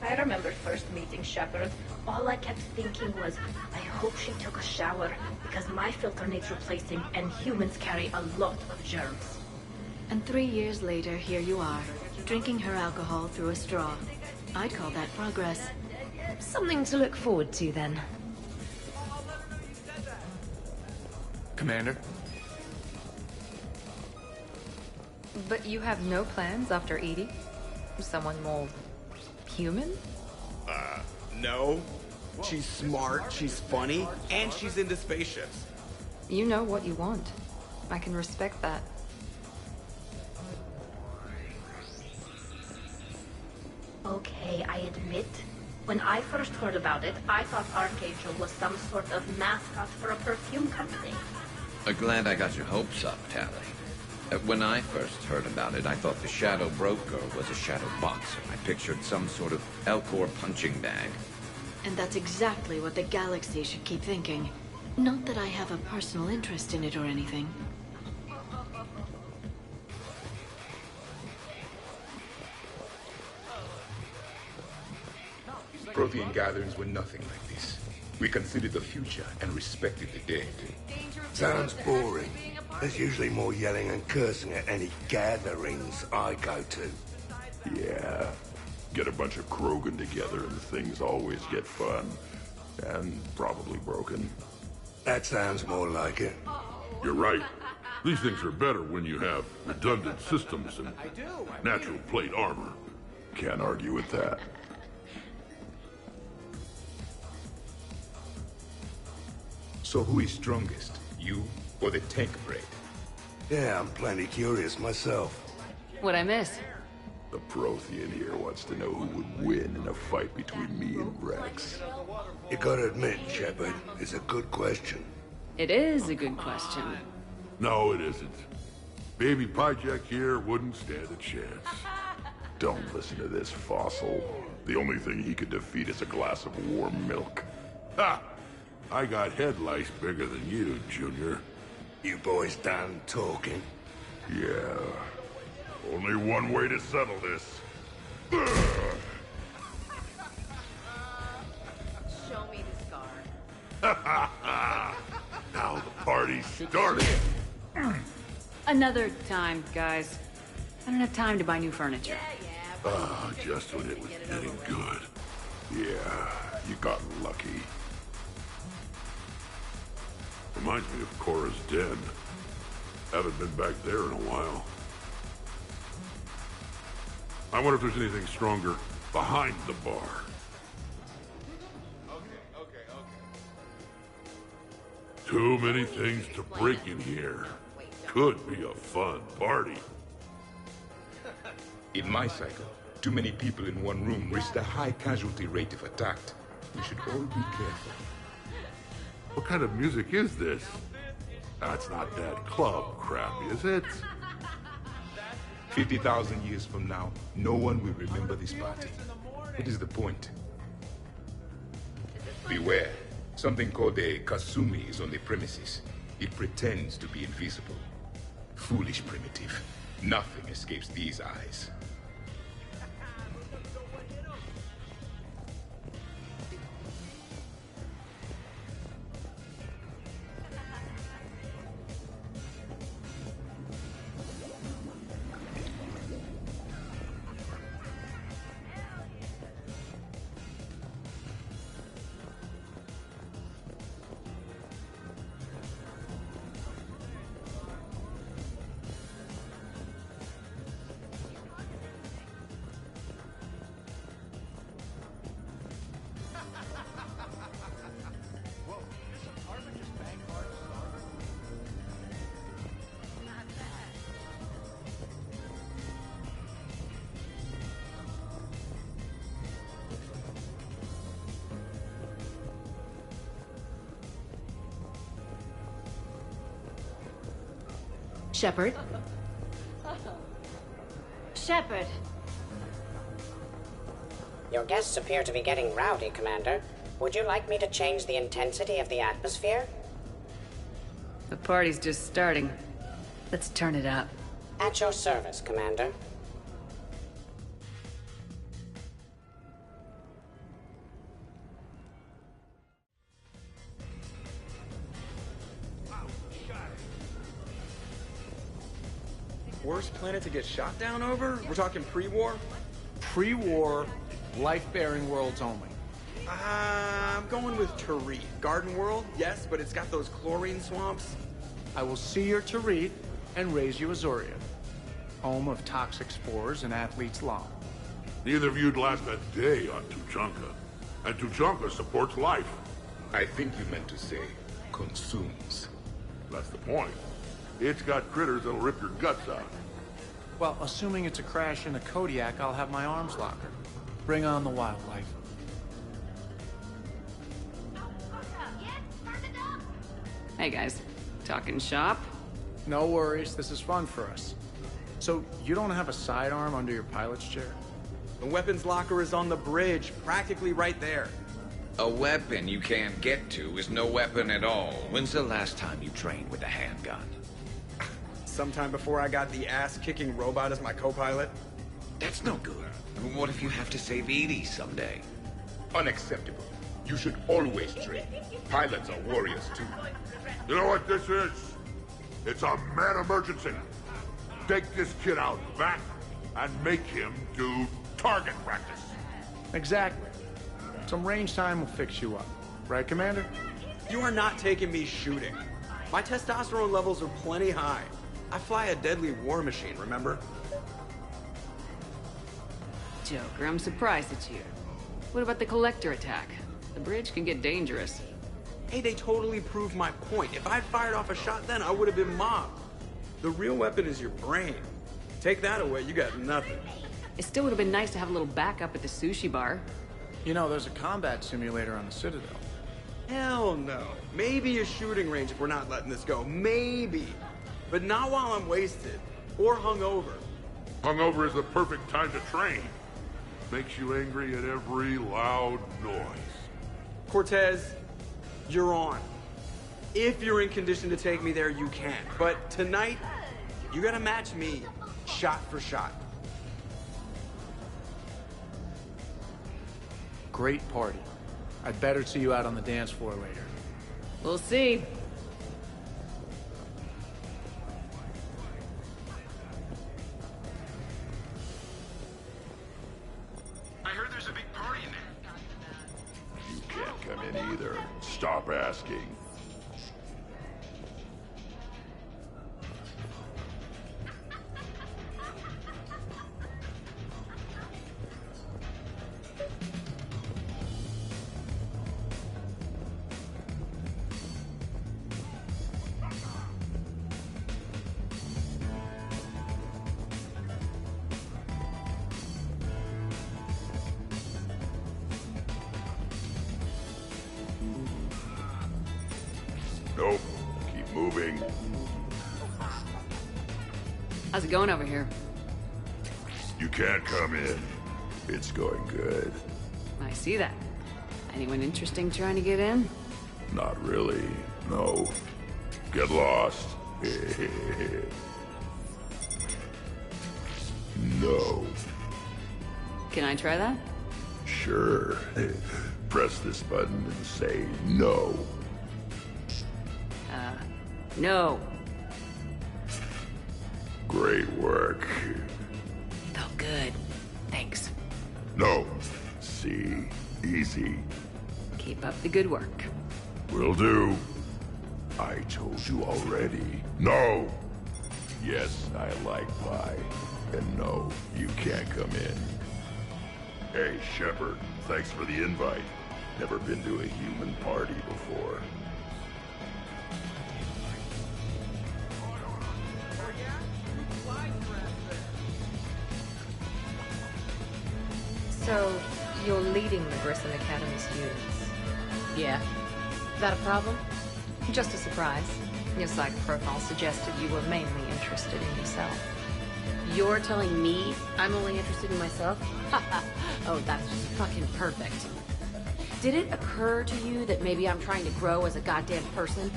I remember first meeting Shepard. All I kept thinking was, I hope she took a shower, because my filter needs replacing, and humans carry a lot of germs. And 3 years later, here you are, drinking her alcohol through a straw. I'd call that progress. Something to look forward to, then. Commander? But you have no plans after Edie? Someone more human? No. She's smart, she's funny, and she's into spaceships. You know what you want. I can respect that. Okay, I admit, when I first heard about it, I thought Archangel was some sort of mascot for a perfume company. Glad I got your hopes up, Tally. When I first heard about it, I thought the Shadow Broker was a shadow boxer. I pictured some sort of Elcor punching bag. And that's exactly what the galaxy should keep thinking. Not that I have a personal interest in it or anything. Prothean gatherings were nothing like this. We considered the future and respected the dead. Sounds boring. There's usually more yelling and cursing at any gatherings I go to. Yeah. Get a bunch of Krogan together and things always get fun. And probably broken. That sounds more like it. You're right. These things are better when you have redundant systems and natural plate armor. Can't argue with that. So who is strongest? You or the tank braid? Yeah, I'm plenty curious myself. What'd I miss? The Prothean here wants to know who would win in a fight between me and Rex. You gotta admit, Shepard, it's a good question. It is a good question. No, it isn't. Baby Pyjak here wouldn't stand a chance. Don't listen to this fossil. The only thing he could defeat is a glass of warm milk. Ha! I got head lice bigger than you, Junior. You boys done talking? Yeah. Only one way to settle this. Show me the scar. Now the party's started. Another time, guys. I don't have time to buy new furniture. Ah, just when it was getting good. Yeah, you got lucky. Reminds me of Cora's den. Haven't been back there in a while. I wonder if there's anything stronger behind the bar. Too many things to break in here. Could be a fun party. In my cycle, too many people in one room risked a high casualty rate if attacked. We should all be careful. What kind of music is this? That's not that club crap, is it? 50,000 years from now, no one will remember this party. What is the point? Beware. Something called a Kasumi is on the premises. It pretends to be invisible. Foolish primitive. Nothing escapes these eyes. Shepard. Shepard. Your guests appear to be getting rowdy, Commander. Would you like me to change the intensity of the atmosphere? The party's just starting. Let's turn it up. At your service, Commander. Worst planet to get shot down over? We're talking pre-war? Pre-war, life-bearing worlds only. I'm going with Tarith. Garden World, yes, but it's got those chlorine swamps. I will see your Tarith and raise you Azuria, home of toxic spores and athlete's law. Neither of you'd last a day on Tuchanka. And Tuchanka supports life. I think you meant to say consumes. That's the point. It's got critters that'll rip your guts out. Well, assuming it's a crash in a Kodiak, I'll have my arms locker. Bring on the wildlife. Hey guys, talking shop? No worries, this is fun for us. So, you don't have a sidearm under your pilot's chair? The weapons locker is on the bridge, practically right there. A weapon you can't get to is no weapon at all. When's the last time you trained with a handgun? Sometime before I got the ass-kicking robot as my co-pilot. That's no good. What if you have to save Edie someday? Unacceptable. You should always train. Pilots are warriors too. You know what this is? It's a mad emergency. Take this kid out back and make him do target practice. Exactly. Some range time will fix you up. Right, Commander? You are not taking me shooting. My testosterone levels are plenty high. I fly a deadly war machine, remember? Joker, I'm surprised at you. What about the Collector attack? The bridge can get dangerous. Hey, they totally proved my point. If I'd fired off a shot then, I would have been mobbed. The real weapon is your brain. Take that away, you got nothing. It still would have been nice to have a little backup at the sushi bar. You know, there's a combat simulator on the Citadel. Hell no. Maybe a shooting range if we're not letting this go. Maybe. But not while I'm wasted. Or hungover. Hungover is the perfect time to train. Makes you angry at every loud noise. Cortez, you're on. If you're in condition to take me there, you can. But tonight, you gotta match me shot for shot. Great party. I'd better see you out on the dance floor later. We'll see. I heard there's a big party in there. You can't come in either. Stop asking. Nope. Keep moving. How's it going over here? You can't come in. It's going good. I see that. Anyone interesting trying to get in? Not really. No. Get lost. No. Can I try that? Sure. Press this button and say no. No. Great work. Felt good. Thanks. No. See? Easy. Keep up the good work. Will do. I told you already. No! Yes, I like pie. And no, you can't come in. Hey, Shepard, thanks for the invite. Never been to a human party before. So, you're leading the Grissom Academy's students? Yeah. Is that a problem? Just a surprise. Your psych profile suggested you were mainly interested in yourself. You're telling me I'm only interested in myself? Oh, that's just fucking perfect. Did it occur to you that maybe I'm trying to grow as a goddamn person?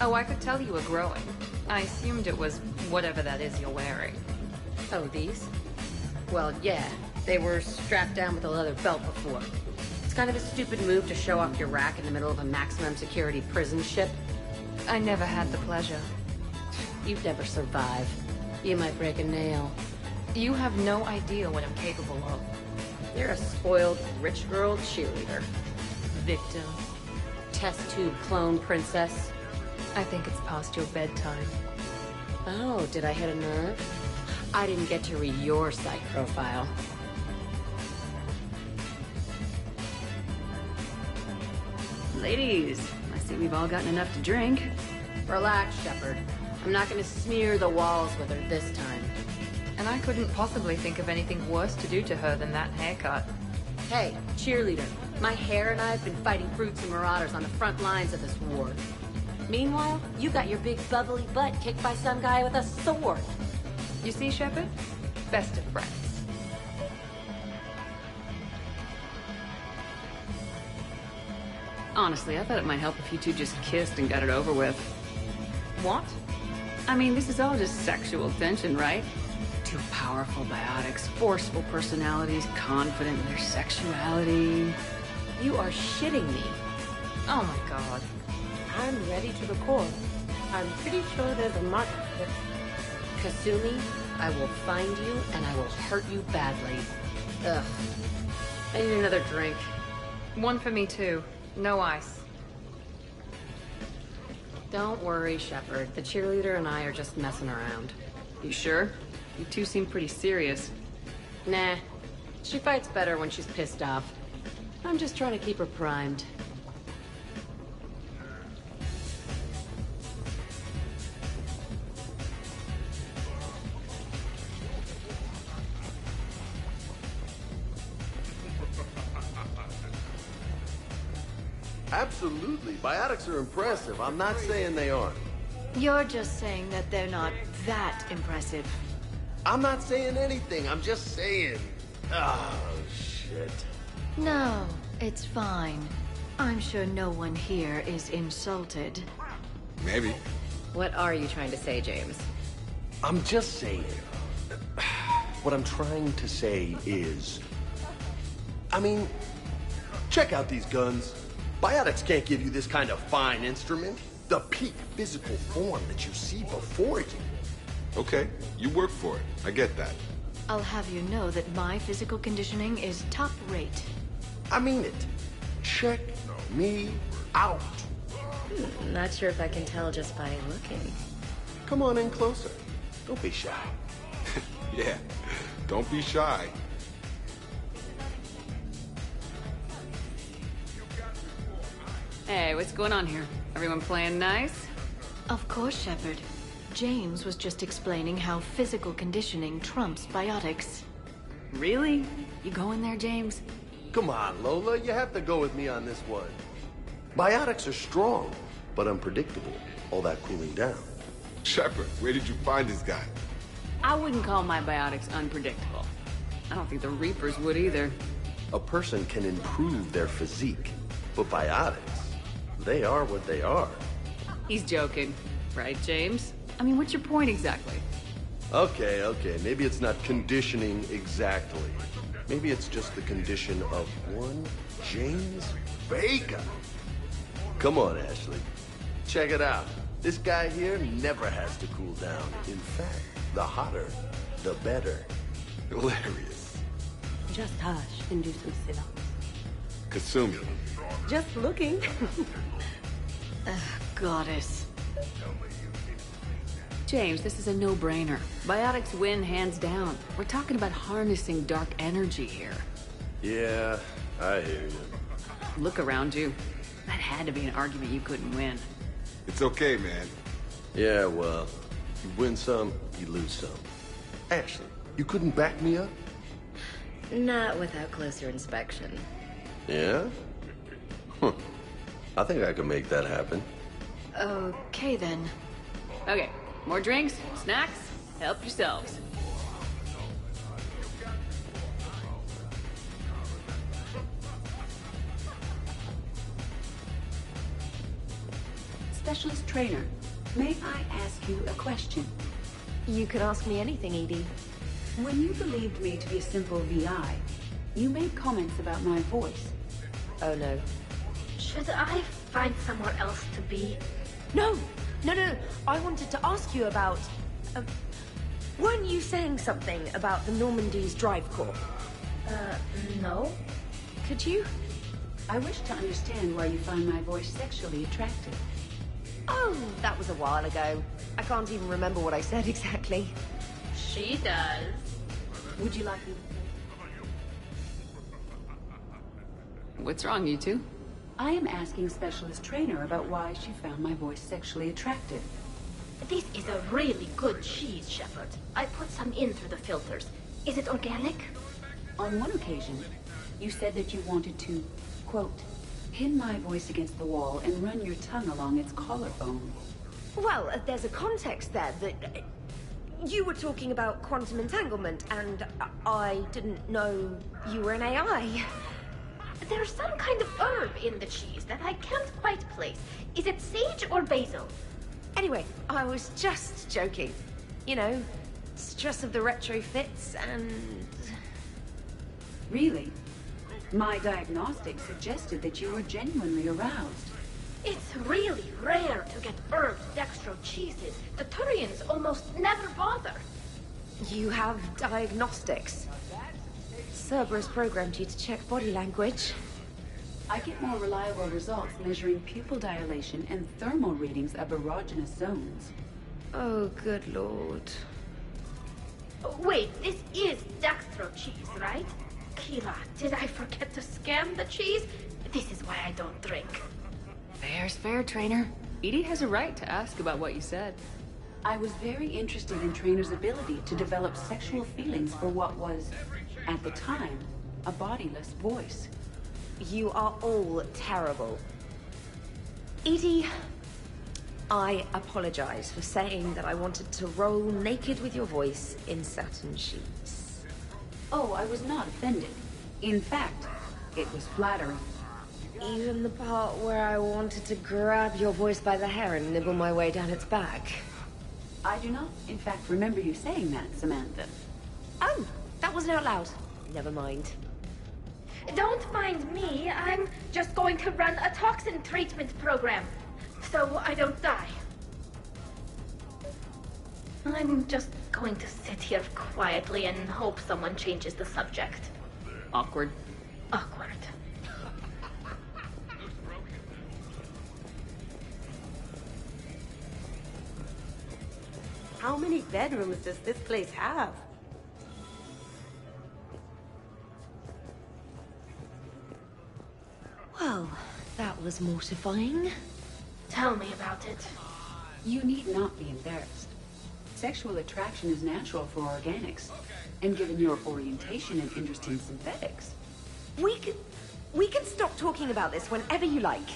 Oh, I could tell you were growing. I assumed it was whatever that is you're wearing. Oh, these? Well, yeah. They were strapped down with a leather belt before. It's kind of a stupid move to show off your rack in the middle of a maximum security prison ship. I never had the pleasure. You'd never survive. You might break a nail. You have no idea what I'm capable of. You're a spoiled, rich girl cheerleader. Victim. Test tube clone princess. I think it's past your bedtime. Oh, did I hit a nerve? I didn't get to read your psych profile. Ladies, I see we've all gotten enough to drink. Relax, Shepard. I'm not gonna smear the walls with her this time. And I couldn't possibly think of anything worse to do to her than that haircut. Hey, cheerleader. My hair and I have been fighting brutes and marauders on the front lines of this war. Meanwhile, you got your big bubbly butt kicked by some guy with a sword. You see, Shepard? Best of friends. Honestly, I thought it might help if you two just kissed and got it over with. What? I mean, this is all just sexual tension, right? Two powerful biotics, forceful personalities, confident in their sexuality. You are shitting me. Oh my god. I'm ready to record. I'm pretty sure there's a market for it. Kasumi, I will find you and I will hurt you badly. Ugh. I need another drink. One for me too. No ice. Don't worry, Shepard. The cheerleader and I are just messing around. You sure? You two seem pretty serious. Nah. She fights better when she's pissed off. I'm just trying to keep her primed. Absolutely. Biotics are impressive. I'm not saying they aren't. You're just saying that they're not that impressive. I'm not saying anything. I'm just saying. Oh, shit. No, it's fine. I'm sure no one here is insulted. Maybe. What are you trying to say, James? I'm just saying. What I'm trying to say is... I mean, check out these guns. Biotics can't give you this kind of fine instrument. The peak physical form that you see before you. Okay, you work for it. I get that. I'll have you know that my physical conditioning is top rate. I mean it. Check me out. Not sure if I can tell just by looking. Come on in closer. Don't be shy. Yeah, don't be shy. Hey, what's going on here? Everyone playing nice? Of course, Shepard. James was just explaining how physical conditioning trumps biotics. Really? You going there, James? Come on, Lola. You have to go with me on this one. Biotics are strong, but unpredictable. All that cooling down. Shepard, where did you find this guy? I wouldn't call my biotics unpredictable. I don't think the Reapers would either. A person can improve their physique, but biotics, they are what they are. He's joking. Right, James? I mean, what's your point exactly? Okay, maybe it's not conditioning exactly. Maybe it's just the condition of one James Vega. Come on, Ashley. Check it out. This guy here never has to cool down. In fact, the hotter, the better. Hilarious. Just hush and do some sit-ups. Kasumi. Just looking. Goddess. James, this is a no-brainer. Biotics win hands down. We're talking about harnessing dark energy here. Yeah, I hear you. Look around you. That had to be an argument you couldn't win. It's okay, man. Yeah, well, you win some, you lose some. Ashley, you couldn't back me up? Not without closer inspection. Yeah? Huh. I think I could make that happen. Okay then. Okay, more drinks, snacks, help yourselves. Specialist trainer, may I ask you a question? You could ask me anything, Edie. When you believed me to be a simple VI, you made comments about my voice. Oh no. Should I find somewhere else to be? No! No. I wanted to ask you about... weren't you saying something about the Normandy's drive corps? No. Could you? I wish to understand why you find my voice sexually attractive. Oh, that was a while ago. I can't even remember what I said exactly. She does. Would you like me? What's wrong, you two? I am asking Specialist Trainer about why she found my voice sexually attractive. This is a really good cheese, Shepard. I put some in through the filters. Is it organic? On one occasion, you said that you wanted to, quote, pin my voice against the wall and run your tongue along its collarbone. Well, there's a context there that... you were talking about quantum entanglement, and I didn't know you were an AI. There's some kind of herb in the cheese that I can't quite place. Is it sage or basil? Anyway, I was just joking. You know, stress of the retrofits and... Really? My diagnostics suggested that you were genuinely aroused. It's really rare to get herbed dextro cheeses. The Turians almost never bother. You have diagnostics. Cerberus programmed you to check body language. I get more reliable results measuring pupil dilation and thermal readings of erogenous zones. Oh, good lord. Wait, this is dextro cheese, right? Kira, did I forget to scan the cheese? This is why I don't drink. Fair's fair, Trainer. Edie has a right to ask about what you said. I was very interested in Trainer's ability to develop sexual feelings for what was, at the time, a bodiless voice. You are all terrible. Edie, I apologize for saying that I wanted to roll naked with your voice in satin sheets. Oh, I was not offended. In fact, it was flattering. Even the part where I wanted to grab your voice by the hair and nibble my way down its back. I do not, in fact, remember you saying that, Samantha. Oh, that wasn't out loud. Never mind. Don't mind me. I'm just going to run a toxin treatment program, so I don't die. I'm just going to sit here quietly and hope someone changes the subject. Awkward. Awkward. How many bedrooms does this place have? Well, that was mortifying. Tell me about it. You need not be embarrassed. Sexual attraction is natural for organics, and given your orientation and interest in synthetics. We can stop talking about this whenever you like.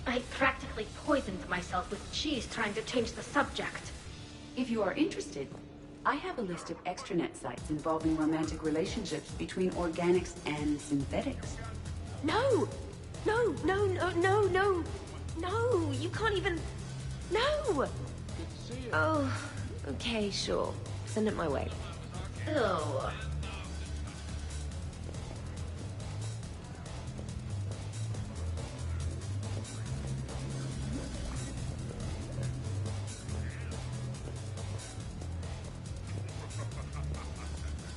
I practically poisoned myself with cheese trying to change the subject. If you are interested, I have a list of extranet sites involving romantic relationships between organics and synthetics. No! No, you can't even... No! Oh, okay, sure. Send it my way. Ew.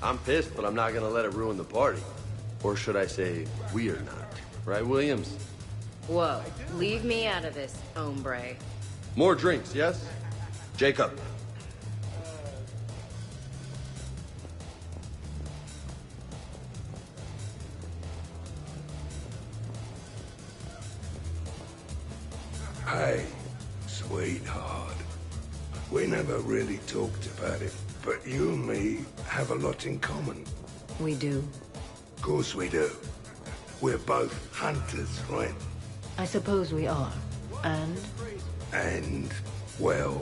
I'm pissed, but I'm not gonna let it ruin the party. Or should I say, we are not. Right, Williams? Whoa, leave me out of this, hombre. More drinks, yes? Jacob. Hey, sweetheart. We never really talked about it, but you and me have a lot in common. We do. Of course we do. We're both hunters, right? I suppose we are. And? And, well,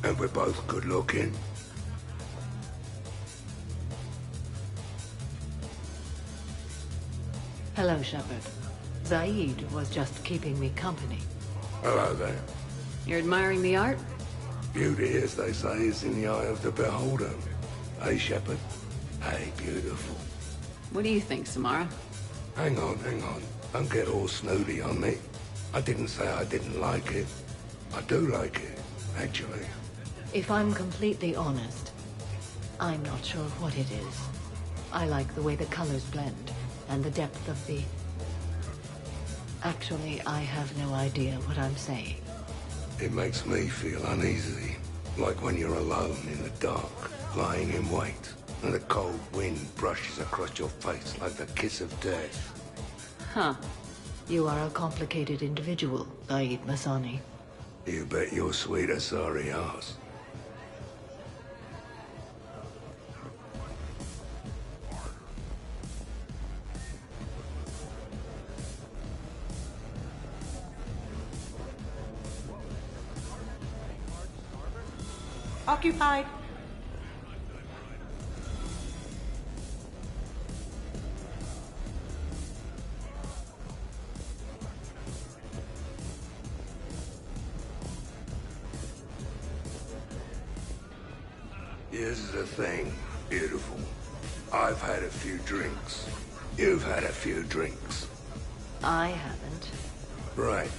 And we're both good looking. Hello, Shepard. Zaid was just keeping me company. Hello there. You're admiring the art? Beauty, as they say, is in the eye of the beholder. Hey, Shepard. Hey, beautiful. What do you think, Samara? Hang on. Don't get all snooty on me. I didn't say I didn't like it. I do like it, actually. If I'm completely honest, I'm not sure what it is. I like the way the colors blend, and the depth of the... Actually, I have no idea what I'm saying. It makes me feel uneasy, like when you're alone in the dark, lying in wait, and the cold wind brushes across your face like the kiss of death. Huh. You are a complicated individual, Zaid Masani. You bet your sweet Asari ass. Occupied. Here's the thing, beautiful. I've had a few drinks. You've had a few drinks. I haven't. Right.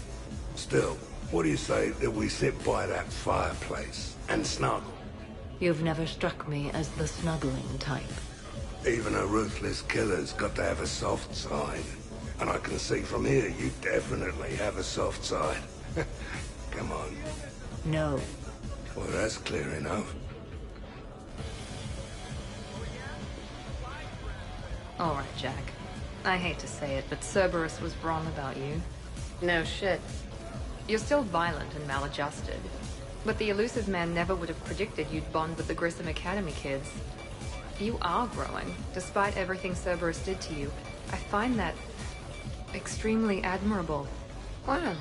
Still, what do you say that we sit by that fireplace and snuggle? You've never struck me as the snuggling type. Even a ruthless killer's got to have a soft side. And I can see from here you definitely have a soft side. Come on. No. Well, that's clear enough. All right, Jack. I hate to say it, but Cerberus was wrong about you. No shit. You're still violent and maladjusted. But the elusive man never would have predicted you'd bond with the Grissom Academy kids. You are growing, despite everything Cerberus did to you. I find that extremely admirable. Wow.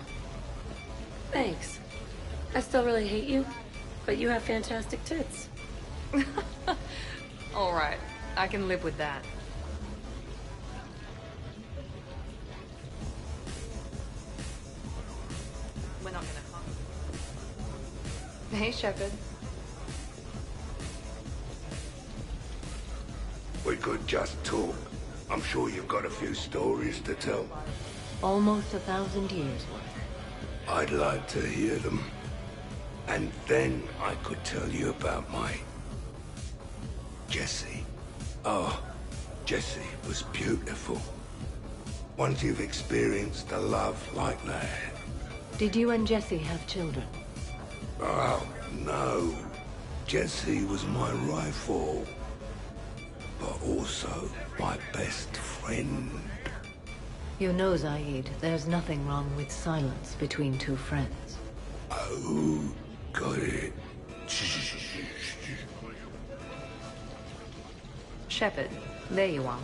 Thanks. I still really hate you, but you have fantastic tits. All right, I can live with that. We're not gonna hug. Hey, Shepard. We could just talk. I'm sure you've got a few stories to tell. Almost 1,000 years worth. I'd like to hear them. And then I could tell you about my... Jessie. Oh, Jessie was beautiful. Once you've experienced a love like that... Did you and Jessie have children? Oh, no. Jessie was my rifle. But also my best friend. You know, Zaid, there's nothing wrong with silence between two friends. Oh, got it. Shepard, there you are.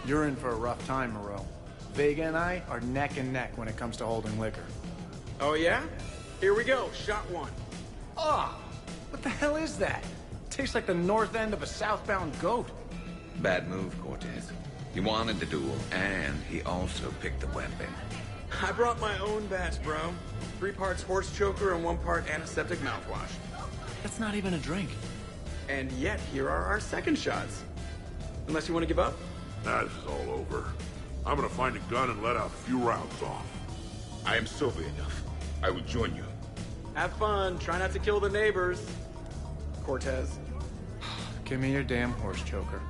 You're in for a rough time, Moreau. Vega and I are neck and neck when it comes to holding liquor. Oh, yeah? Here we go. Shot one. Oh, what the hell is that? Tastes like the north end of a southbound goat. Bad move, Cortez. He wanted the duel, and he also picked the weapon. I brought my own batch, bro. 3 parts horse choker and 1 part antiseptic mouthwash. That's not even a drink. And yet, here are our second shots. Unless you want to give up? Nah, this is all over. I'm gonna find a gun and let out a few rounds off. I am sober enough. I will join you. Have fun. Try not to kill the neighbors. Cortez. Give me your damn horse choker.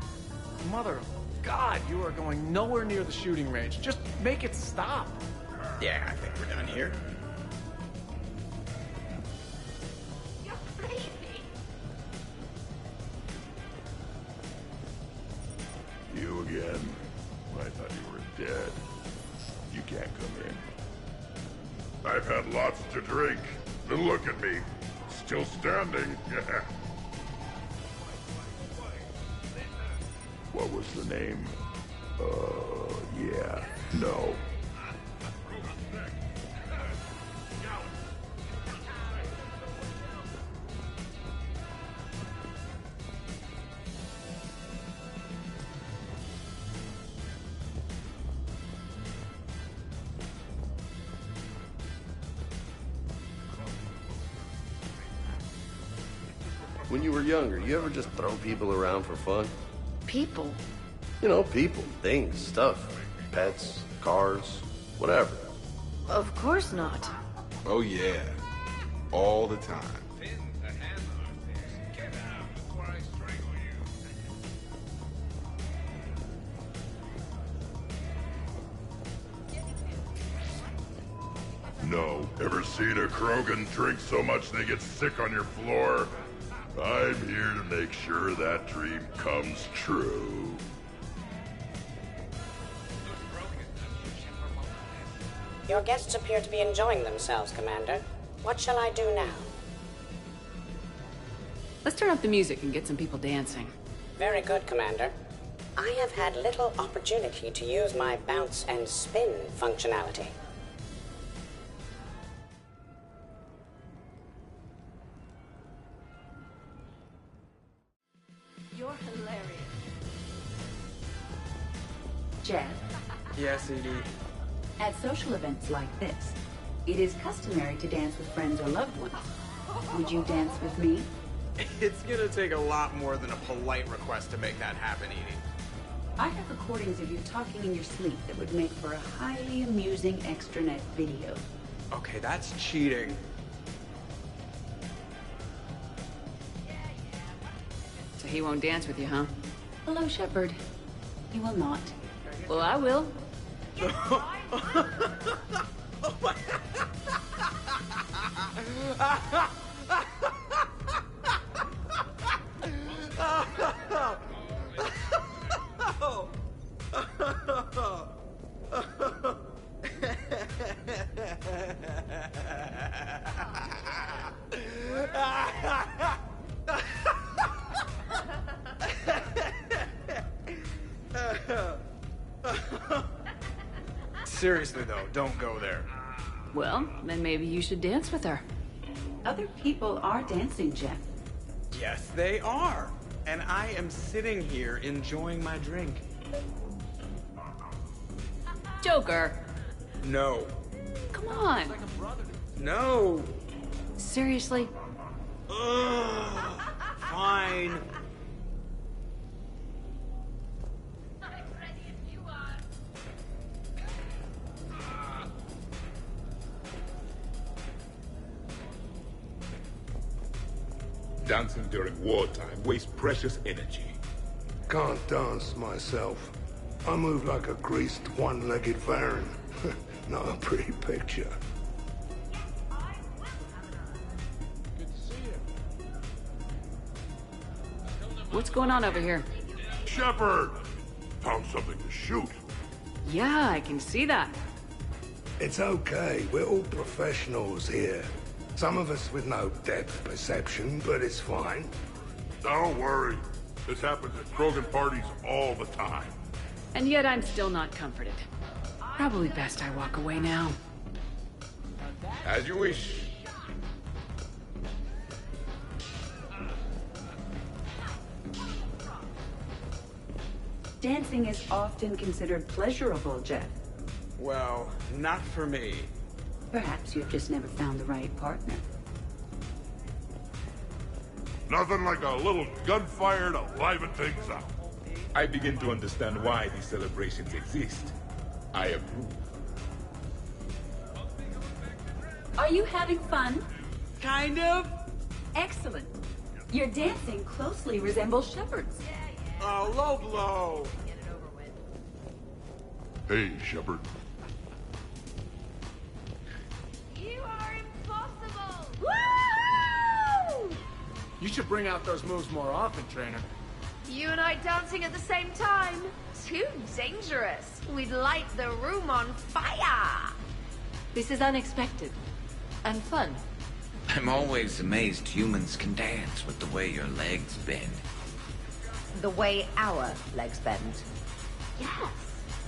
Mother of God, you are going nowhere near the shooting range. Just make it stop. Yeah, I think we're done here. You again. I thought you were dead. You can't come in. I've had lots to drink. And look at me. Still standing. What was the name? Yeah. No. When you were younger, you ever just throw people around for fun? People? You know, people, things, stuff. Pets, cars, whatever. Of course not. Oh yeah. All the time. No. Ever seen a Krogan drink so much they get sick on your floor? I'm here to make sure that dream comes true. Your guests appear to be enjoying themselves, Commander. What shall I do now? Let's turn up the music and get some people dancing. Very good, Commander. I have had little opportunity to use my bounce and spin functionality. You're hilarious. Jeff, Yes, Edie. at social events like this, it is customary to dance with friends or loved ones. Would you dance with me? It's gonna take a lot more than a polite request to make that happen, Edie. I have recordings of you talking in your sleep that would make for a highly amusing extranet video. Okay, that's cheating. So he won't dance with you, huh? Hello, Shepard. You will not. Well, I will. Seriously though, don't go there. Well, then maybe you should dance with her. Other people are dancing, Jeff. Yes, they are. And I am sitting here enjoying my drink. Joker. No. Come on. No. Seriously? Ugh. Fine. Dancing during wartime wastes precious energy. Can't dance myself. I move like a greased, one-legged Varan. Not a pretty picture. What's going on over here? Shepard! Found something to shoot. Yeah, I can see that. It's okay. We're all professionals here. Some of us with no depth perception, but it's fine. Don't worry. This happens at Krogan parties all the time. And yet I'm still not comforted. Probably best I walk away now. As you wish. Dancing is often considered pleasurable, Jeff. Well, not for me. Perhaps you've just never found the right partner. Nothing like a little gunfire to liven things up. I begin to understand why these celebrations exist. I approve. Are you having fun? Kind of. Excellent. Your dancing closely resembles Shepard's. Oh, low blow. Hey, Shepard. You are impossible! Woo! You should bring out those moves more often, trainer. You and I dancing at the same time? Too dangerous. We'd light the room on fire! This is unexpected. And fun. I'm always amazed humans can dance with the way your legs bend. The way our legs bend. Yes,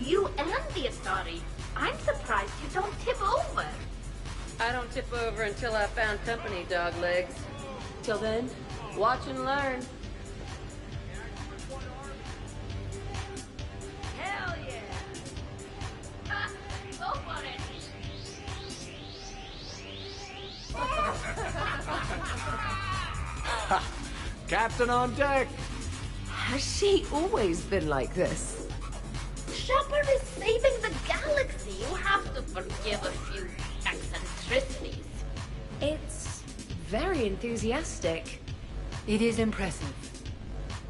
you and the Astari. I'm surprised you don't tip over. I don't tip over until I found company, dog legs. Till then, watch and learn. Hell yeah! Go for it! Captain on deck! Has she always been like this? Shepard is saving the galaxy. You have to forgive a few eccentricities. It's very enthusiastic. It is impressive.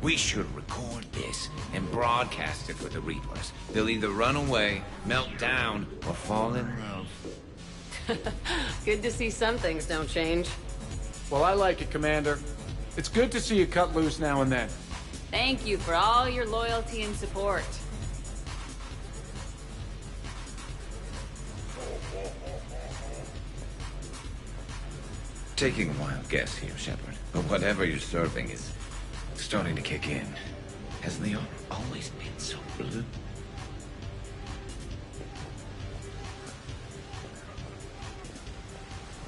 We should record this and broadcast it for the Reapers. They'll either run away, melt down, or fall in love. Good to see some things don't change. Well, I like it, Commander. It's good to see you cut loose now and then. Thank you for all your loyalty and support. Taking a wild guess here, Shepard, but whatever you're serving is starting to kick in. Has Leon always been so blue?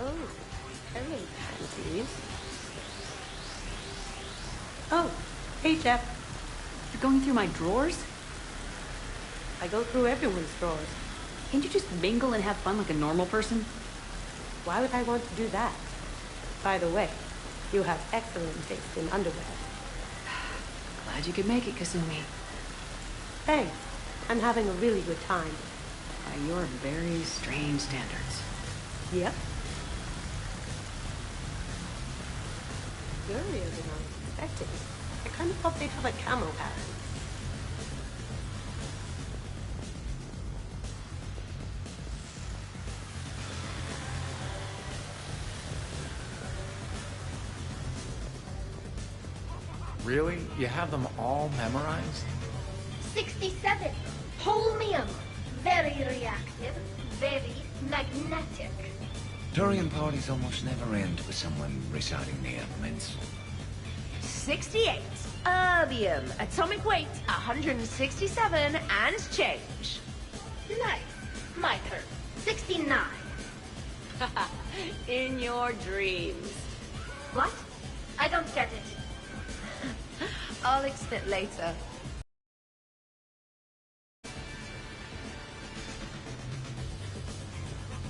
Oh, hello, pansies. Oh, hey, Jeff. You're going through my drawers? I go through everyone's drawers. Can't you just mingle and have fun like a normal person? Why would I want to do that? By the way, you have excellent taste in underwear. Glad you could make it, Kasumi. Thanks. I'm having a really good time. By your very strange standards. Yep. Earlier than I was expecting. I kind of thought they'd have a camo pattern. Really? You have them all memorized? 67. Holmium. Very reactive. Very magnetic. Turian parties almost never end with someone reciting the elements. 68. Erbium. Atomic weight 167 and change. Nice. My turn. 69. In your dreams. What? I don't get it. I'll explain later.